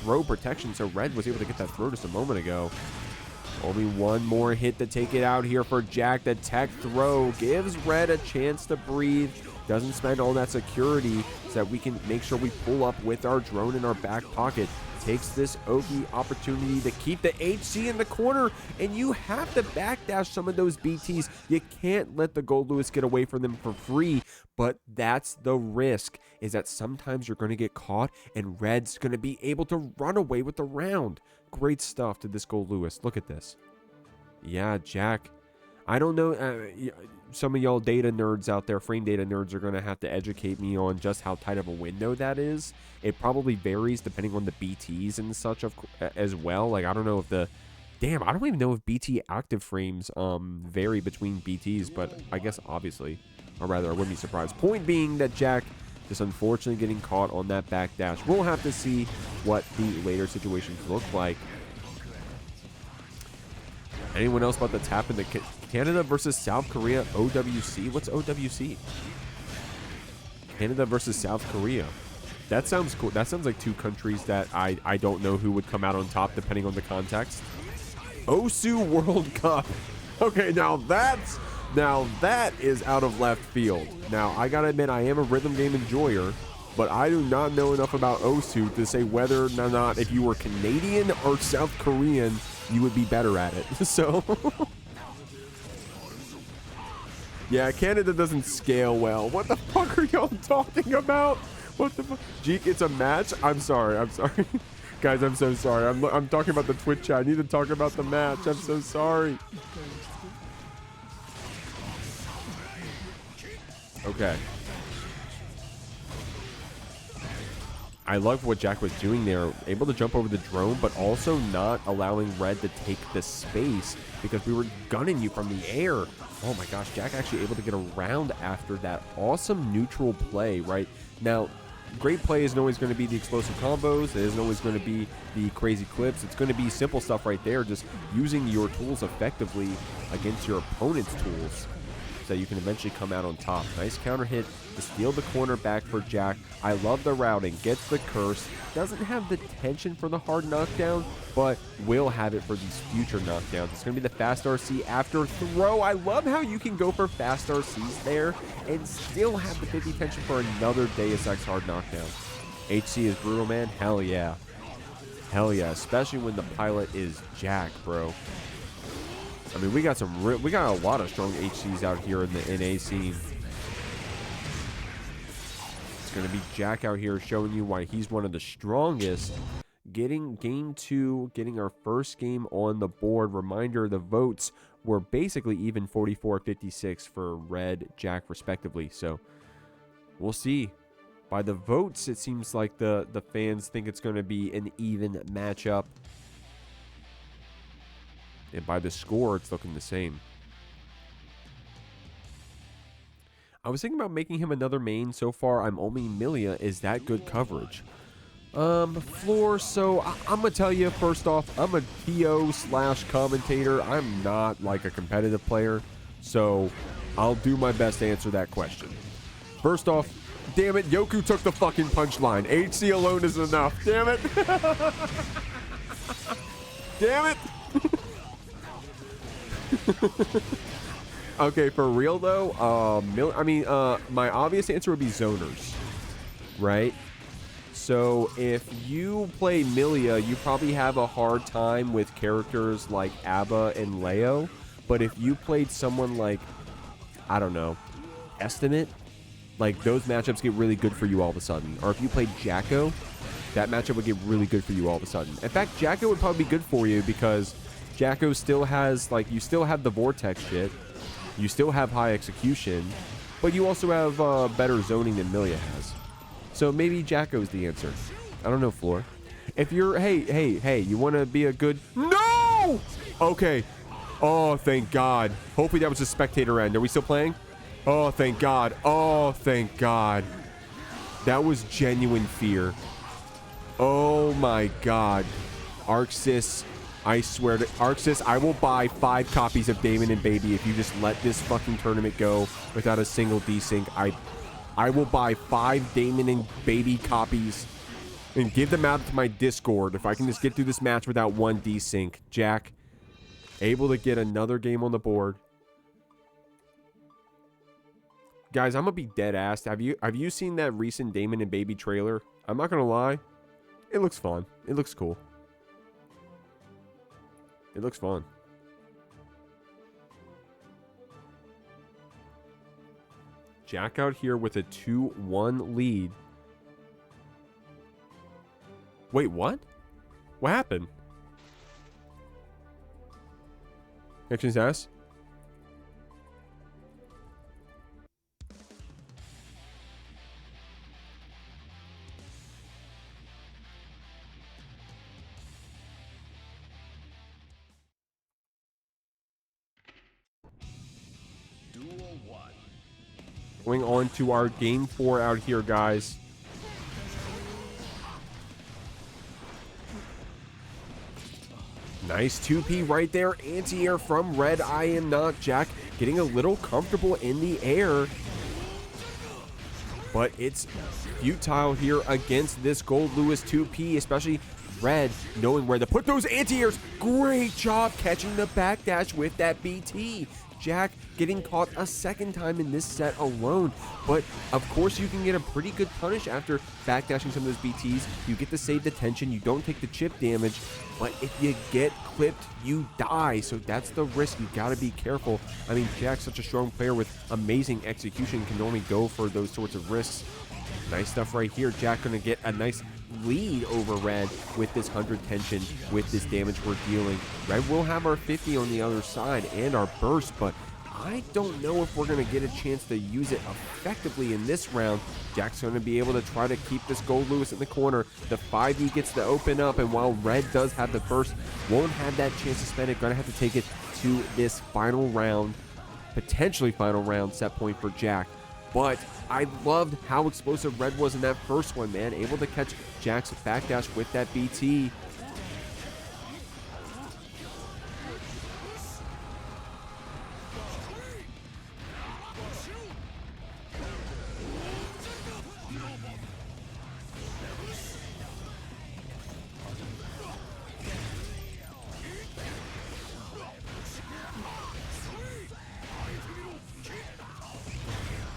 throw protection, so Red was able to get that throw just a moment ago. Only one more hit to take it out here for Jack. The tech throw gives Red a chance to breathe. Doesn't spend all that security so that we can make sure we pull up with our drone in our back pocket. Takes this Oki opportunity to keep the HC in the corner, and you have to backdash some of those BTs. You can't let the Goldlewis get away from them for free, but that's the risk, is that sometimes you're going to get caught, and Red's going to be able to run away with the round. Great stuff to this Goldlewis. Look at this. Yeah, Jack. I don't know. Some of y'all data nerds out there, frame data nerds, are going to have to educate me on just how tight of a window that is. It probably varies depending on the BTs and such as well. Like, I don't know if the... Damn, I don't even know if BT active frames vary between BTs, but I guess obviously, or rather, I wouldn't be surprised. Point being that Jack just unfortunately getting caught on that backdash. We'll have to see what the later situations look like. Anyone else about to tap into Canada versus South Korea OWC? What's OWC? Canada versus South Korea. That sounds cool. That sounds like two countries that I don't know who would come out on top depending on the context. OSU World Cup. Okay, now that is out of left field. Now, I gotta admit, I am a rhythm game enjoyer, but I do not know enough about OSU to say whether or not if you were Canadian or South Korean, you would be better at it. So, yeah, Canada doesn't scale well. What the fuck are y'all talking about? What the fuck? Jeek, it's a match? I'm sorry. Guys, I'm so sorry. I'm talking about the Twitch chat. I need to talk about the match. I'm so sorry. Okay. I love what Jack was doing there. Able to jump over the drone, but also not allowing Red to take the space because we were gunning you from the air. Oh my gosh, Jack actually able to get around after that awesome neutral play, right? Now, great play isn't always going to be the explosive combos. It isn't always going to be the crazy clips. It's going to be simple stuff right there, just using your tools effectively against your opponent's tools, so you can eventually come out on top. Nice counter hit to steal the corner back for Jack. I love the routing. Gets the curse. Doesn't have the tension for the hard knockdown, but will have it for these future knockdowns. It's going to be the fast RC after throw. I love how you can go for fast RCs there and still have the 50 tension for another Deus Ex hard knockdown. HC is brutal, man. Hell yeah. Hell yeah. Especially when the pilot is Jack, bro. I mean, we got a lot of strong HCs out here in the NA scene. It's going to be Jack out here showing you why he's one of the strongest. Getting game 2, getting our first game on the board. Reminder, the votes were basically even 44-56 for Red, Jack, respectively. So, we'll see. By the votes, it seems like the fans think it's going to be an even matchup. And by the score, it's looking the same. I was thinking about making him another main. So far, I'm only Millia. Is that good coverage? Floor, so I'm going to tell you, first off, I'm a TO/commentator. I'm not like a competitive player. So I'll do my best to answer that question. First off, damn it, Yoku took the fucking punchline. HC alone is enough. Damn it. Damn it. Okay, for real though, my obvious answer would be zoners, right? So if you play Millia, you probably have a hard time with characters like Abba and Leo. But if you played someone like, I don't know, Estimate, like those matchups get really good for you all of a sudden. Or if you played Jacko, that matchup would get really good for you all of a sudden. In fact, Jacko would probably be good for you because Jacko still has, like, you still have the Vortex shit. You still have high execution. But you also have better zoning than Millia has. So maybe Jacko's the answer. I don't know, Floor. If you're, hey, you want to be a good... No! Okay. Oh, thank God. Hopefully that was a spectator end. Are we still playing? Oh, thank God. Oh, thank God. That was genuine fear. Oh, my God. Arxis... I swear to Arxis, I will buy 5 copies of Damon and Baby if you just let this fucking tournament go without a single desync. I will buy 5 Damon and Baby copies and give them out to my Discord if I can just get through this match without one desync. Jack, Able to get another game on the board. Guys, I'm gonna be dead ass. Have you seen that recent Damon and Baby trailer? I'm not gonna lie. It looks fun. It looks cool. It looks fun. Jack out here with a 2-1 lead. Wait, what? What happened? Actions S? Duel 1. Going on to our game 4 out here, guys. Nice 2P right there. Anti-air from RedIAmNot. Jack getting a little comfortable in the air. But it's futile here against this Goldlewis 2P, especially Red knowing where to put those anti-airs. Great job catching the backdash with that BT. Jack getting caught a second time in this set alone. But of course you can get a pretty good punish after backdashing some of those BTs. You get to save the tension, you don't take the chip damage, but if you get clipped, you die. So that's the risk, you gotta be careful. I mean, Jack's such a strong player with amazing execution, can only go for those sorts of risks. Nice stuff right here. Jack gonna get a nice lead over Red with this 100 tension, with this damage we're dealing. Red will have our 50 on the other side and our burst, but I don't know if we're going to get a chance to use it effectively in this round. Jack's going to be able to try to keep this Goldlewis in the corner. The 5D gets to open up, and while Red does have the burst, won't have that chance to spend it. Going to have to take it to this final round, potentially final round set point for Jack. But I loved how explosive Red was in that first one, man. Able to catch Jack's backdash with that BT.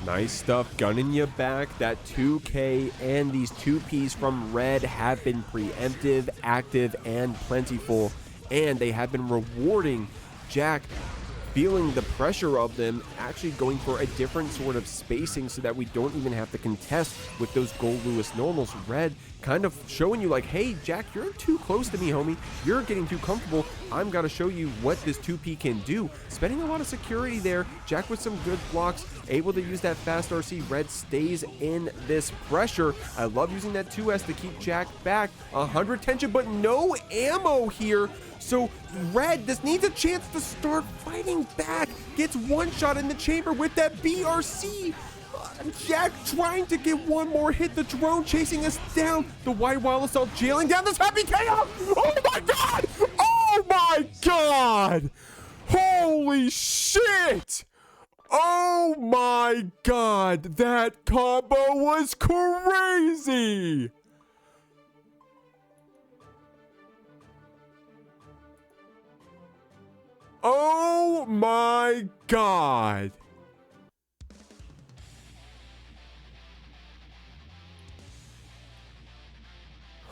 Nice stuff, gunning you back. That 2K and these 2Ps from Red have been preemptive, active, and plentiful. And they have been rewarding Jack, feeling the pressure of them, actually going for a different sort of spacing so that we don't even have to contest with those Goldlewis normals. Red kind of showing you like, hey, Jack, you're too close to me, homie. You're getting too comfortable. I'm going to show you what this 2P can do. Spending a lot of security there. Jack with some good blocks, able to use that fast RC. Red stays in this pressure. I love using that 2S to keep Jack back. 100 tension, but no ammo here. So Red just needs a chance to start fighting back. Gets one shot in the chamber with that BRC. Jack trying to get one more hit. The drone chasing us down. The White Wild Assault jailing down this Happy Chaos. Oh my god! Oh my god! Holy shit! Oh my god! That combo was crazy! Oh my god!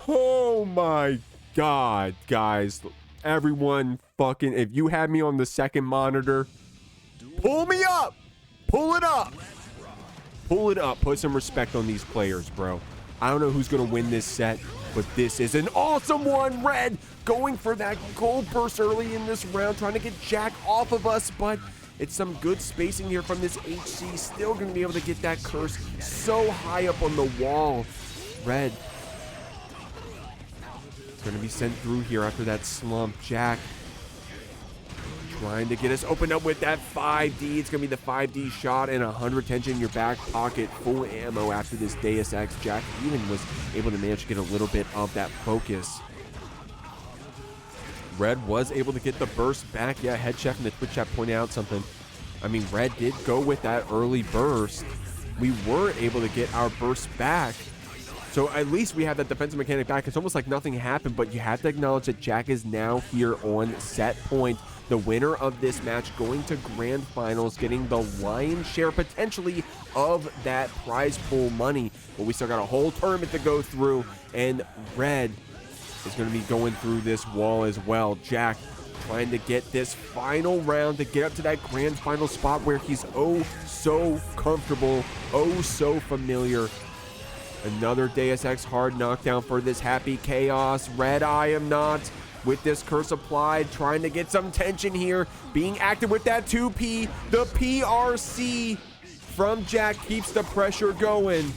Oh my god, guys. Everyone fucking, if you had me on the second monitor, pull me up! Pull it up! Pull it up. Put some respect on these players, bro. I don't know who's gonna win this set, but this is an awesome one. Red going for that gold burst early in this round, trying to get Jack off of us, but it's some good spacing here from this HC. Still gonna be able to get that curse so high up on the wall. Red going to be sent through here after that slump. Jack trying to get us opened up with that 5D. It's going to be the 5D shot and 100 tension in your back pocket. Full ammo after this Deus Ex. Jack even was able to manage to get a little bit of that focus. Red was able to get the burst back. Yeah, Head Chef in the Twitch chat pointed out something. I mean, Red did go with that early burst. We were able to get our burst back. So at least we have that defensive mechanic back. It's almost like nothing happened, but you have to acknowledge that Jack is now here on set point. The winner of this match going to grand finals, getting the lion's share potentially of that prize pool money. But we still got a whole tournament to go through, and Red is going to be going through this wall as well. Jack trying to get this final round to get up to that grand final spot where he's oh so comfortable, oh so familiar. Another Deus Ex hard knockdown for this Happy Chaos. RedIAmNot with this curse applied, trying to get some tension here, being active with that 2P. The PRC from Jack keeps the pressure going.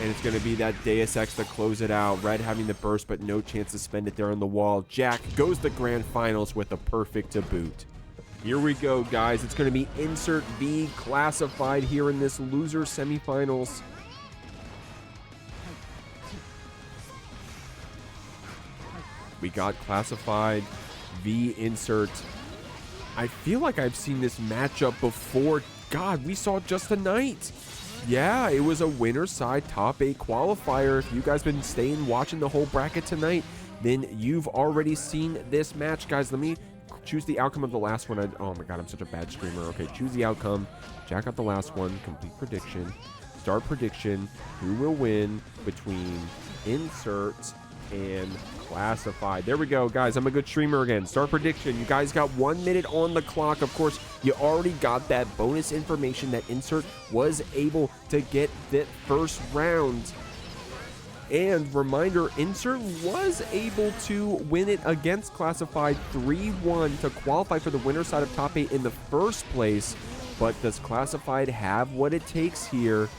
And it's going to be that Deus Ex to close it out. Red having the burst, but no chance to spend it there on the wall. Jack goes to grand finals with a perfect to boot. Here we go, guys. It's going to be Insert V classified here in this loser semifinals. We got classified V Insert. I feel like I've seen this matchup before. God, we saw it just tonight. Yeah, it was a winner side top 8 qualifier. If you guys been staying watching the whole bracket tonight, then you've already seen this match. Guys, let me choose the outcome of the last one. Oh my god, I'm such a bad streamer. Okay, choose the outcome. Jack got the last one. Complete prediction. Start prediction. Who will win between Insert and classified? There we go, guys. I'm a good streamer again. Start prediction. You guys got 1 minute on the clock. Of course, you already got that bonus information that Insert was able to get the first round. And reminder, Insert was able to win it against classified 3-1 to qualify for the winner side of top 8 in the first place. But does classified have what it takes here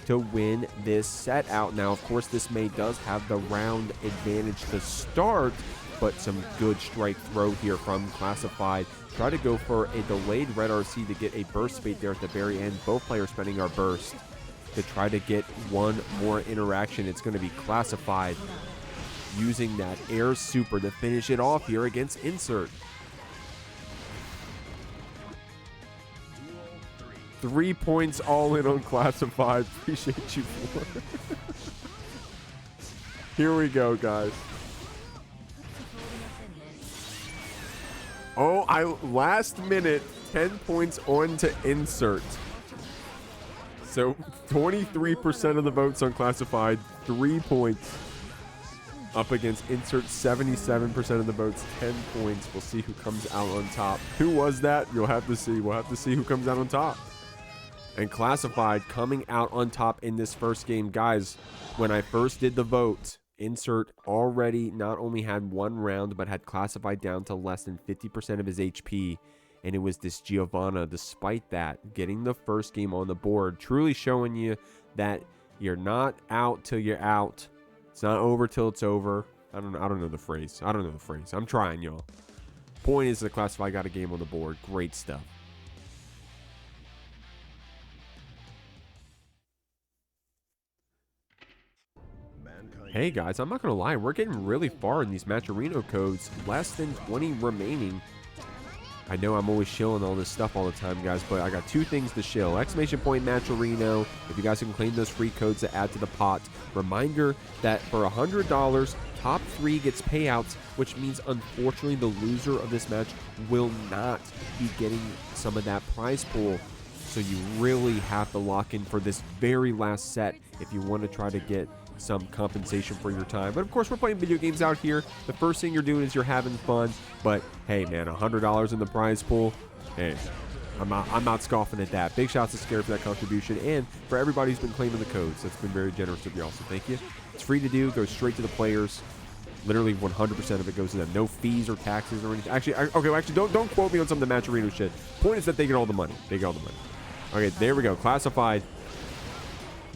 to win this set out? Now, of course, this does have the round advantage to start, but some good strike throw here from classified. Try to go for a delayed red RC to get a burst bait there at the very end. Both players spending our burst to try to get one more interaction. It's going to be classified using that air super to finish it off here against Insert. 3 points all in on classified. Appreciate you for it. Here we go, guys. Oh, last minute 10 points on to Insert. So 23% of the votes on classified, 3 points up against Insert. 77% of the votes, 10 points. We'll see who comes out on top. Who was that? You'll have to see. We'll have to see who comes out on top. And classified coming out on top in this first game. Guys, when I first did the vote, Insert already not only had one round, but had classified down to less than 50% of his HP. And it was this Giovanna, despite that, getting the first game on the board, truly showing you that you're not out till you're out. It's not over till it's over. I don't know the phrase. I'm trying, y'all. Point is, the classified got a game on the board. Great stuff. Hey guys, I'm not gonna lie, we're getting really far in these Matcherino codes. Less than 20 remaining. I know I'm always shilling all this stuff all the time, guys, but I got 2 things to shill. Exclamation point Matcherino. If you guys can claim those free codes to add to the pot. Reminder that for $100, top 3 gets payouts, which means unfortunately the loser of this match will not be getting some of that prize pool. So you really have to lock in for this very last set if you want to try to get some compensation for your time. But of course, we're playing video games out here. The first thing you're doing is you're having fun. But hey, man, $100 in the prize pool. Hey, I'm not scoffing at that. Big shout out to Scary for that contribution, and for everybody who's been claiming the codes. That's been very generous of y'all. So thank you. It's free to do. Goes straight to the players. Literally 100% of it goes to them. No fees or taxes or anything. Actually, don't quote me on some of the Matcherino shit. Point is that they get all the money. They get all the money. Okay, there we go. Classified.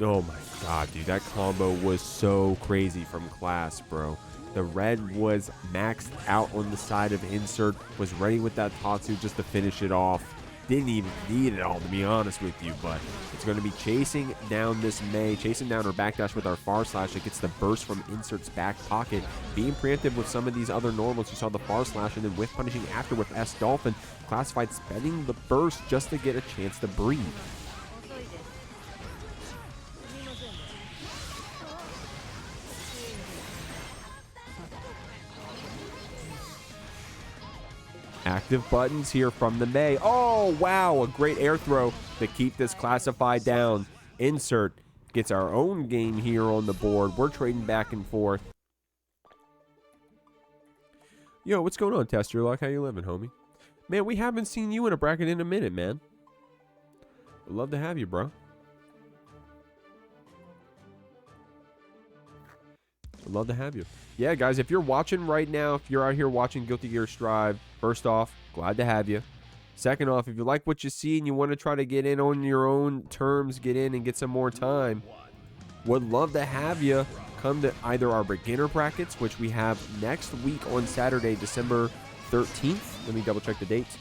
Oh my god, dude, that combo was so crazy from class, bro. The red was maxed out on the side of Insert, was ready with that Tatsu just to finish it off. Didn't even need it all, to be honest with you, but it's going to be chasing down this May, chasing down her backdash with our far slash. It gets the burst from Insert's back pocket, being preemptive with some of these other normals. You saw the far slash and then whiff punishing after with S Dolphin. Classified spending the burst just to get a chance to breathe. Active buttons here from the May. Oh, wow. A great air throw to keep this classified down. Insert gets our own game here on the board. We're trading back and forth. Yo, what's going on, Tester Luck? How you living, homie? Man, we haven't seen you in a bracket in a minute, man. I'd love to have you, bro. I'd love to have you. Yeah, guys, if you're watching right now, if you're out here watching Guilty Gear Strive, first off, glad to have you. Second off, if you like what you see and you want to try to get in on your own terms, get in and get some more time, would love to have you come to either our beginner brackets, which we have next week on Saturday, December 13th. Let me double check the dates.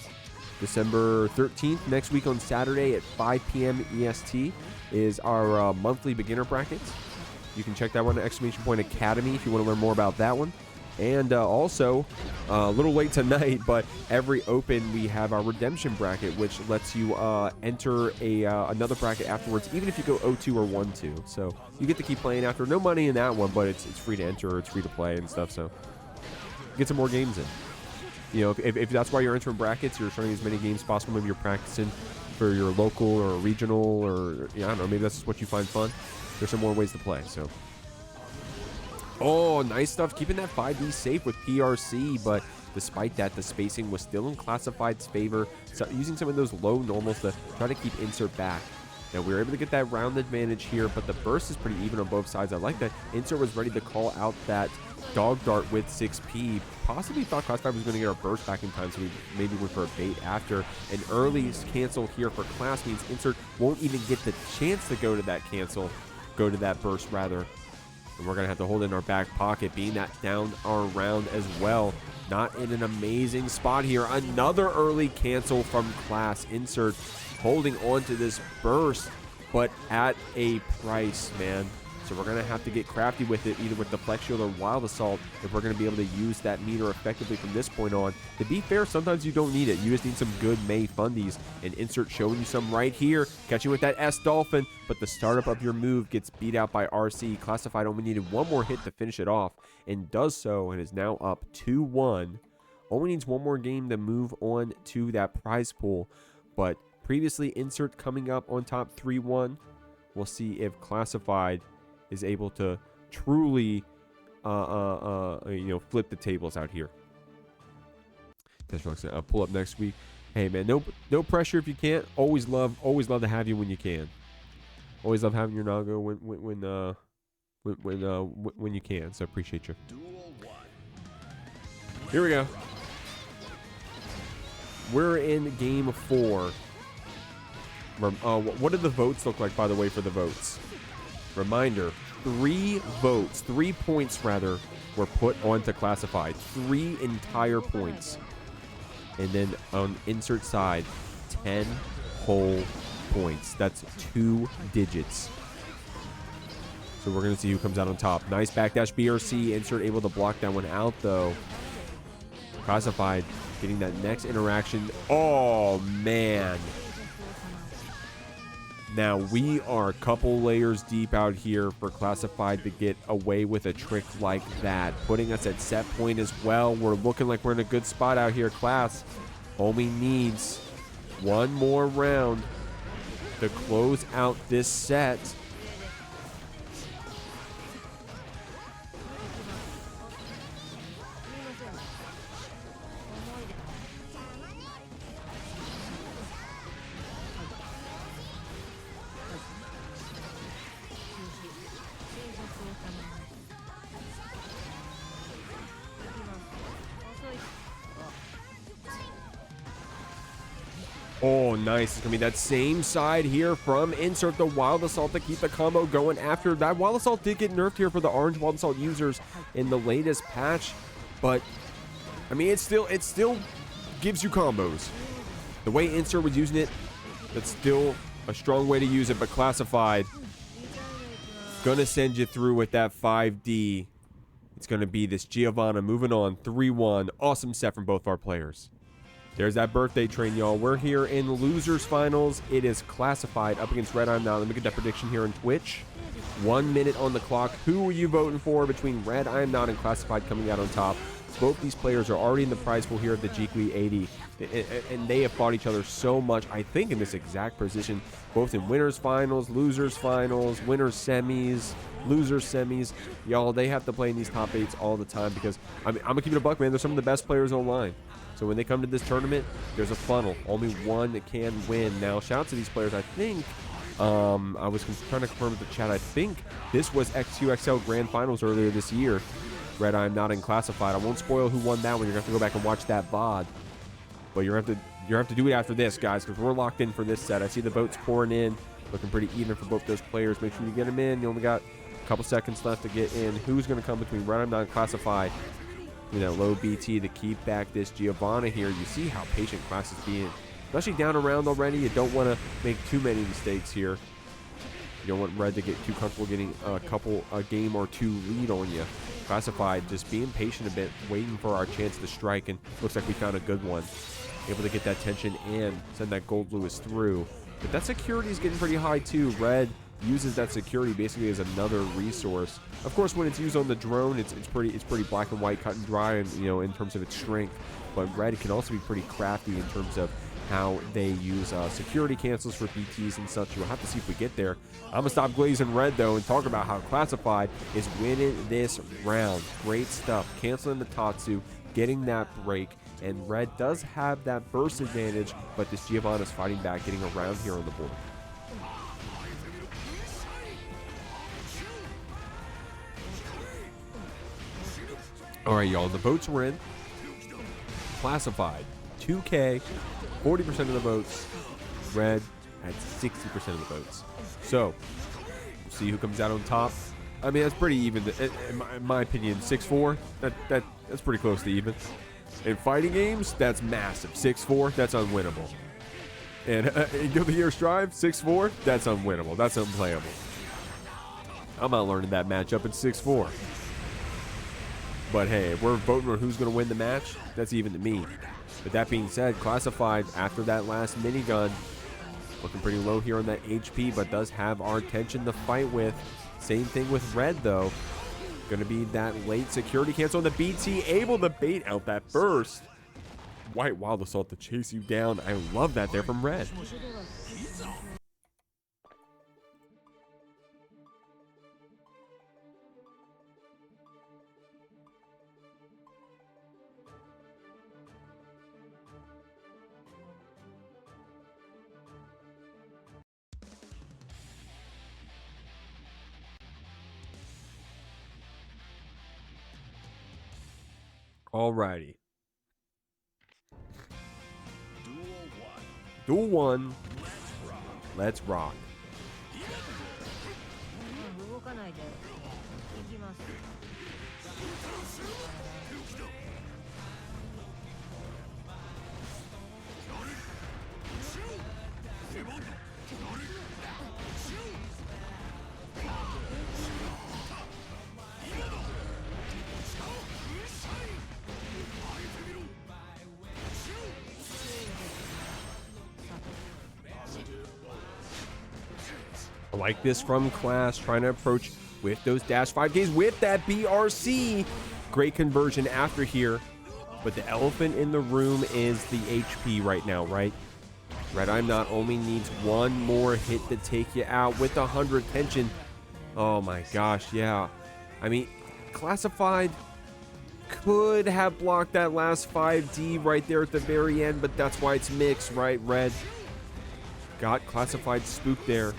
December 13th, next week on Saturday at 5 p.m. EST is our monthly beginner brackets. You can check that one at Exclamation Point Academy if you want to learn more about that one. And also, a little late tonight, but every open we have our redemption bracket, which lets you enter another bracket afterwards, even if you go 0-2 or 1-2. So you get to keep playing after. No money in that one, but it's free to enter, it's free to play and stuff. So get some more games in. You know, if that's why you're entering brackets, you're trying as many games as possible. Maybe you're practicing for your local or regional, or I don't know. Maybe that's just what you find fun. There's some more ways to play. So. Oh, nice stuff. Keeping that 5D safe with PRC, but despite that, the spacing was still in Classified's favor. So using some of those low normals to try to keep Insert back. Now, we were able to get that round advantage here, but the burst is pretty even on both sides. I like that Insert was ready to call out that dog dart with 6P. Possibly thought Classified was going to get our burst back in time, so we maybe went for a bait after. An early cancel here for Class means Insert won't even get the chance to go to that cancel, go to that burst rather. And we're going to have to hold it in our back pocket, being that down our round as well. Not in an amazing spot here. Another early cancel from Class. Insert holding on to this burst, but at a price, man. So we're going to have to get crafty with it, either with the Flex Shield or Wild Assault, if we're going to be able to use that meter effectively from this point on. To be fair, sometimes you don't need it. You just need some good May fundies. And Insert showing you some right here, catching with that S Dolphin, but the startup of your move gets beat out by RC. Classified only needed one more hit to finish it off, and does so, and is now up 2-1. Only needs one more game to move on to that prize pool, but previously Insert coming up on top 3-1. We'll see if Classified is able to truly, flip the tables out here. I'll pull up next week. Hey man, no pressure if you can't. Always love to have you when you can. Always love having your Nago when you can. So appreciate you. Here we go. We're in game 4. What did the votes look like, by the way, for the votes? Reminder, 3 points rather, were put onto Classified. 3 entire points. And then on Insert side, 10 whole points. That's 2 digits. So we're going to see who comes out on top. Nice backdash BRC. Insert able to block that one out, though. Classified getting that next interaction. Oh, man. Now, we are a couple layers deep out here for Classified to get away with a trick like that. Putting us at set point as well. We're looking like we're in a good spot out here, Class. Only needs one more round to close out this set. Oh, nice. It's going to be that same side here from Insert, the Wild Assault to keep the combo going after. That Wild Assault did get nerfed here for the orange Wild Assault users in the latest patch. But, I mean, it still gives you combos. The way Insert was using it, that's still a strong way to use it. But Classified, going to send you through with that 5D. It's going to be this Giovanna moving on 3-1. Awesome set from both our players. There's that birthday train, y'all. We're here in losers finals. It is Classified up against RedIAmNot. Let me get that prediction here on Twitch. 1 minute on the clock. Who are you voting for between RedIAmNot and Classified coming out on top? Both these players are already in the prize pool here at the Jeekly 80, and they have fought each other so much, I think, in this exact position, both in winners finals, losers finals, winners semis, losers semis. Y'all, they have to play in these top 8s all the time because, I mean, I'm gonna keep it a buck, man. They're some of the best players online. So when they come to this tournament, there's a funnel. Only one can win. Now, shout out to these players. I think, I was trying to confirm with the chat, I think this was X2XL Grand Finals earlier this year. RedIAmNot in Classified. I won't spoil who won that one. You're going to have to go back and watch that VOD. But you're going to have to do it after this, guys, because we're locked in for this set. I see the votes pouring in. Looking pretty even for both those players. Make sure you get them in. You only got a couple seconds left to get in. Who's going to come between RedIAmNot and Classified? You know, low BT to keep back this Giovanna here. You see how patient Class is being. Especially down around already. You don't want to make too many mistakes here. You don't want Red to get too comfortable getting a game or two lead on you. Classified just being patient a bit, waiting for our chance to strike, and looks like we found a good one. Able to get that tension and send that Goldlewis through. But that security is getting pretty high too. Red uses that security basically as another resource. Of course, when it's used on the drone, it's pretty black and white, cut and dry, and you know, in terms of its strength. But Red can also be pretty crafty in terms of how they use security cancels for BTs and such. We'll have to see if we get there. I'm gonna stop glazing Red though and talk about how Classified is winning this round. Great stuff. Canceling the Tatsu, getting that break, and Red does have that burst advantage, but this Giovanna's fighting back, getting around here on the board. All right, y'all, the votes were in. Classified 2K, 40% of the votes. Red at 60% of the votes. So we'll see who comes out on top. I mean, that's pretty even. In my opinion, 6-4. That's pretty close to even. In fighting games, that's massive. 6-4, that's unwinnable. And in Guild of the Year Strive, 6-4, that's unwinnable. That's unplayable. I'm not learning that matchup at 6-4. But hey, if we're voting on who's going to win the match, that's even to me. But that being said, Classified, after that last minigun, looking pretty low here on that HP, but does have our attention to fight with. Same thing with Red, though. Going to be that late security cancel on the BT, able to bait out that burst. White Wild Assault to chase you down. I love that there from Red. Alrighty. Duel 1. Let's rock. I like this from Class, trying to approach with those dash 5Ks with that BRC. Great conversion after here. But the elephant in the room is the HP right now, right? RedIAmNot only needs one more hit to take you out with 100 tension. Oh my gosh, yeah. I mean, Classified could have blocked that last 5D right there at the very end, but that's why it's mixed, right? Red got Classified spooked there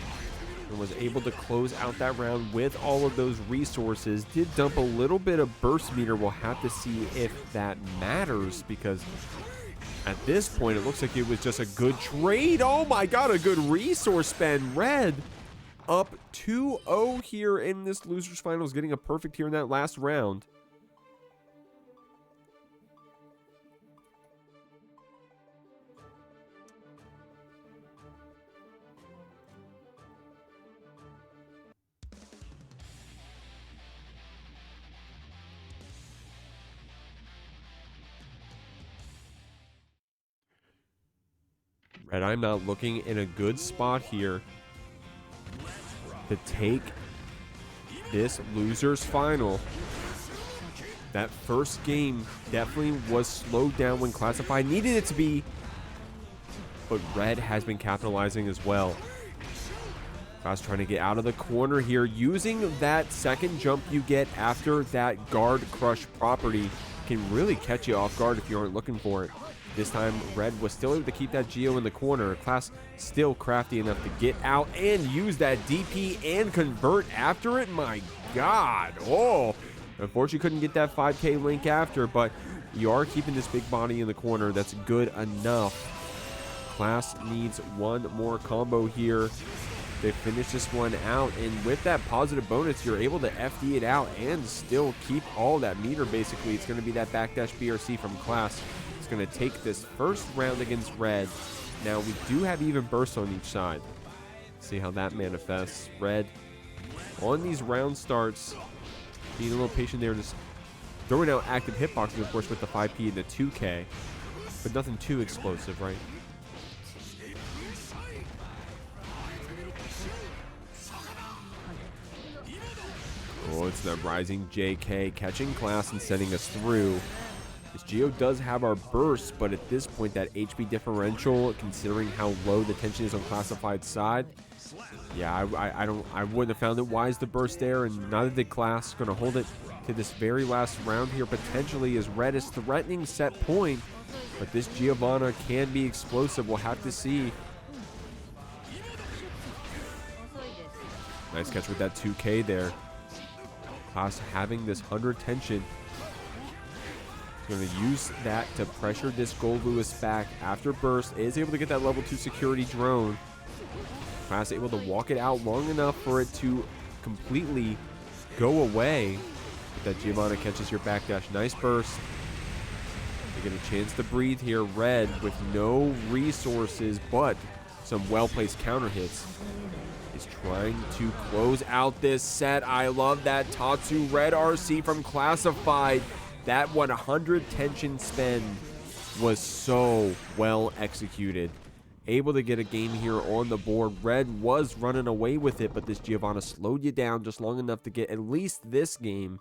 and was able to close out that round with all of those resources. Did dump a little bit of burst meter. We'll have to see if that matters, because at this point it looks like it was just a good trade. Oh my god, a good resource spend. Red up 2-0 here in this losers finals, getting a perfect here in that last round. RedIAmNot looking in a good spot here to take this losers final. That first game definitely was slowed down when Classified needed it to be. But Red has been capitalizing as well. Class trying to get out of the corner here. Using that second jump you get after that guard crush property can really catch you off guard if you aren't looking for it. This time, Red was still able to keep that Geo in the corner. Class still crafty enough to get out and use that DP and convert after it. My God. Oh, unfortunately couldn't get that 5K link after, but you are keeping this big body in the corner. That's good enough. Class needs one more combo here. They finish this one out, and with that positive bonus, you're able to FD it out and still keep all that meter, basically. It's going to be that backdash BRC from Class. It's going to take this first round against Red. Now, we do have even bursts on each side. See how that manifests. Red, on these round starts, being a little patient there, just throwing out active hitboxes, of course, with the 5P and the 2K, but nothing too explosive, right? Oh, it's the rising JK catching Class and sending us through. This Geo does have our burst, but at this point, that HP differential, considering how low the tension is on Classified side, yeah, I wouldn't have found it wise to burst there, and neither did Class. Going to hold it to this very last round here, potentially, as Red is threatening set point, but this Giovanna can be explosive. We'll have to see. Nice catch with that 2K there. Class having this 100 tension. He's going to use that to pressure this Goldlewis back after burst. Is able to get that level 2 security drone. Class able to walk it out long enough for it to completely go away. But that Giovanna catches your backdash. Nice burst. They get a chance to breathe here. Red with no resources, but some well-placed counter hits. Is trying to close out this set. I love that Tatsu Red RC from Classified. That 100 tension spend was so well executed. Able to get a game here on the board. Red was running away with it, but this Giovanna slowed you down just long enough to get at least this game.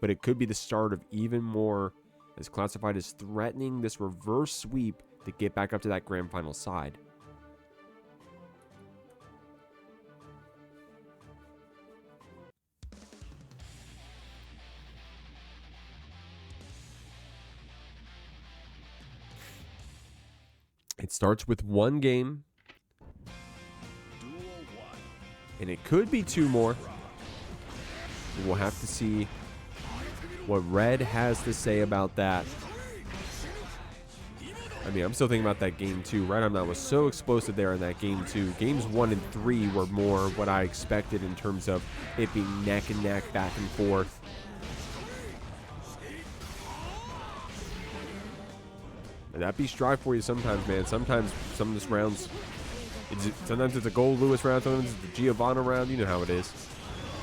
But it could be the start of even more, as Classified is threatening this reverse sweep to get back up to that grand final side. It starts with one game, and it could be two more. We'll have to see what Red has to say about that. I mean, I'm still thinking about that game 2. RedIAmNot was so explosive there in that game 2. Games 1 and 3 were more what I expected in terms of it being neck and neck, back and forth. That be strive for you sometimes, man. Sometimes some of this rounds, sometimes it's a Goldlewis round, sometimes it's a Giovanna round. You know how it is.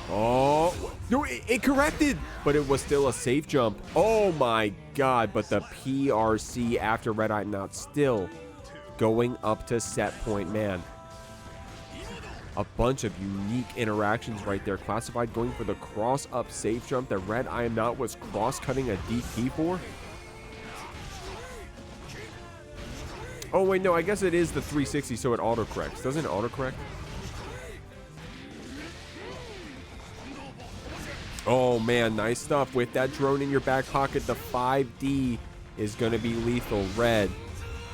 Oh, no, it corrected, but it was still a safe jump. Oh my God, but the PRC after RedIAmNot still going up to set point, man. A bunch of unique interactions right there. Classified going for the cross-up safe jump that RedIAmNot was cross-cutting a DP for. Oh, wait, no, I guess it is the 360, so it autocorrects. Doesn't it autocorrect? Oh, man, nice stuff. With that drone in your back pocket, the 5D is going to be lethal. Red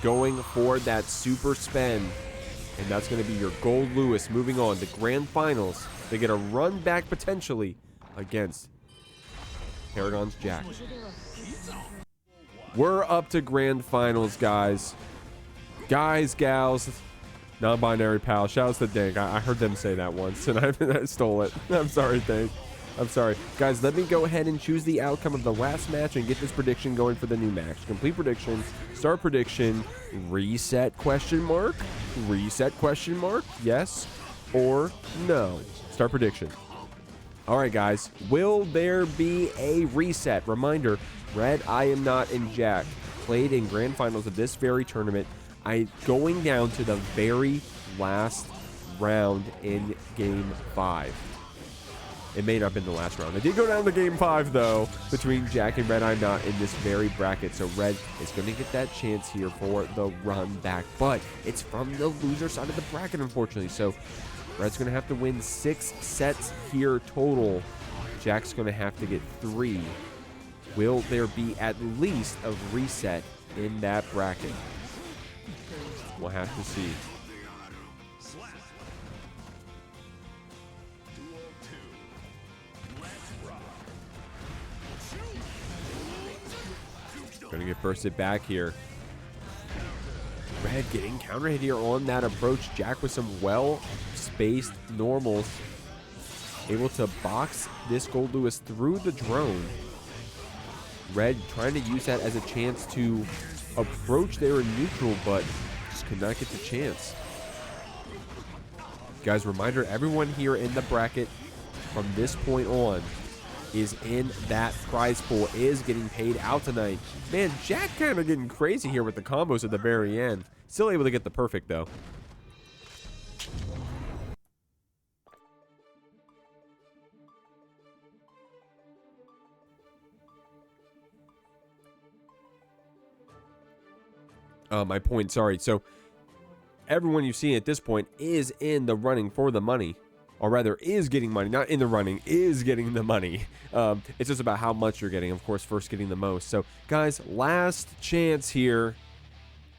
going for that super spend, and that's going to be your Goldlewis moving on to grand finals. They get a run back potentially against Paragon's Jack. We're up to grand finals, guys. Guys, gals, non-binary pals. Shouts to Dank. I heard them say that once, and I stole it. I'm sorry, Dank. I'm sorry. Guys, let me go ahead and choose the outcome of the last match and get this prediction going for the new match. Complete prediction, start prediction, reset question mark, yes or no. Start prediction. All right, guys. Will there be a reset? Reminder, RedIAmNot and Jack played in grand finals of this very tournament. Going down to the very last round in Game 5. It may not have been the last round. It did go down to game 5, though, between Jack and RedIAmNot in this very bracket. So Red is going to get that chance here for the run back. But it's from the loser side of the bracket, unfortunately. So Red's going to have to win 6 sets here total. Jack's going to have to get 3. Will there be at least a reset in that bracket? We'll have to see. Gonna get bursted back here. Red getting counter hit here on that approach. Jack with some well-spaced normals. Able to box this Goldlewis through the drone. Red trying to use that as a chance to approach there in neutral, but just could not get the chance. Guys, reminder, everyone here in the bracket from this point on is in that prize pool, is getting paid out tonight. Man, Jack kind of getting crazy here with the combos at the very end. Still able to get the perfect, though. My point, sorry. So, everyone you've seen at this point is in the running for the money. Or rather, is getting money. Not in the running, is getting the money. It's just about how much you're getting. Of course, first getting the most. So, guys, last chance here.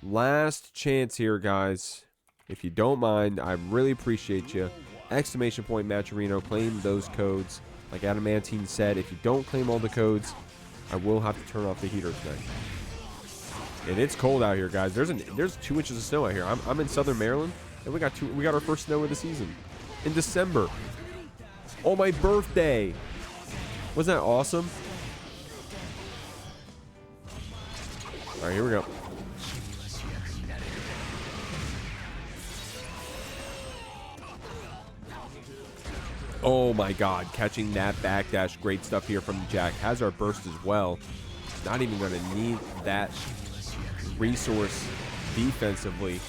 Last chance here, guys. If you don't mind, I really appreciate you. Exclamation point Matcherino. Claim those codes. Like Adamantine said, if you don't claim all the codes, I will have to turn off the heater tonight. And it's cold out here, guys. There's 2 inches of snow out here. I'm in Southern Maryland, and we got our first snow of the season. In December. Oh, my birthday. Wasn't that awesome? All right, here we go. Oh my god, catching that backdash. Great stuff here from Jack. Has our burst as well. Not even going to need that resource defensively,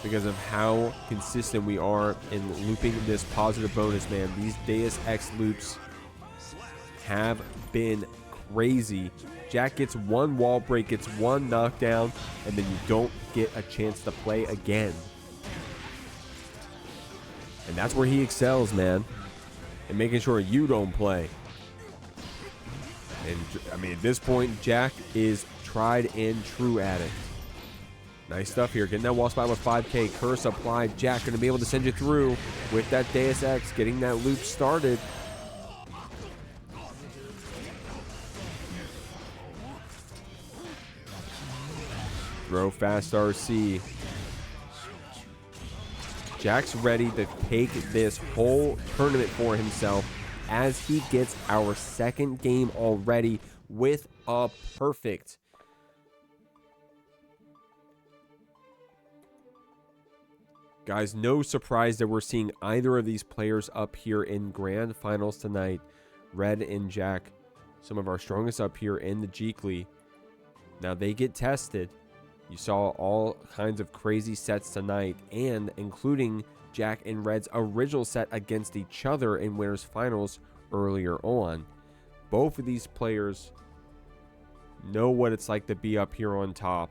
because of how consistent we are in looping this positive bonus, man. These Deus Ex loops have been crazy. Jack gets 1 wall break, gets 1 knockdown, and then you don't get a chance to play again. And that's where he excels, man. And making sure you don't play. And, I mean, at this point, Jack is tried and true at it. Nice stuff here. Getting that wall spot with 5K. Curse applied. Jack going to be able to send you through with that Deus Ex. Getting that loop started. Throw fast RC. Jack's ready to take this whole tournament for himself as he gets our 2nd game already with a perfect. Guys, no surprise that we're seeing either of these players up here in grand finals tonight. Red and Jack, some of our strongest up here in the Jeekly. Now they get tested. You saw all kinds of crazy sets tonight, and including Jack and Red's original set against each other in winners finals earlier on. Both of these players know what it's like to be up here on top.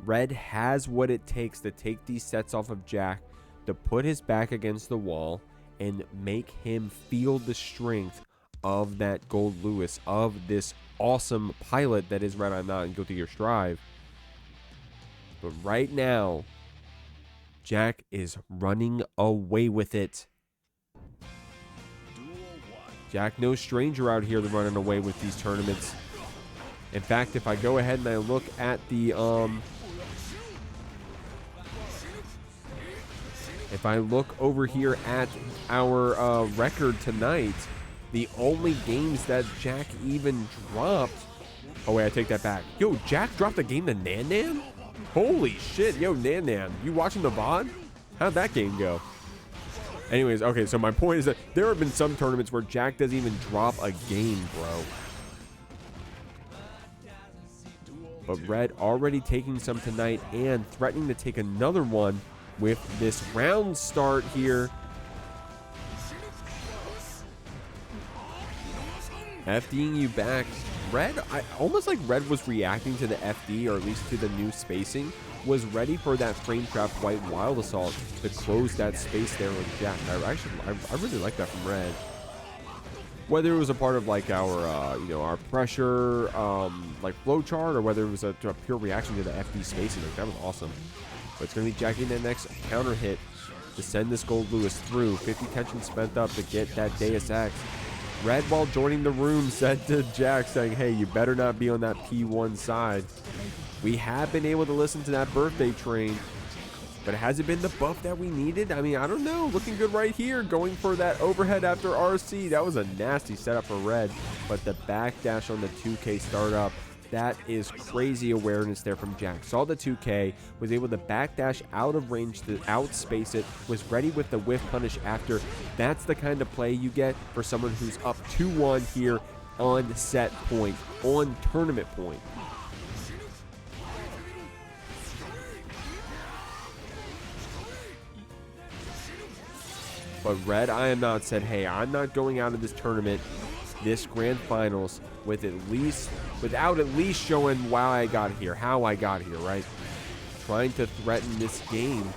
Red has what it takes to take these sets off of Jack, to put his back against the wall and make him feel the strength of that Goldlewis, of this awesome pilot that is RedIAmNot and Guilty Gear Strive. But right now, Jack is running away with it. Jack, no stranger out here to running away with these tournaments. In fact, if I go ahead and I look at the if I look over here at our record tonight, the only games that Jack even dropped. Oh wait, I take that back. Yo, Jack dropped a game to Nan Nan? Holy shit, yo, Nan Nan. You watching the VOD? How'd that game go? Anyways, okay, so my point is that there have been some tournaments where Jack doesn't even drop a game, bro. But Red already taking some tonight and threatening to take another one with this round start here. FDing you back. Red, almost like Red was reacting to the FD, or at least to the new spacing, was ready for that frame trap white wild assault to close that space there with Jack. I really like that from Red. Whether it was a part of like our you know, our pressure like flow chart, or whether it was a pure reaction to the FD spacing, like that was awesome. But it's gonna be Jack getting that next counter hit to send this Goldlewis through. 50 tension spent up to get that Deus Ex. Red, while joining the room, said to Jack, saying, hey, you better not be on that P1 side. We have been able to listen to that birthday train, but has it been the buff that we needed? I mean, I don't know. Looking good right here, going for that overhead after RC. That was a nasty setup for Red, but the backdash on the 2K startup, that is crazy awareness there from Jack. Saw the 2K, was able to backdash out of range to outspace it, was ready with the whiff punish after. That's the kind of play you get for someone who's up 2-1 here on set point, on tournament point. But RedIAmNot said, hey, I'm not going out of this tournament, this grand finals, without at least showing how I got here, right? Trying to threaten this game.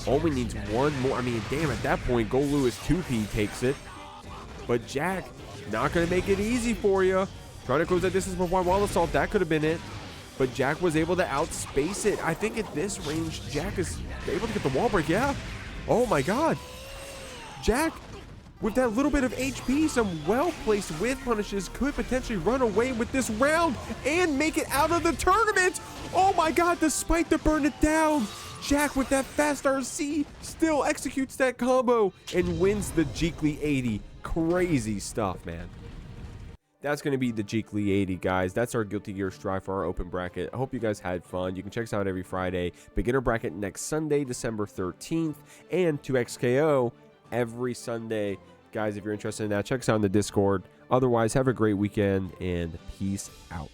Only needs one more. I mean, damn, at that point, Goldlewis 2P takes it. But Jack, not going to make it easy for you. Trying to close that distance with one wall assault, that could have been it. But Jack was able to outspace it. I think at this range, Jack is able to get the wall break, yeah. Oh my god. Jack, with that little bit of HP, some well-placed whiff punishes, could potentially run away with this round and make it out of the tournament. Oh my god, despite the burn it down, Jack with that fast RC still executes that combo and wins the Jeekly 80. Crazy stuff, man. That's going to be the Jeekly 80, guys. That's our Guilty Gear Strive for our open bracket. I hope you guys had fun. You can check us out every Friday. Beginner bracket next Sunday, December 13th, and 2XKO every Sunday. Guys, if you're interested in that, check us out in the Discord. Otherwise, have a great weekend, and peace out.